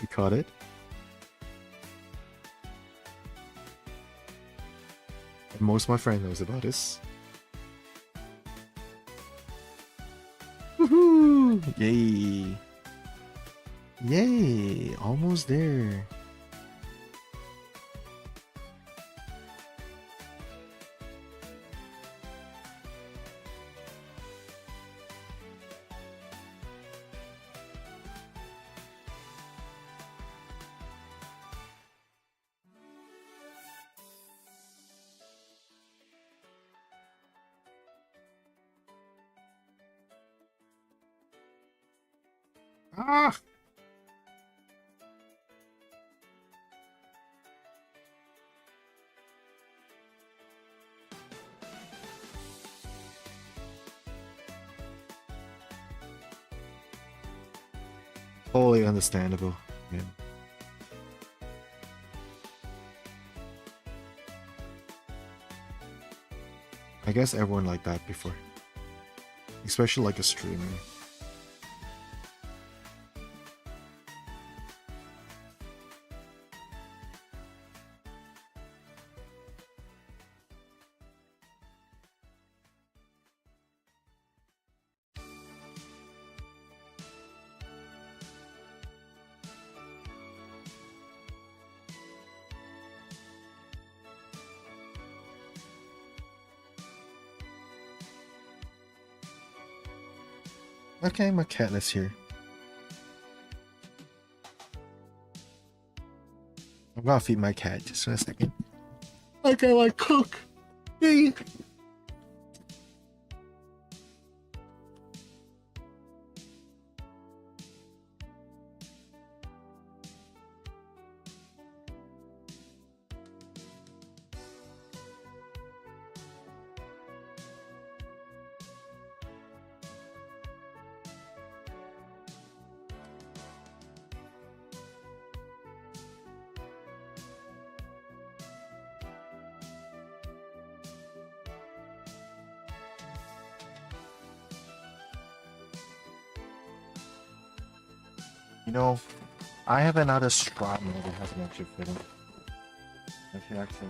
you caught it. Most of my friend knows about this. Woohoo! Yay! Yay! Almost there. 啊！Totally understandable. Yeah. I guess everyone liked that before, especially like a streamer. Okay, my cat is here. I'm gonna feed my cat just for a second. I gotta like cook. Yay. You know, I have another strap that hasn't actually fitted. I should actually.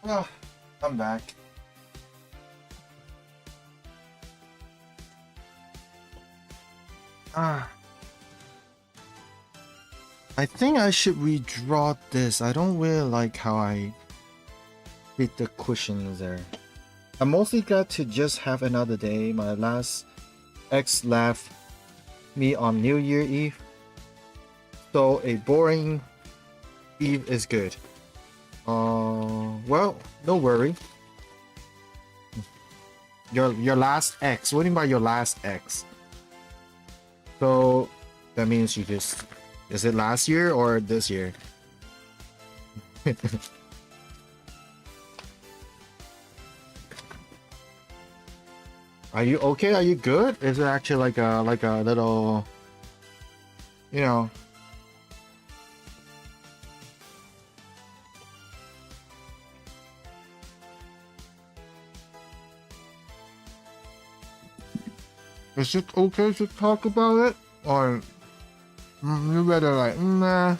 Ah, I'm back. I think I should redraw this. I don't really like how I did the cushions there. I mostly got to just have another day. My last ex left me on New Year Eve, so a boring Eve is good. Well, don't worry. Your last ex. What do you mean by your last ex? So that means you just. Is it last year or this year? Are you okay? Are you good? Is it actually like a little, you know? Is it okay to talk about it, or you better like nah?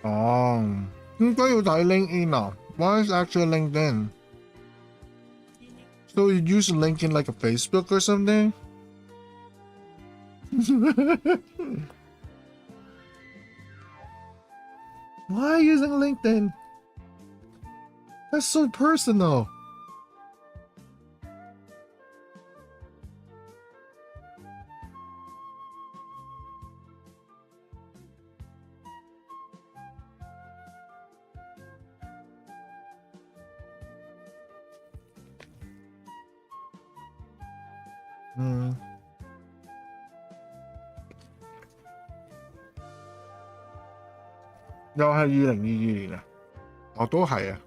Oh, 應該要睇 LinkedIn 啊。Why is actually LinkedIn? So you use LinkedIn like a Facebook or something? Why using LinkedIn? That's so personal. Hmm. 又係2022啊！我都係啊。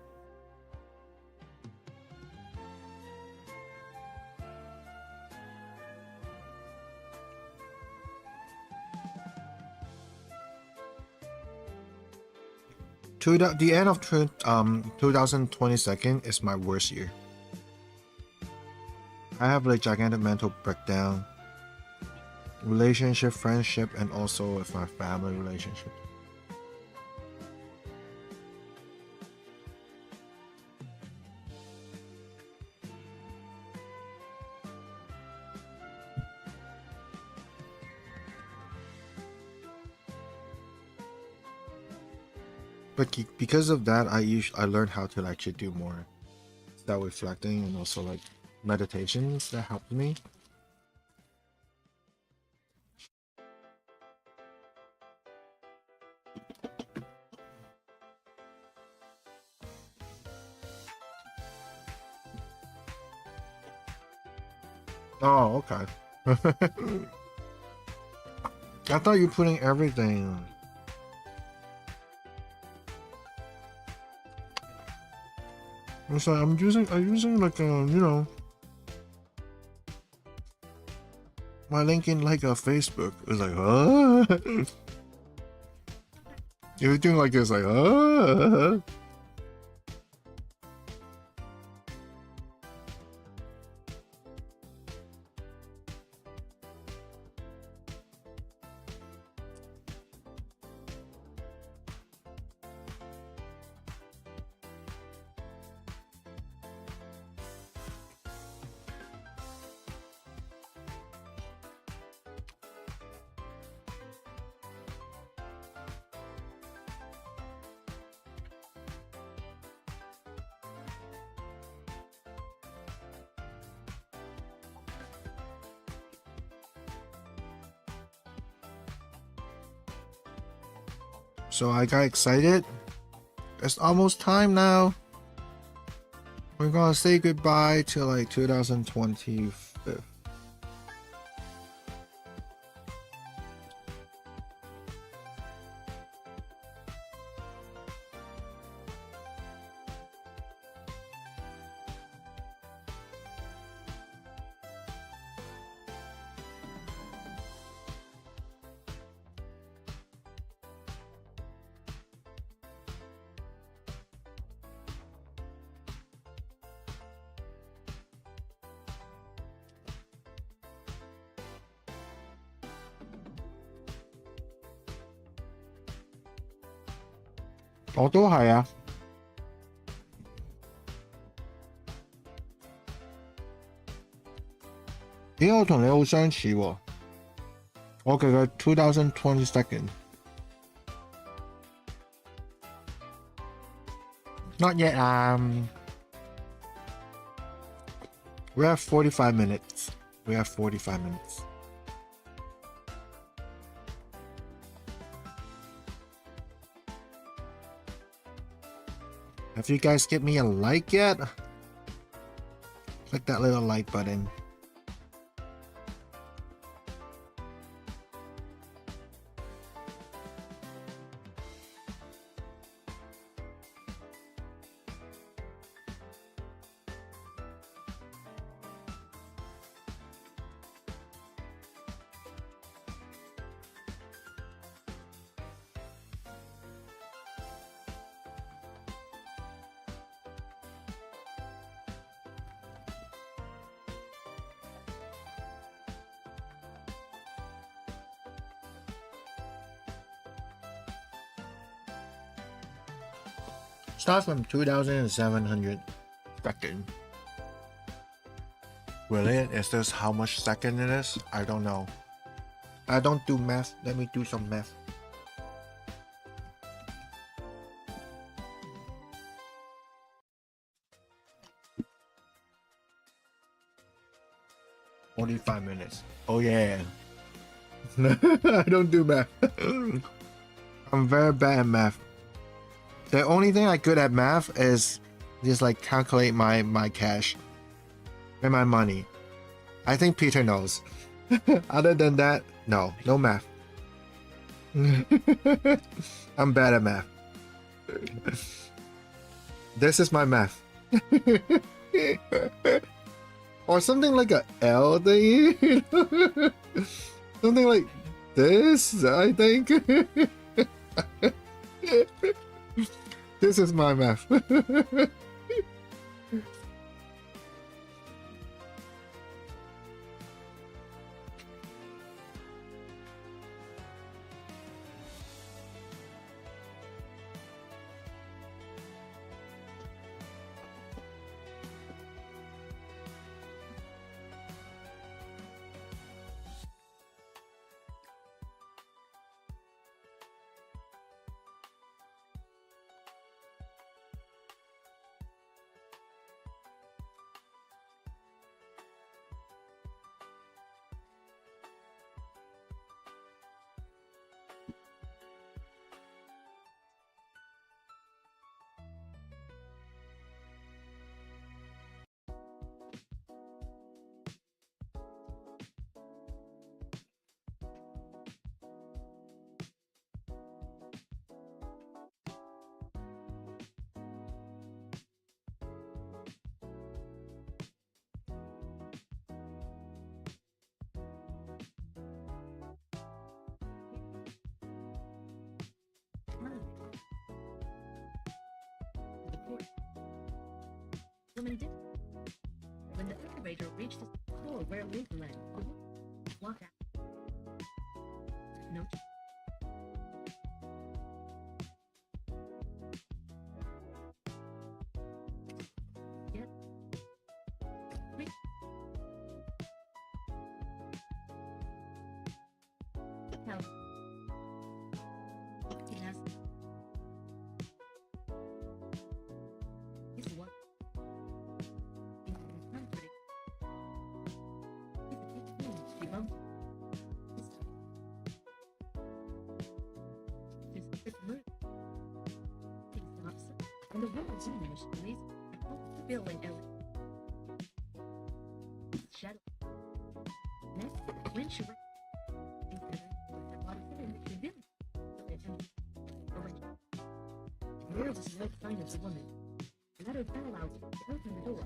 To the end of 2022 is my worst year. I have like gigantic mental breakdown, relationship, friendship, and also with my family relationship. But because of that, I learned how to actually do more self-reflecting and also like meditations that helped me. Oh, okay. I thought you were putting everything. It's like I'm using like my link in like a Facebook. It's like everything like this like So I got excited. It's almost time now. We're gonna say goodbye to like 2025.我都係啊。咦，我同你好相似喎。我嘅2022. Not yet. We have 45 minutes. We have 45 minutes. Have you guys given me a like yet? Click that little like button. Start from 2,700 seconds. Really? Is this how much second it is? I don't know. I don't do math. Let me do some math. Only 5 minutes. Oh yeah. I don't do math. I'm very bad at math. The only thing I'm good at math is just like calculate my cash and my money. I think Peter knows. Other than that, no math. I'm bad at math. This is my math. Or something like a L thing. Something like this, I think. This is my math. court. The woman did. When the elevator reached the floor where Luke led, the woman walked out. No. Yep. How? Yes. It's what? It's comforting. She bumped. It's mood. Things opposite. And the woman's image leads to Bill and Ellen. Shadow. Next, when she went. There was no sign of the woman. Another fell out to open the door.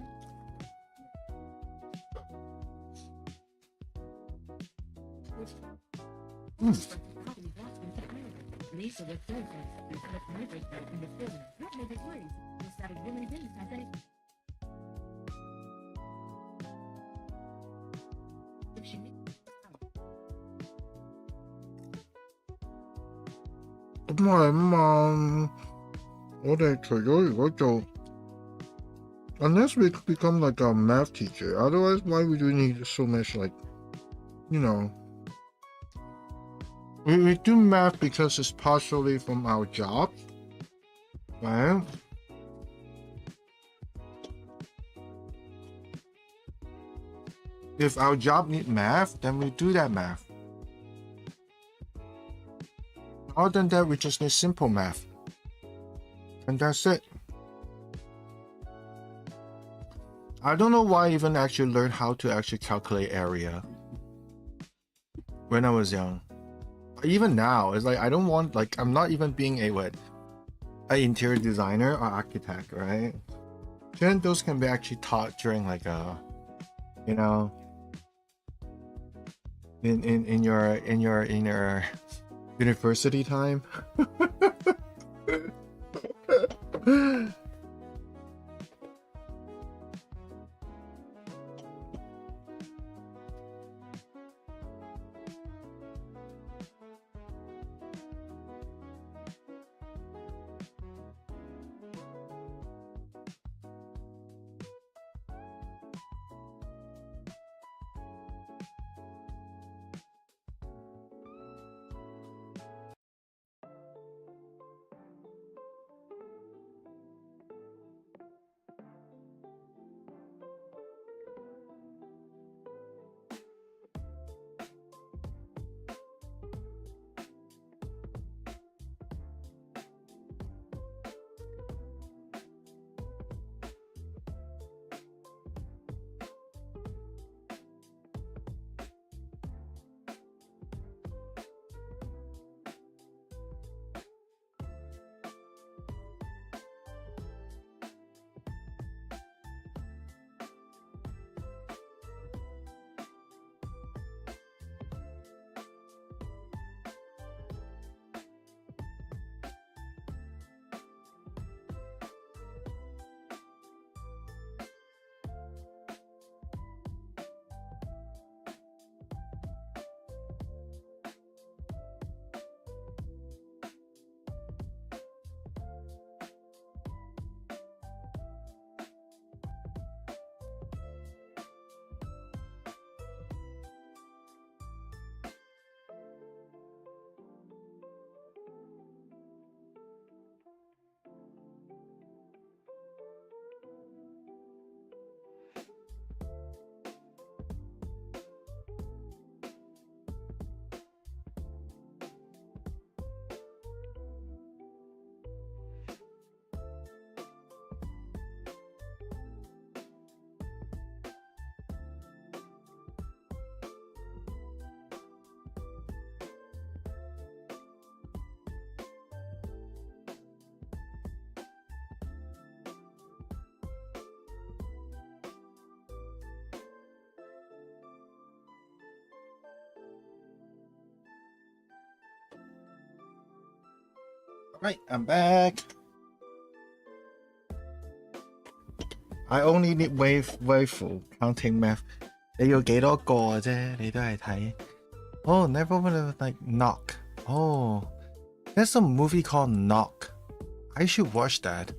Lisa was so fast and had a microscope in the film. What made it worse was that a woman didn't have any. If she knew. Unless we become like a math teacher, otherwise why would we need so much, like, you know, we do math because it's partially from our job, right? If our job need math, then we do that math. Other than that, we just need simple math. And that's it. I don't know why I even actually learned how to actually calculate area when I was young. Even now, it's like I don't want, like, I'm not even being an interior designer or architect, right? Then those can be actually taught during like a, you know, in your university time. Right, I'm back. I only need waifu counting math。你要幾多個啫？你都係睇。Oh, never would like Knock. Oh, there's a movie called Knock. I should watch that.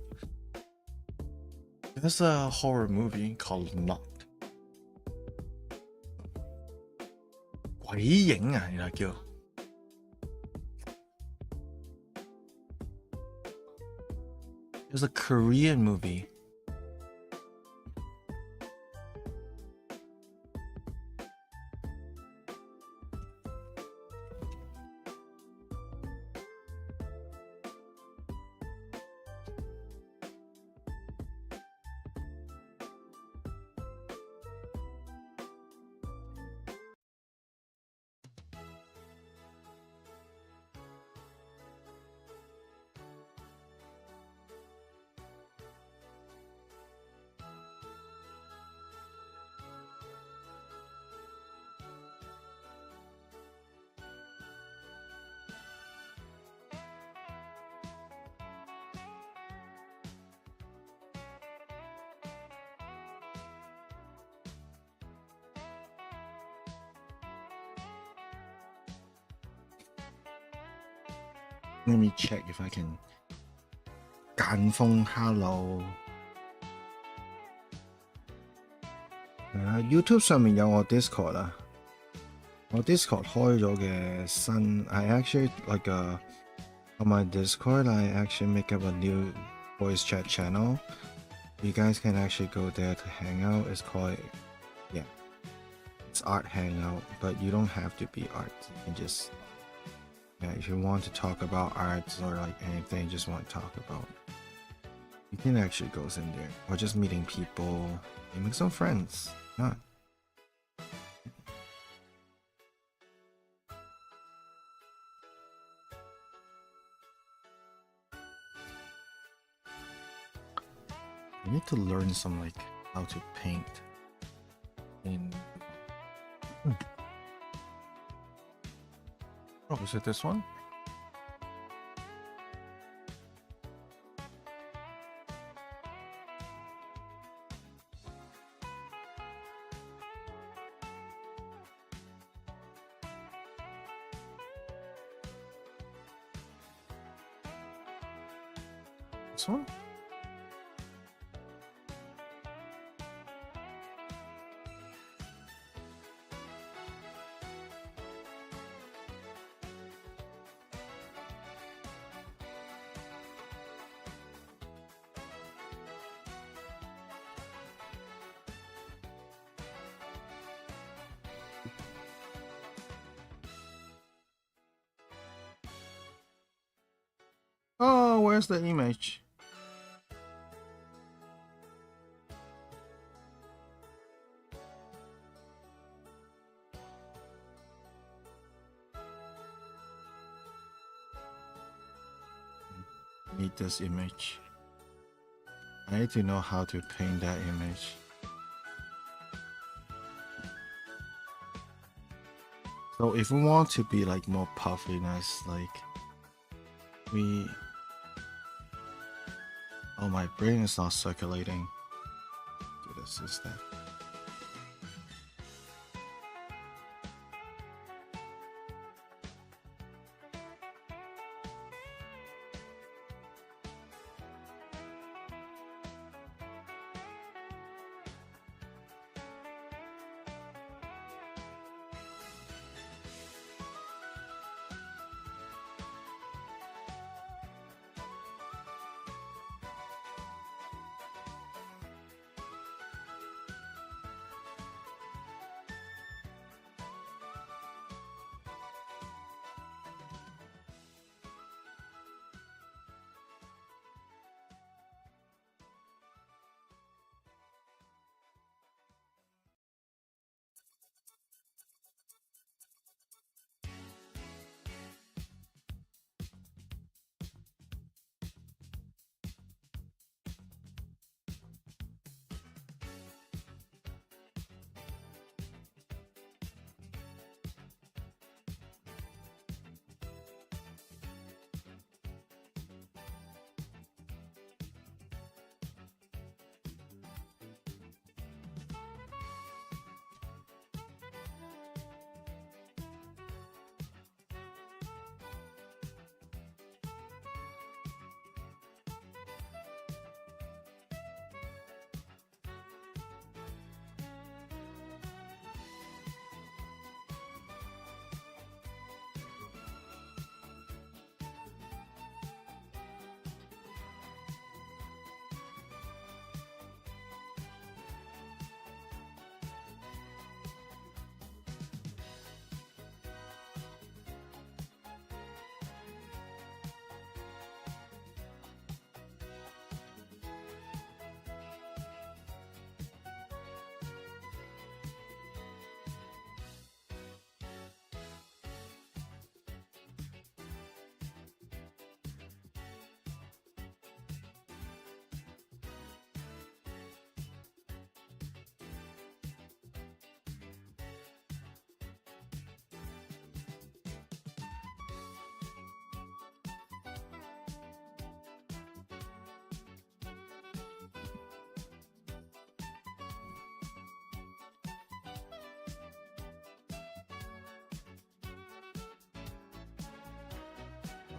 There's a horror movie called Knock. 鬼影啊，原來叫。It's a Korean movie. Let me check if I can 間風 hello。YouTube 上面有我 Discord 啦，我 Discord 開咗嘅新 I actually like on my Discord I actually make up a new voice chat channel. You guys can actually go there to hang out. It's called it's Art Hangout, but you don't have to be art. You can just if you want to talk about arts or like anything you just want to talk about, you can actually go in there, or just meeting people and make some friends. Not I need to learn some like how to paint in Oh, is it this one? This one? Oh, where's the image? Need this image. I need to know how to paint that image. So if we want to be like more puffiness, like oh, my brain is not circulating. Do this instead.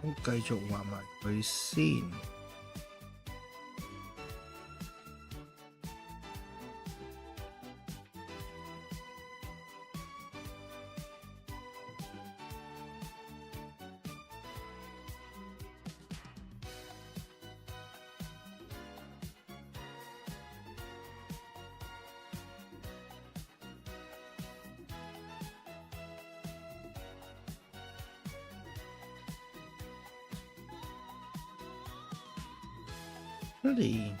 咁繼續畫埋佢先。Really?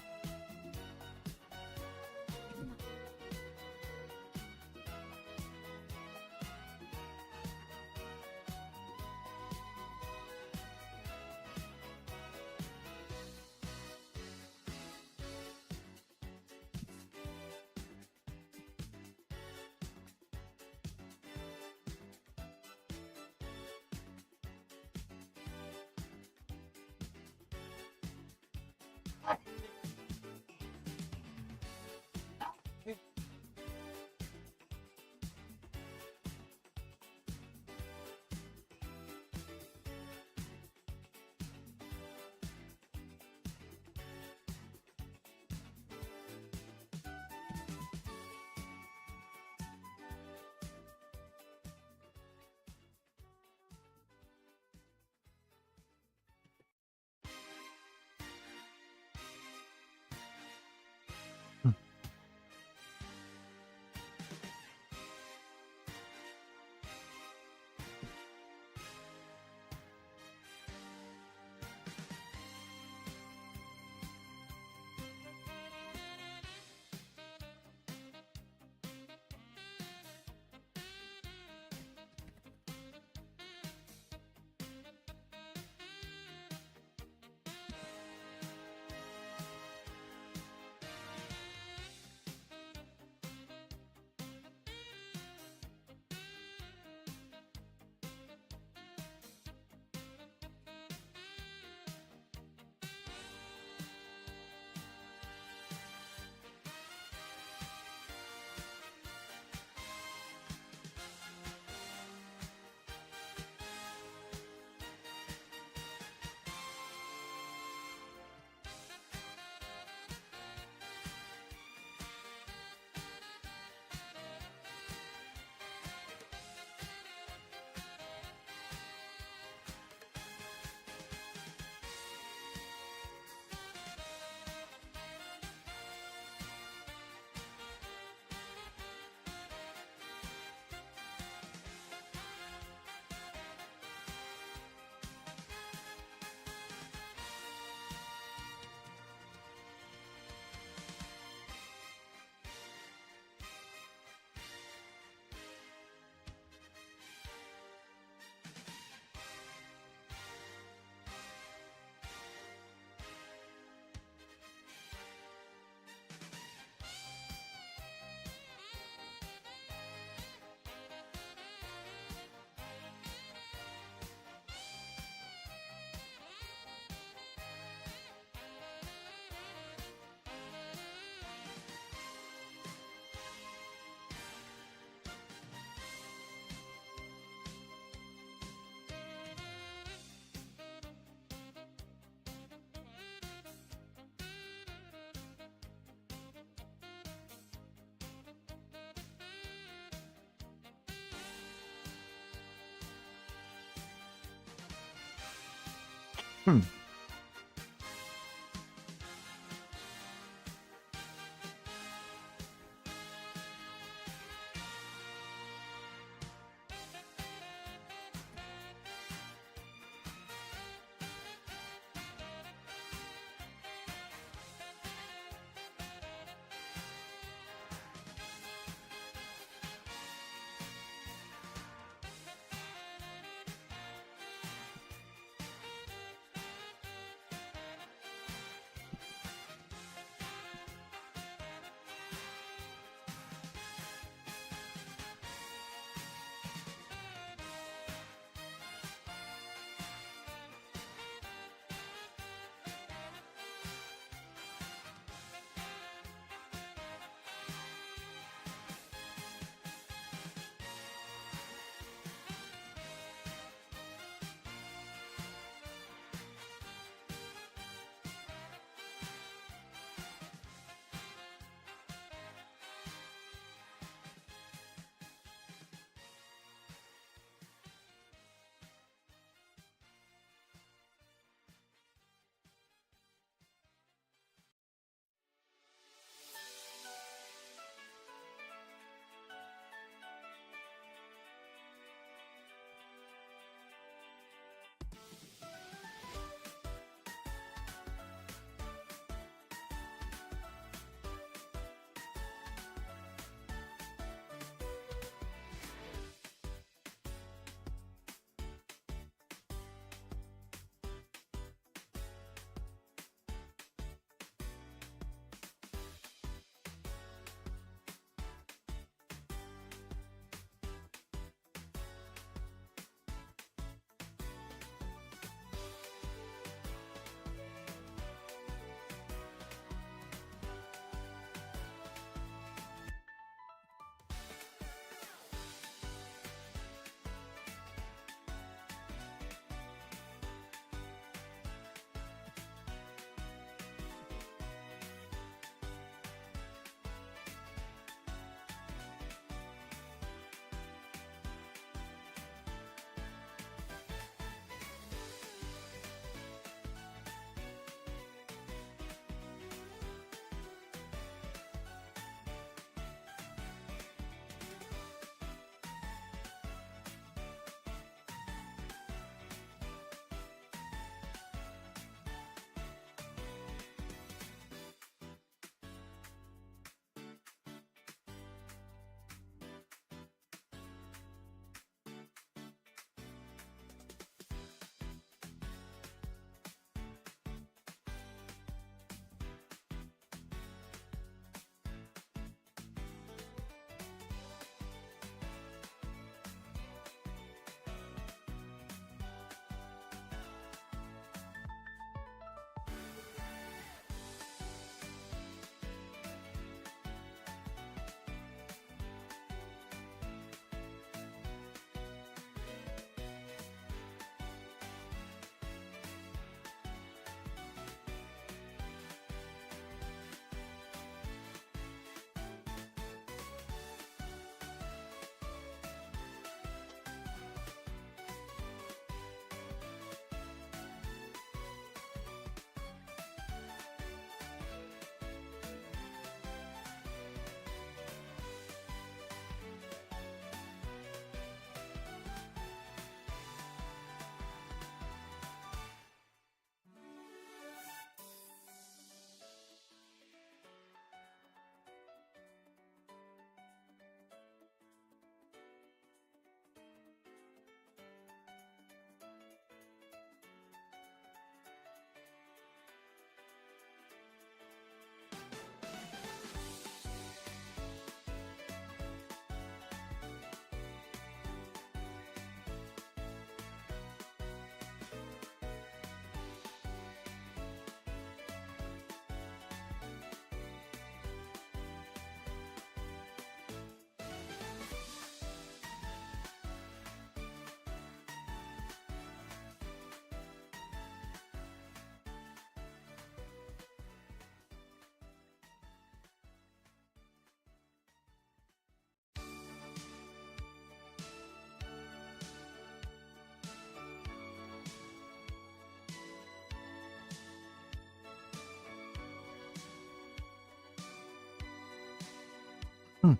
嗯。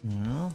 嗯。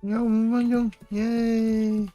有5分鐘，耶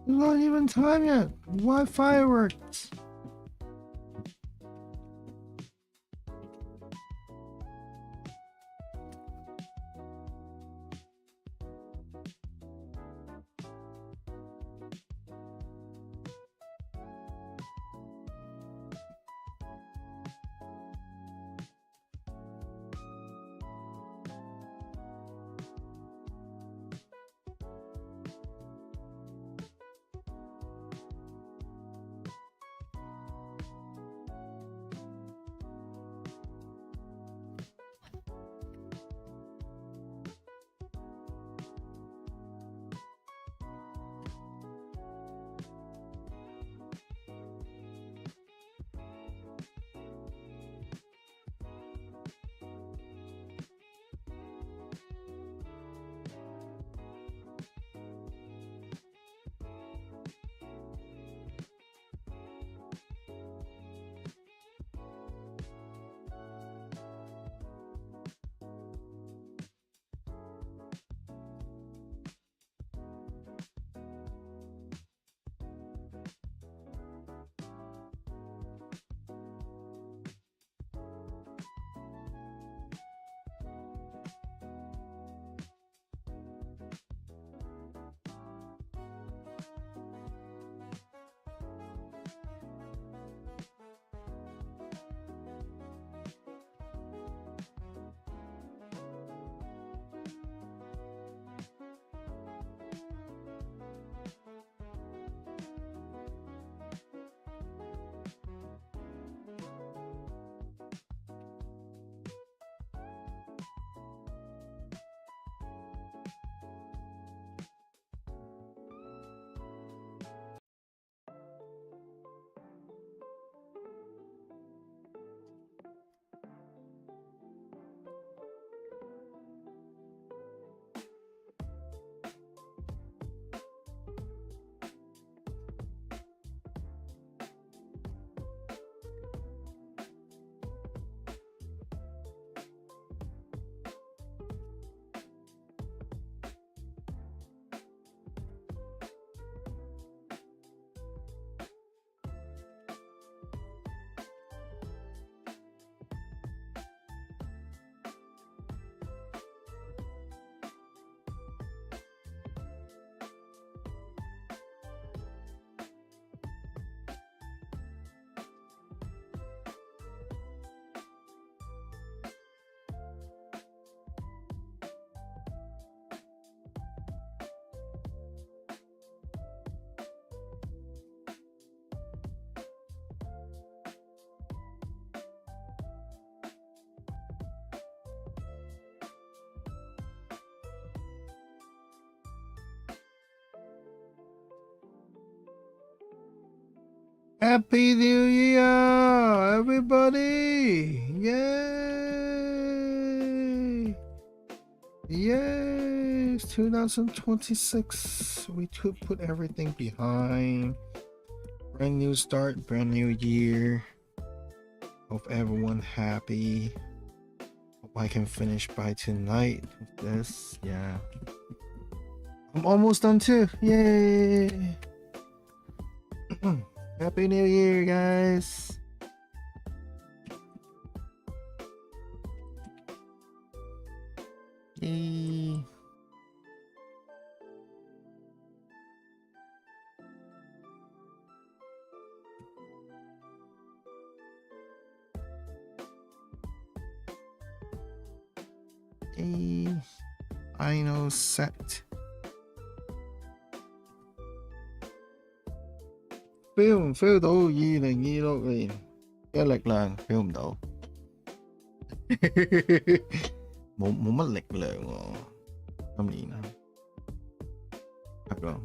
！Not even time yet. Why fireworks? Happy New Year, everybody! Yay! Yay! It's 2026. We could put everything behind. Brand new start, brand new year. Hope everyone happy. Hope I can finish by tonight with this. Yeah. I'm almost done too. Yay! Happy New Year, guys! Yay! Yay! Final set. feel 唔 feel 到2026年嘅力量 feel 唔到，冇乜力量喎，今年啊，係咯，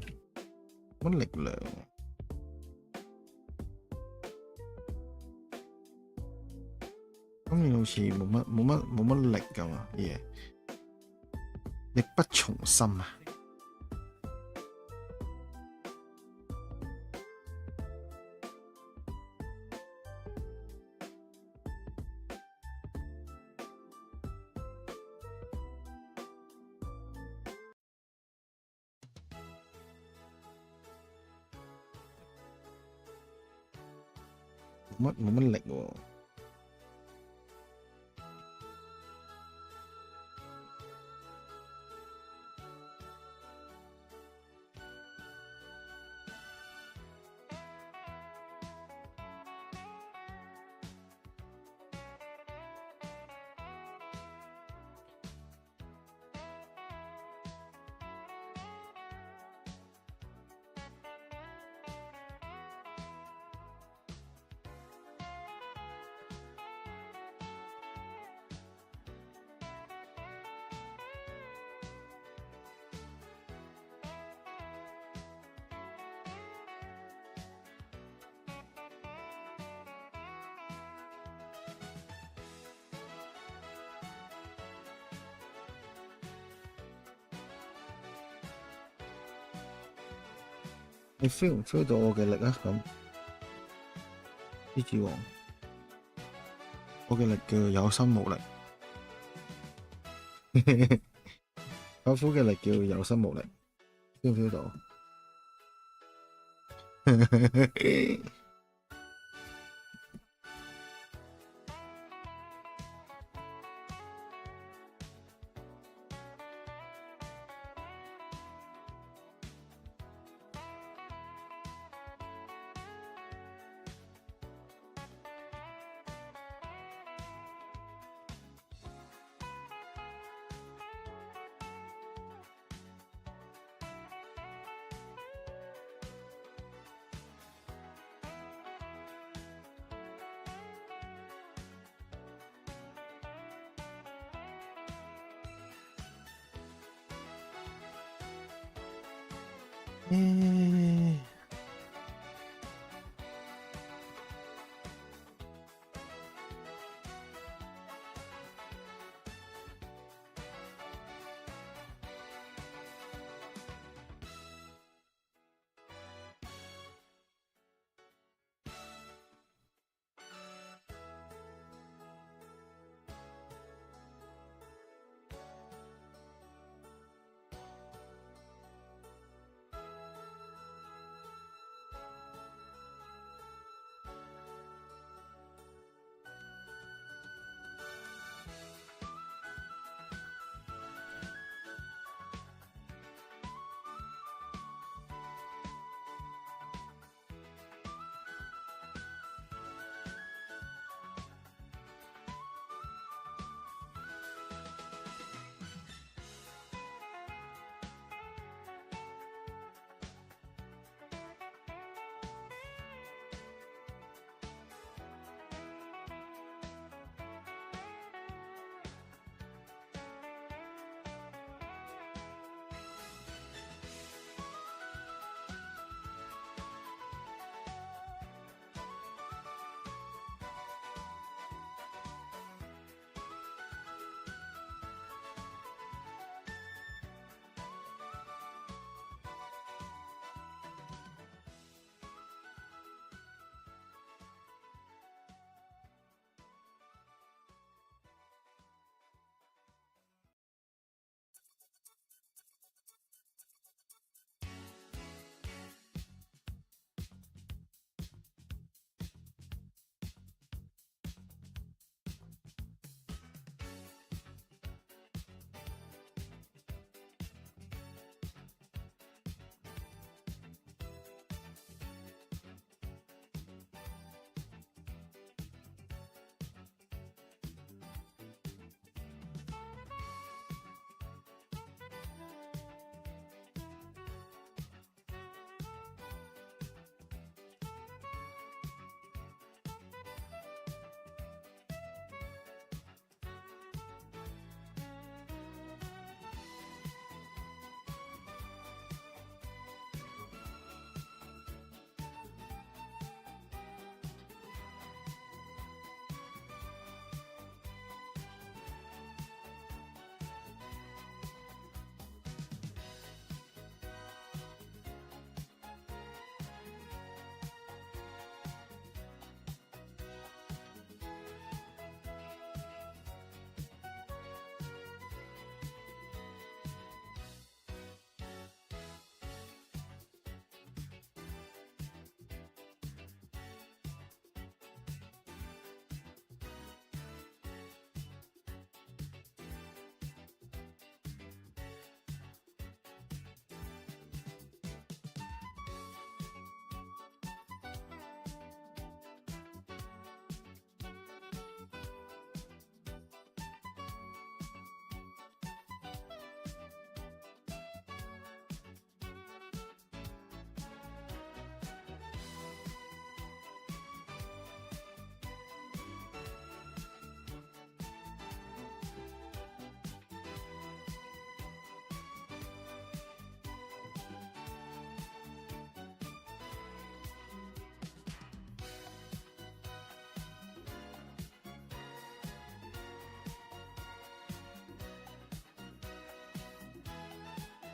冇乜力量喎。今年好似冇乜力咁啊，嘢，力不從心啊。冇乜力喎。你 feel 唔 feel 到我嘅力啊？咁獅子王，我嘅力叫有心無力，舅父嘅力叫有心無力 ，feel 唔 feel 到？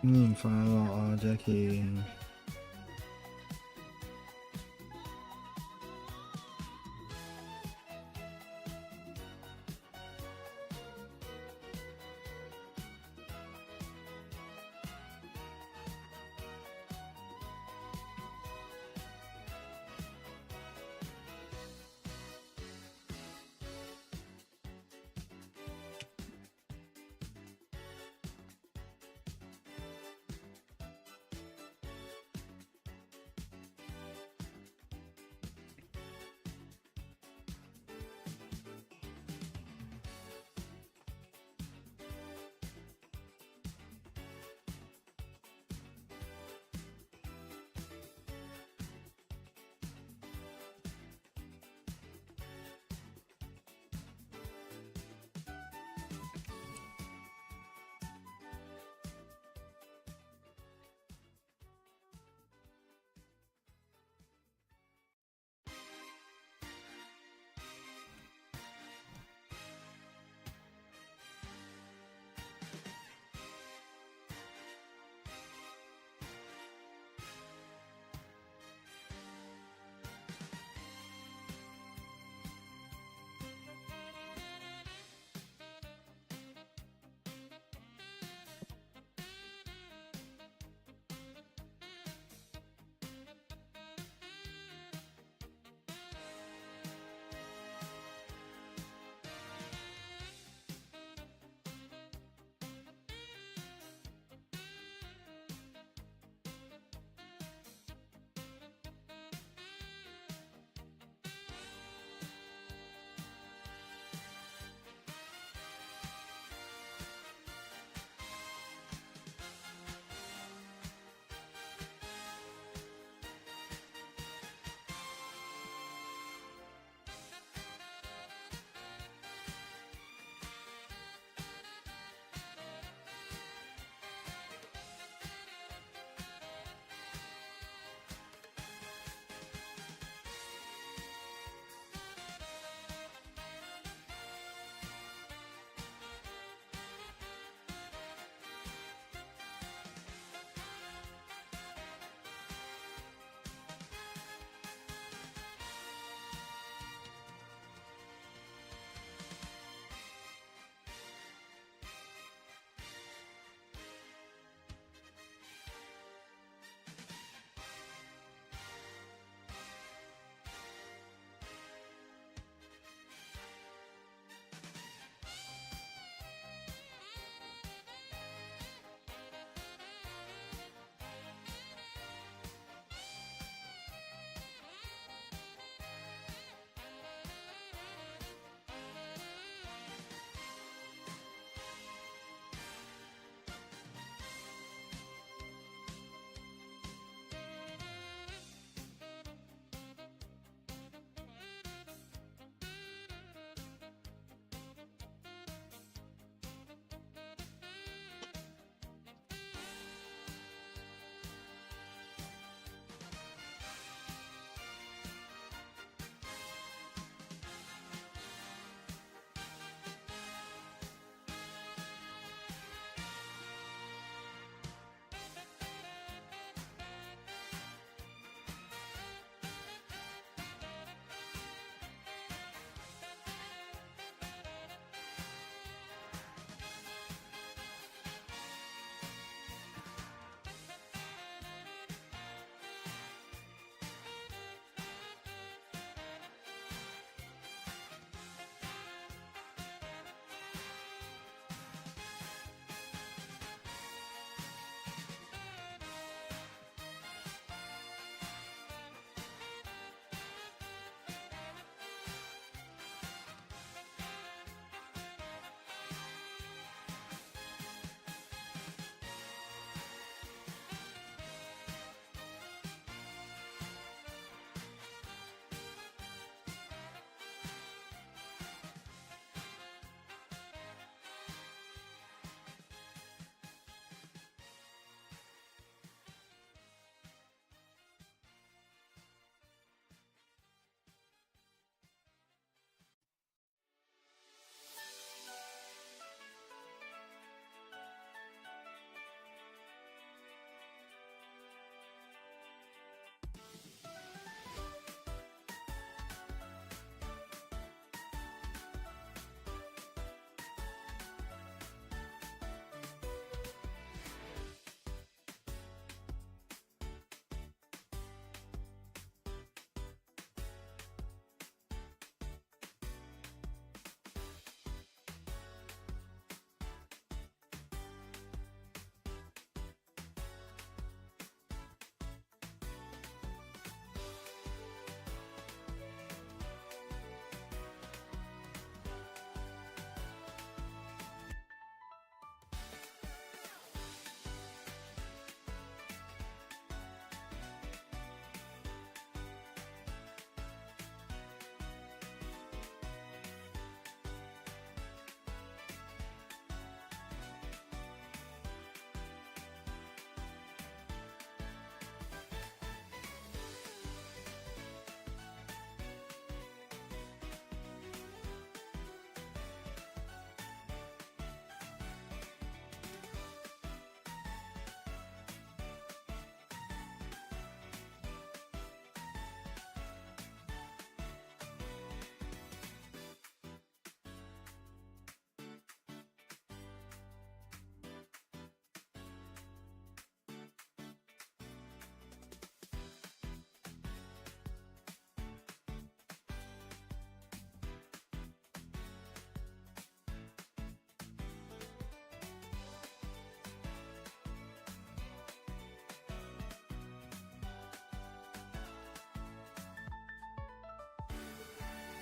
新年快樂啊 Jackie！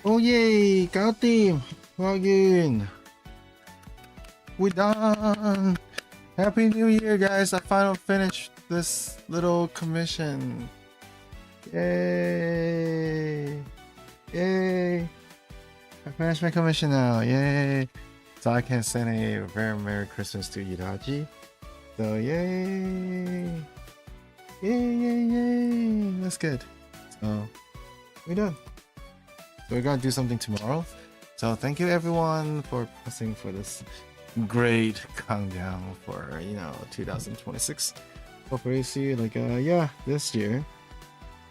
Oh yay! 搞掂，畫完。We're done. Happy New Year, guys! I finally finished this little commission. Yay! Yay! I finished my commission now. Yay! So I can send a very Merry Christmas to Iraji. So yay! Yay! Yay! Yay! That's good. So we're done. So we're gonna do something tomorrow. So thank you everyone for pressing for this great countdown for 2026. Hopefully see you this year.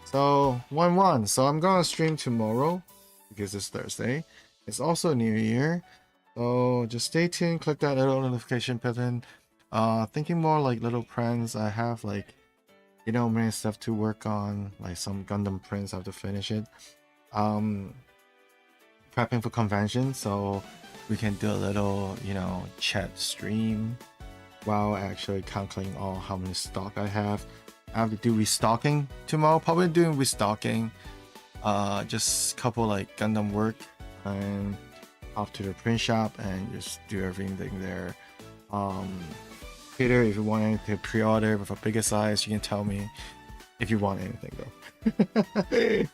So 1-1. So I'm gonna stream tomorrow because it's Thursday. It's also New Year. So just stay tuned, click that little notification button. Thinking more like little prints. I have many stuff to work on, like some Gundam prints. I have to finish it. Prepping for convention, so we can do a little chat stream while actually calculating how many stock I have. I have to do restocking tomorrow, probably doing restocking, just couple Gundam work and off to the print shop and just do everything there. Peter, if you want anything to pre-order with a bigger size, you can tell me if you want anything though.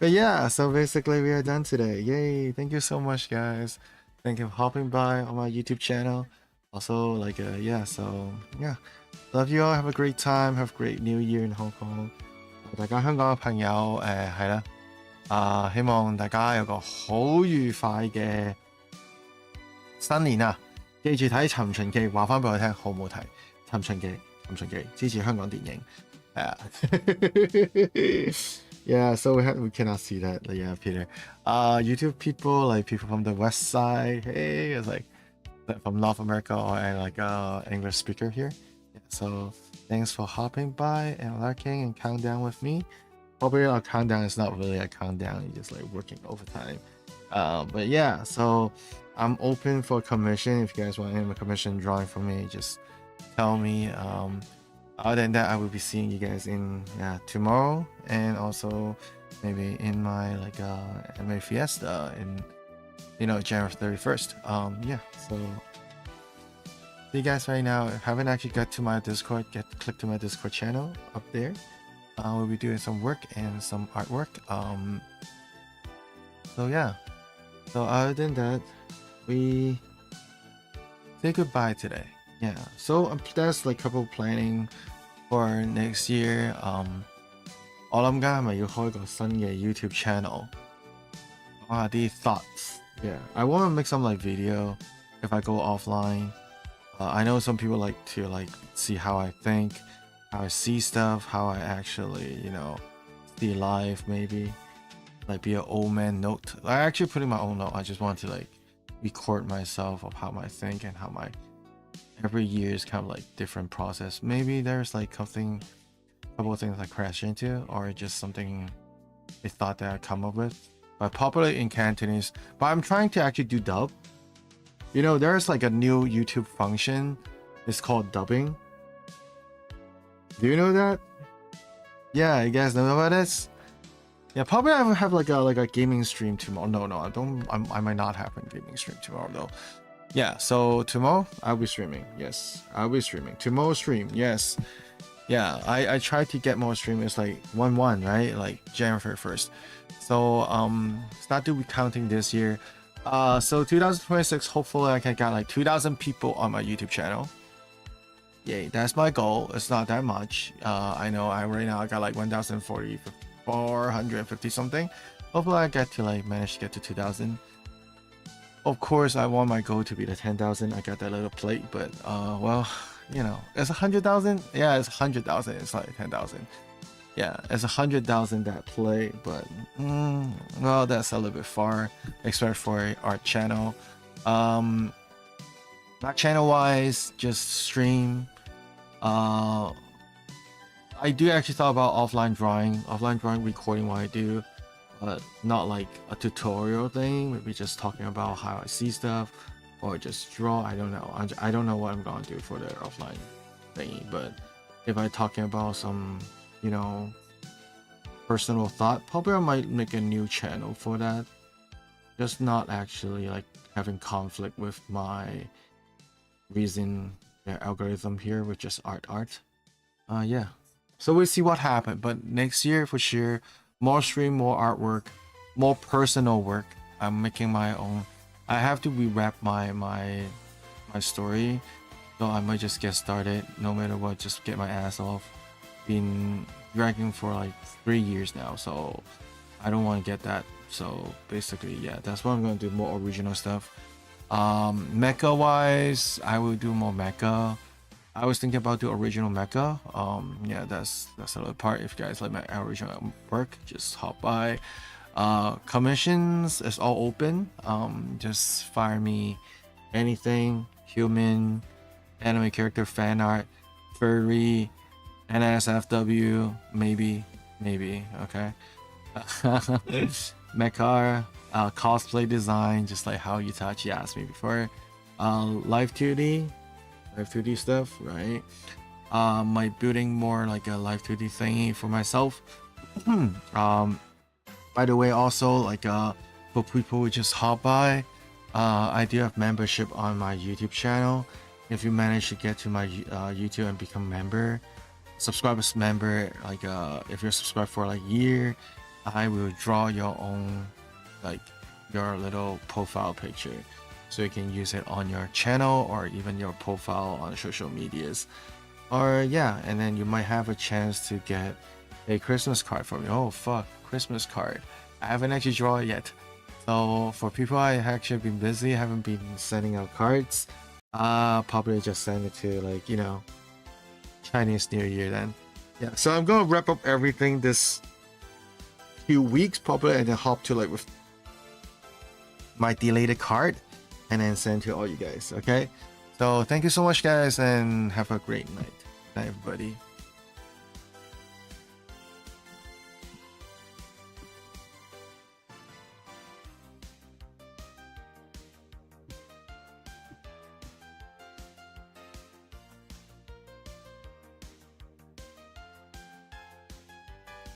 But yeah, so basically we are done today. Yay! Thank you so much, guys. Thank you for hopping by on my YouTube channel. Also, love you all. Have a great time. Have a great New Year in Hong Kong. 大家香港嘅朋友，係啦，希望大家有個好愉快嘅新年啊！記住睇《尋秦記》，話翻俾我聽好唔好睇？《尋秦記》，《尋秦記》，支持香港電影，係啊。Yeah, so we cannot see that. Yeah, Peter. YouTube people, people from the West Side. Hey, it's from North America or English speaker here. Yeah, so thanks for hopping by and lurking and countdown with me. Probably our countdown is not really a countdown. You're just working overtime. But yeah, so I'm open for commission. If you guys want any commission drawing from me, just tell me. Other than that, I will be seeing you guys in tomorrow, and also maybe in my MA Fiesta in January 31st. So see you guys right now. If you haven't actually got to my Discord, click to my Discord channel up there. We'll be doing some work and some artwork. So yeah. So other than that, we say goodbye today. Yeah, so that's couple planning for next year. 我諗緊係咪要開個新嘅 YouTube channel 講下啲 thoughts. Yeah, I want to make some video if I go offline. I know some people like to see how I think, how I see stuff, how I actually see life, maybe be an old man note. I actually put in my own note. I just want to record myself of how I think and how my every year is kind of different process. Maybe there's a couple of things I crash into, or just something they thought that I come up with. But popular in Cantonese. But I'm trying to actually do dub. There's a new YouTube function. It's called dubbing. Do you know that? Yeah, you guys know about this? Yeah, probably I will have a gaming stream tomorrow. No, I don't. I might not have a gaming stream tomorrow though. Yeah, so tomorrow I'll be streaming. Yes, I'll be streaming. Tomorrow stream. Yes. Yeah, I try to get more streamers 1-1, right? January 1st. So start to be counting this year. So 2026, hopefully I can get 2,000 people on my YouTube channel. Yay, that's my goal. It's not that much. I know right now I got 1,040, 450 something. Hopefully I get to manage to get to 2,000. Of course, I want my goal to be the 10,000. I got that little plate, but well, it's 100,000. Yeah, it's 100,000. It's 10,000. Yeah, it's 100,000 that play, but well, that's a little bit far, especially for our channel. Not channel wise, just stream. I do actually thought about offline drawing recording what I do. But not a tutorial thing, maybe just talking about how I see stuff or just draw. I don't know. I don't know what I'm gonna do for the offline thingy, but if I'm talking about some personal thought, probably I might make a new channel for that. just not actually like having conflict with my reason algorithm here with just art. Yeah. So we'll see what happens. But next year for sure, more stream, more artwork, more personal work. I'm making my own. I have to rewrap my story, so I might just get started. No matter what, just get my ass off. Been dragging for like 3 years now, so I don't want to get that. So basically, yeah, that's what I'm gonna do. More original stuff. Mecha wise, I will do more mecha. I was thinking about the original mecha. Yeah, that's another part. If you guys like my original work, just hop by. Commissions is all open. Just fire me anything. Human, anime character, fan art, furry, NSFW, maybe, okay. Mecha, cosplay design, just like how Itachi asked me before. Live 2D stuff, right? My building more like a live 2D thingy for myself. By the way, also like for people who just hop by, I do have membership on my YouTube channel. If you manage to get to my YouTube and become member, subscribe as member, like if you're subscribed for like a year, I will draw your own, like your little profile picture, so you can use it on your channel or even your profile on social medias. Or yeah, and then you might have a chance to get a Christmas card from me. Oh fuck, Christmas card. I haven't actually drawn it yet. So for people I actually been busy, haven't been sending out cards. Probably just send it to like, you know, Chinese New Year then. Yeah, so I'm gonna wrap up everything this few weeks probably, and then hop to like with my delayed card and then send to all you guys. Okay, so thank you so much guys, and have a great night everybody.